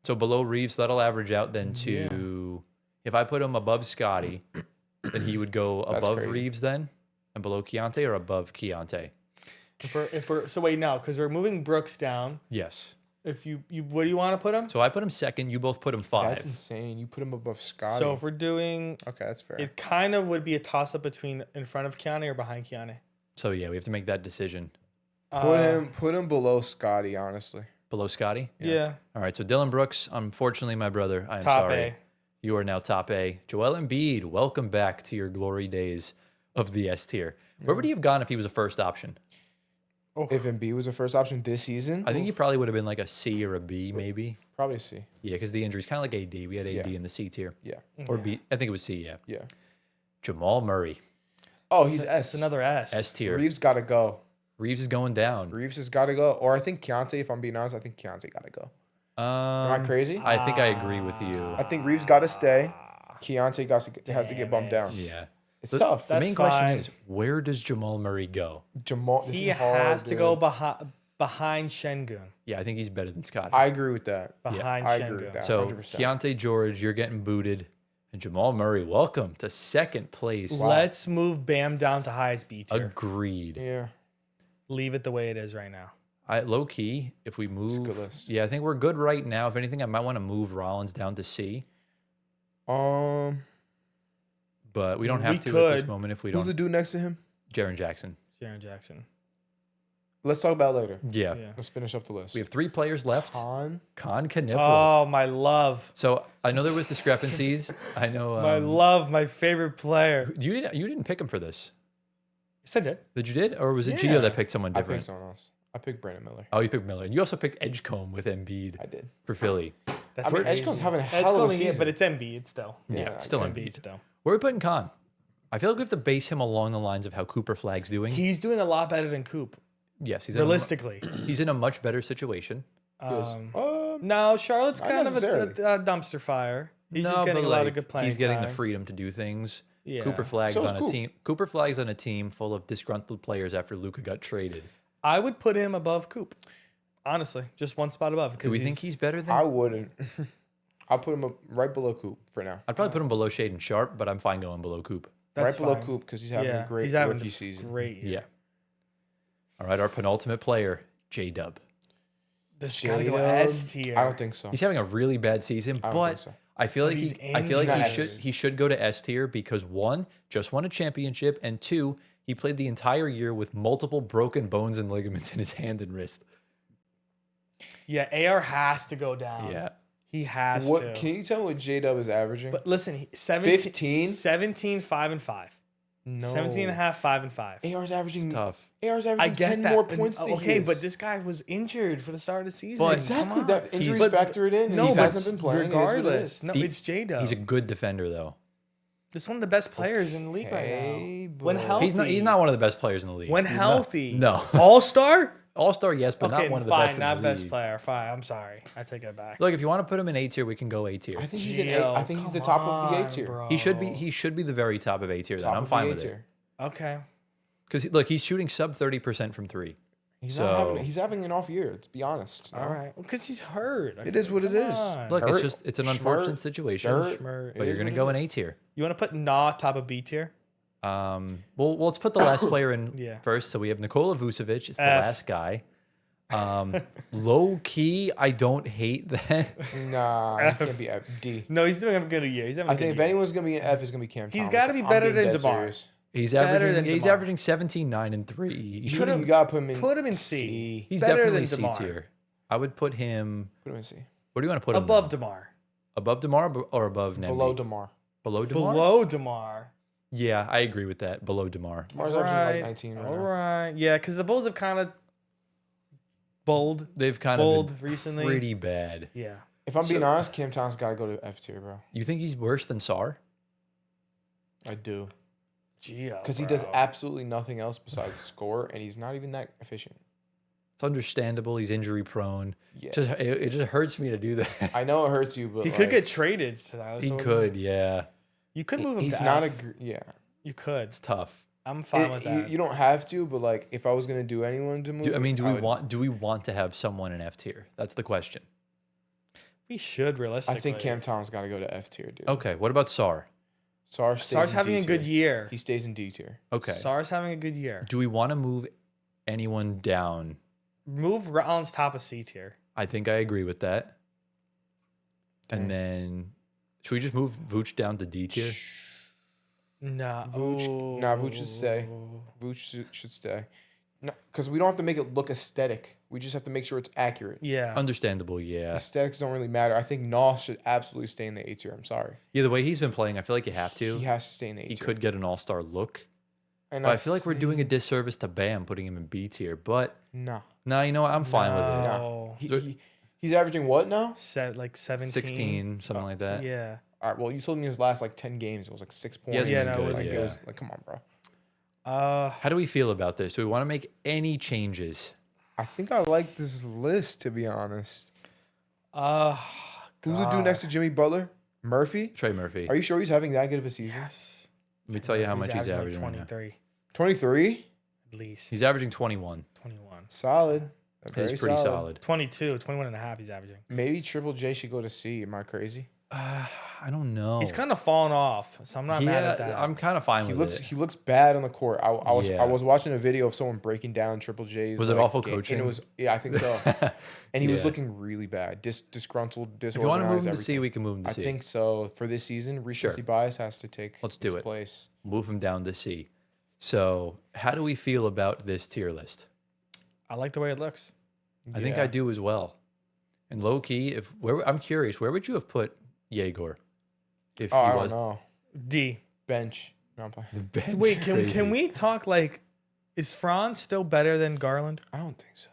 So below Reeves, that'll average out then to if I put him above Scotty, then he would go That's above crazy. Reeves then, and below Keontae or above Keontae. If we're so wait no, because we're moving Brooks down. Yes. If you what do you want to put him? So I put him second. You both put him 5. That's insane. You put him above Scotty. So if we're doing, okay, that's fair. it kind of would be a toss up between in front of Keanu or behind Keanu. So yeah, we have to make that decision. Put him below Scotty. Honestly, Below Scotty. Yeah. All right. So Dylan Brooks, unfortunately, my brother, I am Top sorry. A. You are now top A. Joel Embiid, welcome back to your glory days of the S tier. Where would he have gone if he was a first option? if Embiid was the first option this season, I think he probably would have been like a C or a B, maybe. probably C. Yeah, because the injuries kind of like AD. We had AD Yeah. in the C tier Yeah, or B. I think it was C. Yeah. yeah. Jamal Murray, Oh, he's It's S. another S. S tier. Reeves got to go. Reeves is going down. Reeves has got to go. Or I think Keontae. If I'm being honest, I think Keontae got to go. Am I crazy? I think I agree with you. I think Reeves got to stay. Keontae has to get bumped down. Yeah. It's The- tough. The That's main question fine. is, where does Jamal Murray go? Jamal. This He is hard, has to dude. go behind Shengun. Yeah, I think he's better than Scotty. I agree with that. Behind I Shengun. agree with that. So 100%. Keontae George, you're getting booted. And Jamal Murray, welcome to second place. Let's move Bam down to highest B tier. Agreed. Yeah. Leave it the way it is right now. Low key, if we move, a good list. yeah, I think we're good right now. If anything, I might want to move Rollins down to C, but we don't have We to at this could. moment if we Who's don't. the dude next to him? Jaren Jackson. Jaren Jackson. Let's talk about it later. Yeah. Yeah. Let's finish up the list. We have 3 players left. Con. Con Knipple. Oh, my love. So I know there was discrepancies. I know. My love, my favorite player. You didn't pick him for this. Yes, I did. Did you did, or was it Yeah. Gio that picked someone I different? picked someone else. I picked Brandon Miller. Oh, you picked Miller. And you also picked Edgecombe with Embiid I did. for Philly. That's I mean, crazy. Edgecomb's having a hell of a season. but it's Embiid still. Yeah, Yeah, still It's Embiid. Embiid still. Where are we putting Con? I feel like we have to base him along the lines of how Cooper Flag's doing. He's doing a lot better than Coop, Yes, realistically. he's in a much better situation. No, Charlotte's Not kind of a necessarily. Dumpster fire. He's No, just getting but, a lot of like, good playing He's getting the time. freedom to do things. Yeah. Cooper Flag's So is on a Coop. team. Cooper Flag's on a team full of disgruntled players after Luka got traded. I would put him above Coop. Honestly, just one spot above. Do we think he's better than? I wouldn't. I'll put him up right below Coop for now. I'd probably put him below Shaden Sharp, but I'm fine going below Coop. That's right below fine. Coop because he's having Yeah, a great he's having rookie a season. great year. Yeah. All right, our penultimate player, J Dub. This gotta go J-Dub, S tier. I don't think so. He's having a really bad season, I don't but think so. I feel like he's I feel like injured. he should go to S tier because 1, just won a championship, and 2, he played the entire year with multiple broken bones and ligaments in his hand and wrist. Yeah, AR has to go down. Yeah. He has What to. can you tell me what J Dub is averaging? But listen, 17, 15? 17, 5 and 5. no. 17 and a half, 5 and 5. AR's averaging Tough. AR's averaging I get 10 that. more And- points than okay, he is. but this guy was injured for the start of the season. But- exactly Come on. that injuries But- factor it in. No, he but hasn't been playing. It is what it regardless. is. No, He- it's J-Dub. He's a good defender though. This is one of the best players in the league right Hey, now. When bro. healthy. He's not one of the best players in the league. When healthy. No. All-star? All-star, yes, but Okay, not one of the fine. best Not in the best league. player. Fine. I'm sorry. I take it back. Look, if you want to put him in A tier, we can go A tier. I think he's in Gio, A. I think he's the come top of the A on, tier. bro. He should be the very top of A tier. Then Top I'm of fine the with A it. tier. Okay. Because look, he's shooting sub 30% from 3. He's So- not having. He's having an off year. Let's be honest. All right. Because he's hurt. It is what it is. Look, Hurt, it's an schmurt, unfortunate situation, dirt. Schmurt. but It you're is gonna what go it in A tier. You want to put Nah top of B tier? Well, let's put the last player in Yeah. first. So we have Nikola Vucevic. It's the F. last guy. Low key, I don't hate that. Nah, he can't be F. D. No, he's doing a good year. He's having a I good think if year. anyone's gonna be an F, it's gonna be Cam. He's Thomas. gotta be I'm better being than dead DeMar. serious. He's Better than he's DeMar. averaging 17, 9, and 3. You gotta put him in. Put him in C. He's better definitely than C DeMar. tier. I would put him. Put him in C. Where do you want to put him? Above now? DeMar. Above Demar or above Nemby? Below Demar. Below Demar. Below DeMar. Yeah, I agree with that. Below Demar. Demar's averaging like 19 right All now. right. Yeah, because the Bulls have kind of bold. They've kind Bold of been recently. pretty bad. Yeah. If I'm being So- honest, Cam Thomas got to go to F tier, bro. You think he's worse than Sar? I do. Gio. Because he does absolutely nothing else besides score, and he's not even that efficient. It's understandable. He's injury prone. Yeah. It just hurts me to do that. I know it hurts you, but He could get traded. To that. He So could, yeah. You could move him. He's to not F. yeah. You could. It's tough. I'm fine with that. You don't have to, but like if I was gonna do anyone to move, Do we want to have someone in F tier? That's the question. We should I realistically. think Cam Thomas got to go to F tier, dude. Okay, what about Sar? Sar's having a good year. He stays in D tier. Okay. Sar's having a good year. Do we want to move anyone down? Move Rollins top of C tier. I think I agree with that. Dang. And then should we just move Vooch down to D tier? Nah. Vooch should stay. Vooch should stay. Because we don't have to make it look aesthetic. We just have to make sure it's accurate. Yeah. Understandable, yeah. Aesthetics don't really matter. I think Nos should absolutely stay in the A tier. I'm sorry. Yeah, the way he's been playing, I feel like you have to. He has to stay in the A He tier. could get an all-star look. And But I feel like we're doing a disservice to Bam putting him in B tier. But Nah. no, you know what? I'm fine with it. No. He's averaging what now? Like 17. 16, something like that. Yeah. All right. Well, you told me his last like 10 games. It was like 6 points. Yeah, no, it was like, good. it was like, come on, bro. How do we feel about this? Do we want to make any changes? I think I like this list, to be honest. Uh, Who's the dude next to Jimmy Butler? Murphy? Trey Murphy. Are you sure he's having that good of a season? yes. Let me tell you how much he's averaging averaging like right now. 23 23? at least. He's averaging 21. 21. Solid. Very He's pretty solid. 22, 21 and a half he's averaging. Maybe Triple J should go to C. Am I crazy? I don't know. He's kind of fallen off, so I'm not mad at that. I'm kind of fine He with looks it. he looks bad on the court. I Yeah. was watching a video of someone breaking down Triple J's. Was it like, awful game, coaching? And it was I think so. And he was Yeah. looking really bad, disgruntled, disorganized. If you want to move him to everything. C, we can move him to I C. think so. For this season, recency bias has to take Let's do its it. place. Move him down to C. So, how do we feel about this tier list? I like the way it looks. I think Yeah. I do as well. And low key, I'm curious, where would you have put Yegor if Oh, he I was don't know. D. Bench. No, I'm playing. the bench? Wait, Crazy. can we talk like, is Franz still better than Garland? I don't think so.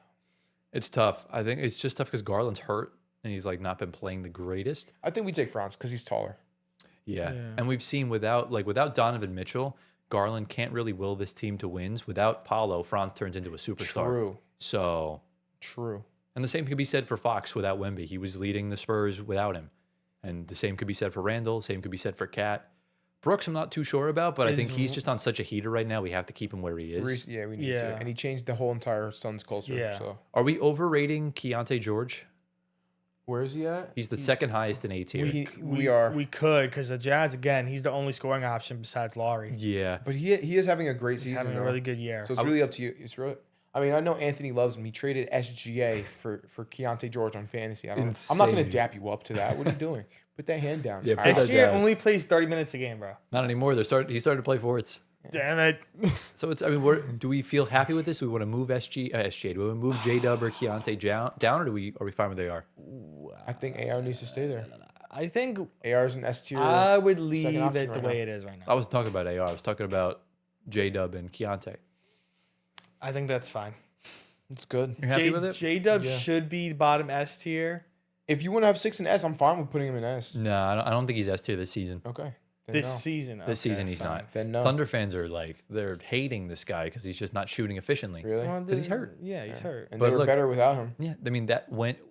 It's tough. I think it's just tough because Garland's hurt and he's like not been playing the greatest. I think we take Franz because he's taller. Yeah. Yeah. And we've seen without Donovan Mitchell, Garland can't really will this team to wins. Without Paulo, Franz turns into a superstar. True. So, True. and the same could be said for Fox without Wemby. He was leading the Spurs without him. And the same could be said for Randall. Same could be said for Cat. Brooks, I'm not too sure about, but I think he's just on such a heater right now. We have to keep him where he is. Yeah, we need Yeah. to. And he changed the whole entire Suns culture. Yeah. So Are we overrating Keontae George? where is he at? He's the second highest in A tier. We are. We could, because the Jazz, again, he's the only scoring option besides Laurie. Yeah. But he is having a great He's season. having a though. really good year. So it's really up to you. It's really. I mean, I know Anthony loves him. He traded SGA for Keontae George on fantasy. I'm not going to Insane. dap you up to that. What are you doing? Put that hand down. Yeah, All put right. that Next year down. only plays 30 minutes a game, bro. Not anymore. He started to play forwards. Damn it. So it's. I mean, do we feel happy with this? Do we want to move SGA? Do we want to move J Dub or Keontae down, or are we fine where they are? I think AR needs to stay there. I think AR is an S tier. I would leave option it the right way now. it is right now. I wasn't talking about AR. I was talking about J Dub and Keontae. I think that's fine. It's good. You're happy with it? J Dub Yeah. should be bottom S tier If you want to have 6 and S, I'm fine with putting him in S. No, I don't think he's S tier this season. Okay. Then this no. season. This Okay, season he's fine. not. Then no. Thunder fans are like they're hating this guy because he's just not shooting efficiently. Really? Well, 'Cause he's hurt. Yeah, he's hurt. And But they were look- better without him. Yeah, I mean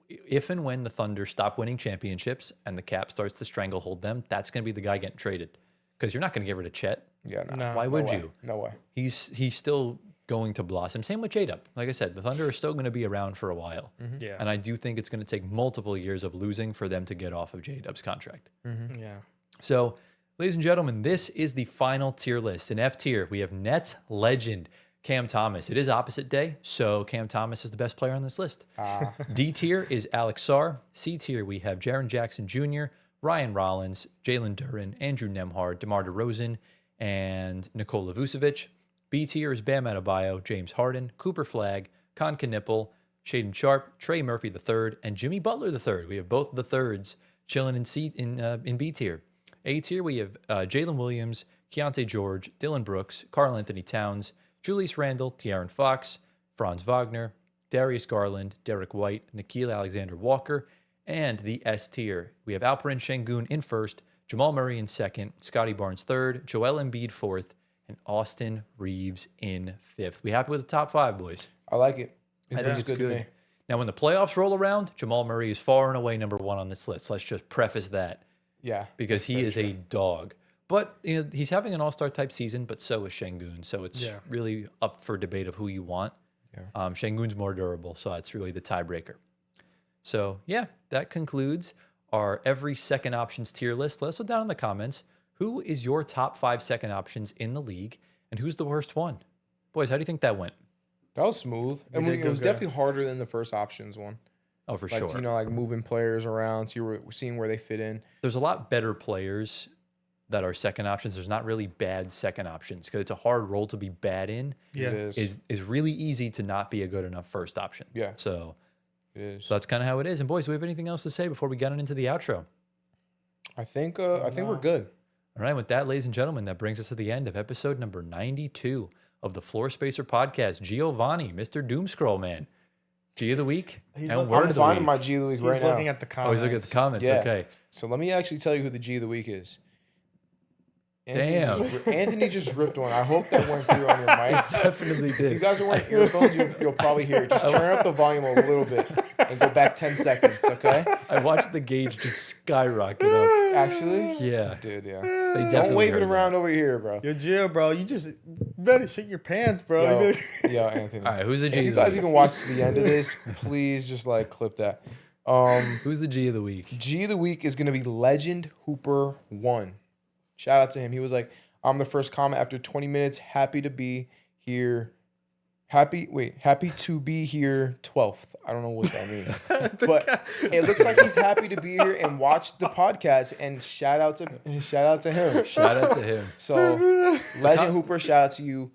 if and when the Thunder stop winning championships and the cap starts to stranglehold them, that's going to be the guy getting traded because you're not going to get rid of Chet. Yeah, no. No. Why No would way. you? No way. He's still going to blossom. Same with J-Dub. Like I said, the Thunder are still going to be around for a while. Yeah. And I do think it's going to take multiple years of losing for them to get off of J-Dub's contract. Yeah. So, ladies and gentlemen, this is the final tier list. In F tier, we have Nets legend Cam Thomas. It is opposite day, so Cam Thomas is the best player on this list. D tier is Alex Sarr. C tier, we have Jaren Jackson Jr., Ryan Rollins, Jalen Duren, Andrew Nemhard, DeMar DeRozan, and Nikola Vucevic. B tier is Bam Adebayo, James Harden, Cooper Flagg, Con Knipple, Shaden Sharp, Trey Murphy III, and Jimmy Butler III. We have both the thirds chilling in B tier. A tier, we have Jalen Williams, Keontae George, Dylan Brooks, Karl Anthony Towns, Julius Randle, De'Aaron Fox, Franz Wagner, Darius Garland, Derek White, Nikhil Alexander-Walker, and the S tier. We have Alperen Şengün in first, Jamal Murray in second, Scotty Barnes third, Joel Embiid fourth, and Austin Reeves in fifth. We happy with the top 5, boys? I like it. I think looks it's good to good. me. Now, when the playoffs roll around, Jamal Murray is far and away number 1 on this list. Let's just preface that Yeah. because he is a dog. But he's having an all-star type season, but so is Şengün. So it's really up for debate of who you want. Yeah. Şengün's more durable, so that's really the tiebreaker. So, yeah, that concludes our every second options tier list. Let us know down in the comments, who is your top 5 second options in the league, and who's the worst one? Boys, how do you think that went? That was smooth. It was definitely harder than the first options one. Oh, for Like, sure. like moving players around, seeing where they fit in. There's a lot better players that are second options. There's not really bad second options because it's a hard role to be bad in. Yeah. It Is really easy to not be a good enough first option. Yeah. So It is. that's kind of how it is. And boys, do we have anything else to say before we get on into the outro? I think we're good. All right, with that, ladies and gentlemen, that brings us to the end of episode number 92 of the Floor Spacer podcast. Giovanni, Mr. Doomscroll Man, G of the week He's and look- word I'm of the finding week. my G of the week He's right looking now. at the Oh, comments. he's looking at the comments. Yeah. Okay. So let me actually tell you who the G of the week is. Damn. Anthony just ripped one. I hope that went through on your mic. Definitely If you did. guys are wearing earphones, you'll probably hear it. Just turn up the volume a little bit and go back 10 seconds, okay? I watched the gauge just skyrocket up. Actually? Yeah. Dude, yeah. They Don't definitely wave it heard around over here, bro. Yo, Gio, bro, you just better shit your pants, bro. Yo, Anthony. All right, who's the G If you of the guys week? even watch to the end of this, please just clip that. Who's the G of the week? G of the week is gonna be Legend Hooper 1. Shout out to him. He was like, I'm the first comment after 20 minutes. Happy to be here. Happy to be here 12th. I don't know what that means. But it looks like he's happy to be here and watch the podcast, and shout out to him. Shout out to him. So Legend Hooper, shout out to you.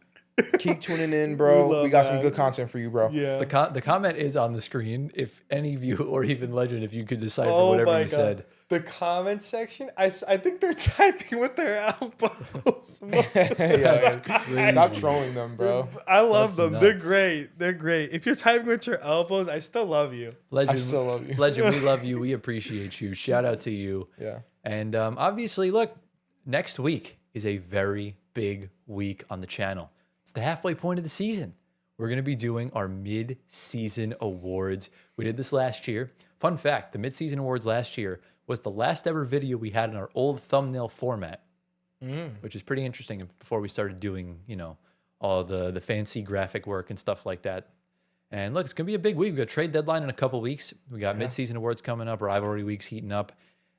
Keep tuning in, bro. We got some good content for you, bro. Yeah. The comment is on the screen. If any of you, or even Legend, if you could decipher Oh whatever my you God. said. The comment section, I think they're typing with their elbows. Yeah, stop trolling them, bro. I love That's them. They're nuts. great. They're great. If you're typing with your elbows, I still love you. Legend, I still love you. Legend, we love you. We appreciate you. Shout out to you. Yeah. And obviously, look, next week is a very big week on the channel. It's the halfway point of the season. We're going to be doing our mid-season awards. We did this last year. Fun fact, the mid-season awards last year was the last ever video we had in our old thumbnail format, which is pretty interesting before we started doing, all the fancy graphic work and stuff like that. And look, it's going to be a big week. We've got trade deadline in a couple weeks. We got mid-season awards coming up, rivalry weeks heating up.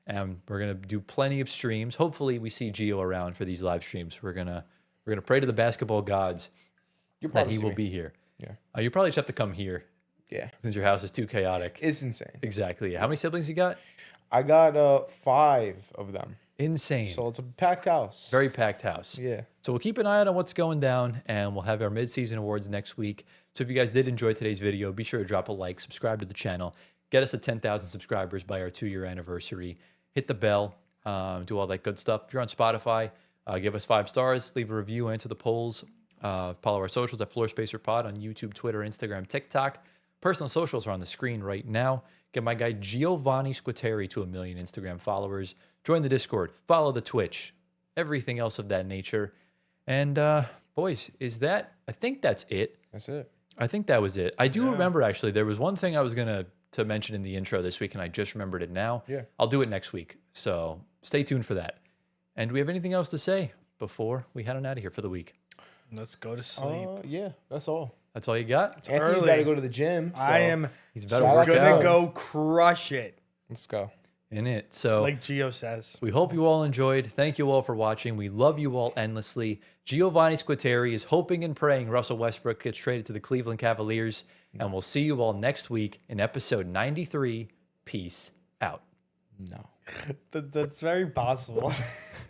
And we're going to do plenty of streams. Hopefully we see Gio around for these live streams. We're going to pray to the basketball gods that he will be here. Yeah. You probably just have to come here Yeah. since your house is too chaotic. It's insane. Exactly. Yeah. How many siblings you got? I got 5 of them. Insane. So it's a packed house. Very packed house. Yeah. So we'll keep an eye out on what's going down, and we'll have our mid-season awards next week. So if you guys did enjoy today's video, be sure to drop a like, subscribe to the channel, get us to 10,000 subscribers by our 2-year anniversary. Hit the bell, do all that good stuff. If you're on Spotify, give us 5 stars, leave a review, answer the polls. Follow our socials at Floor Spacer Pod on YouTube, Twitter, Instagram, TikTok. Personal socials are on the screen right now. Get my guy Giovanni Squatteri to 1 million Instagram followers. Join the Discord. Follow the Twitch. Everything else of that nature. And boys, I think that's it. That's it. I think that was it. I do remember, actually, there was one thing I was going to mention in the intro this week, and I just remembered it now. Yeah. I'll do it next week. So stay tuned for that. And do we have anything else to say before we head on out of here for the week? Let's go to sleep. Yeah, that's all. That's all you got? Anthony's early. got to go to the gym. So I am He's better Shout work out to gonna out go crush it, Let's go. in it. So like Gio says. we hope you all enjoyed. Thank you all for watching. We love you all endlessly. Giovanni Squatteri is hoping and praying Russell Westbrook gets traded to the Cleveland Cavaliers. And we'll see you all next week in episode 93. Peace out. No. That's very possible.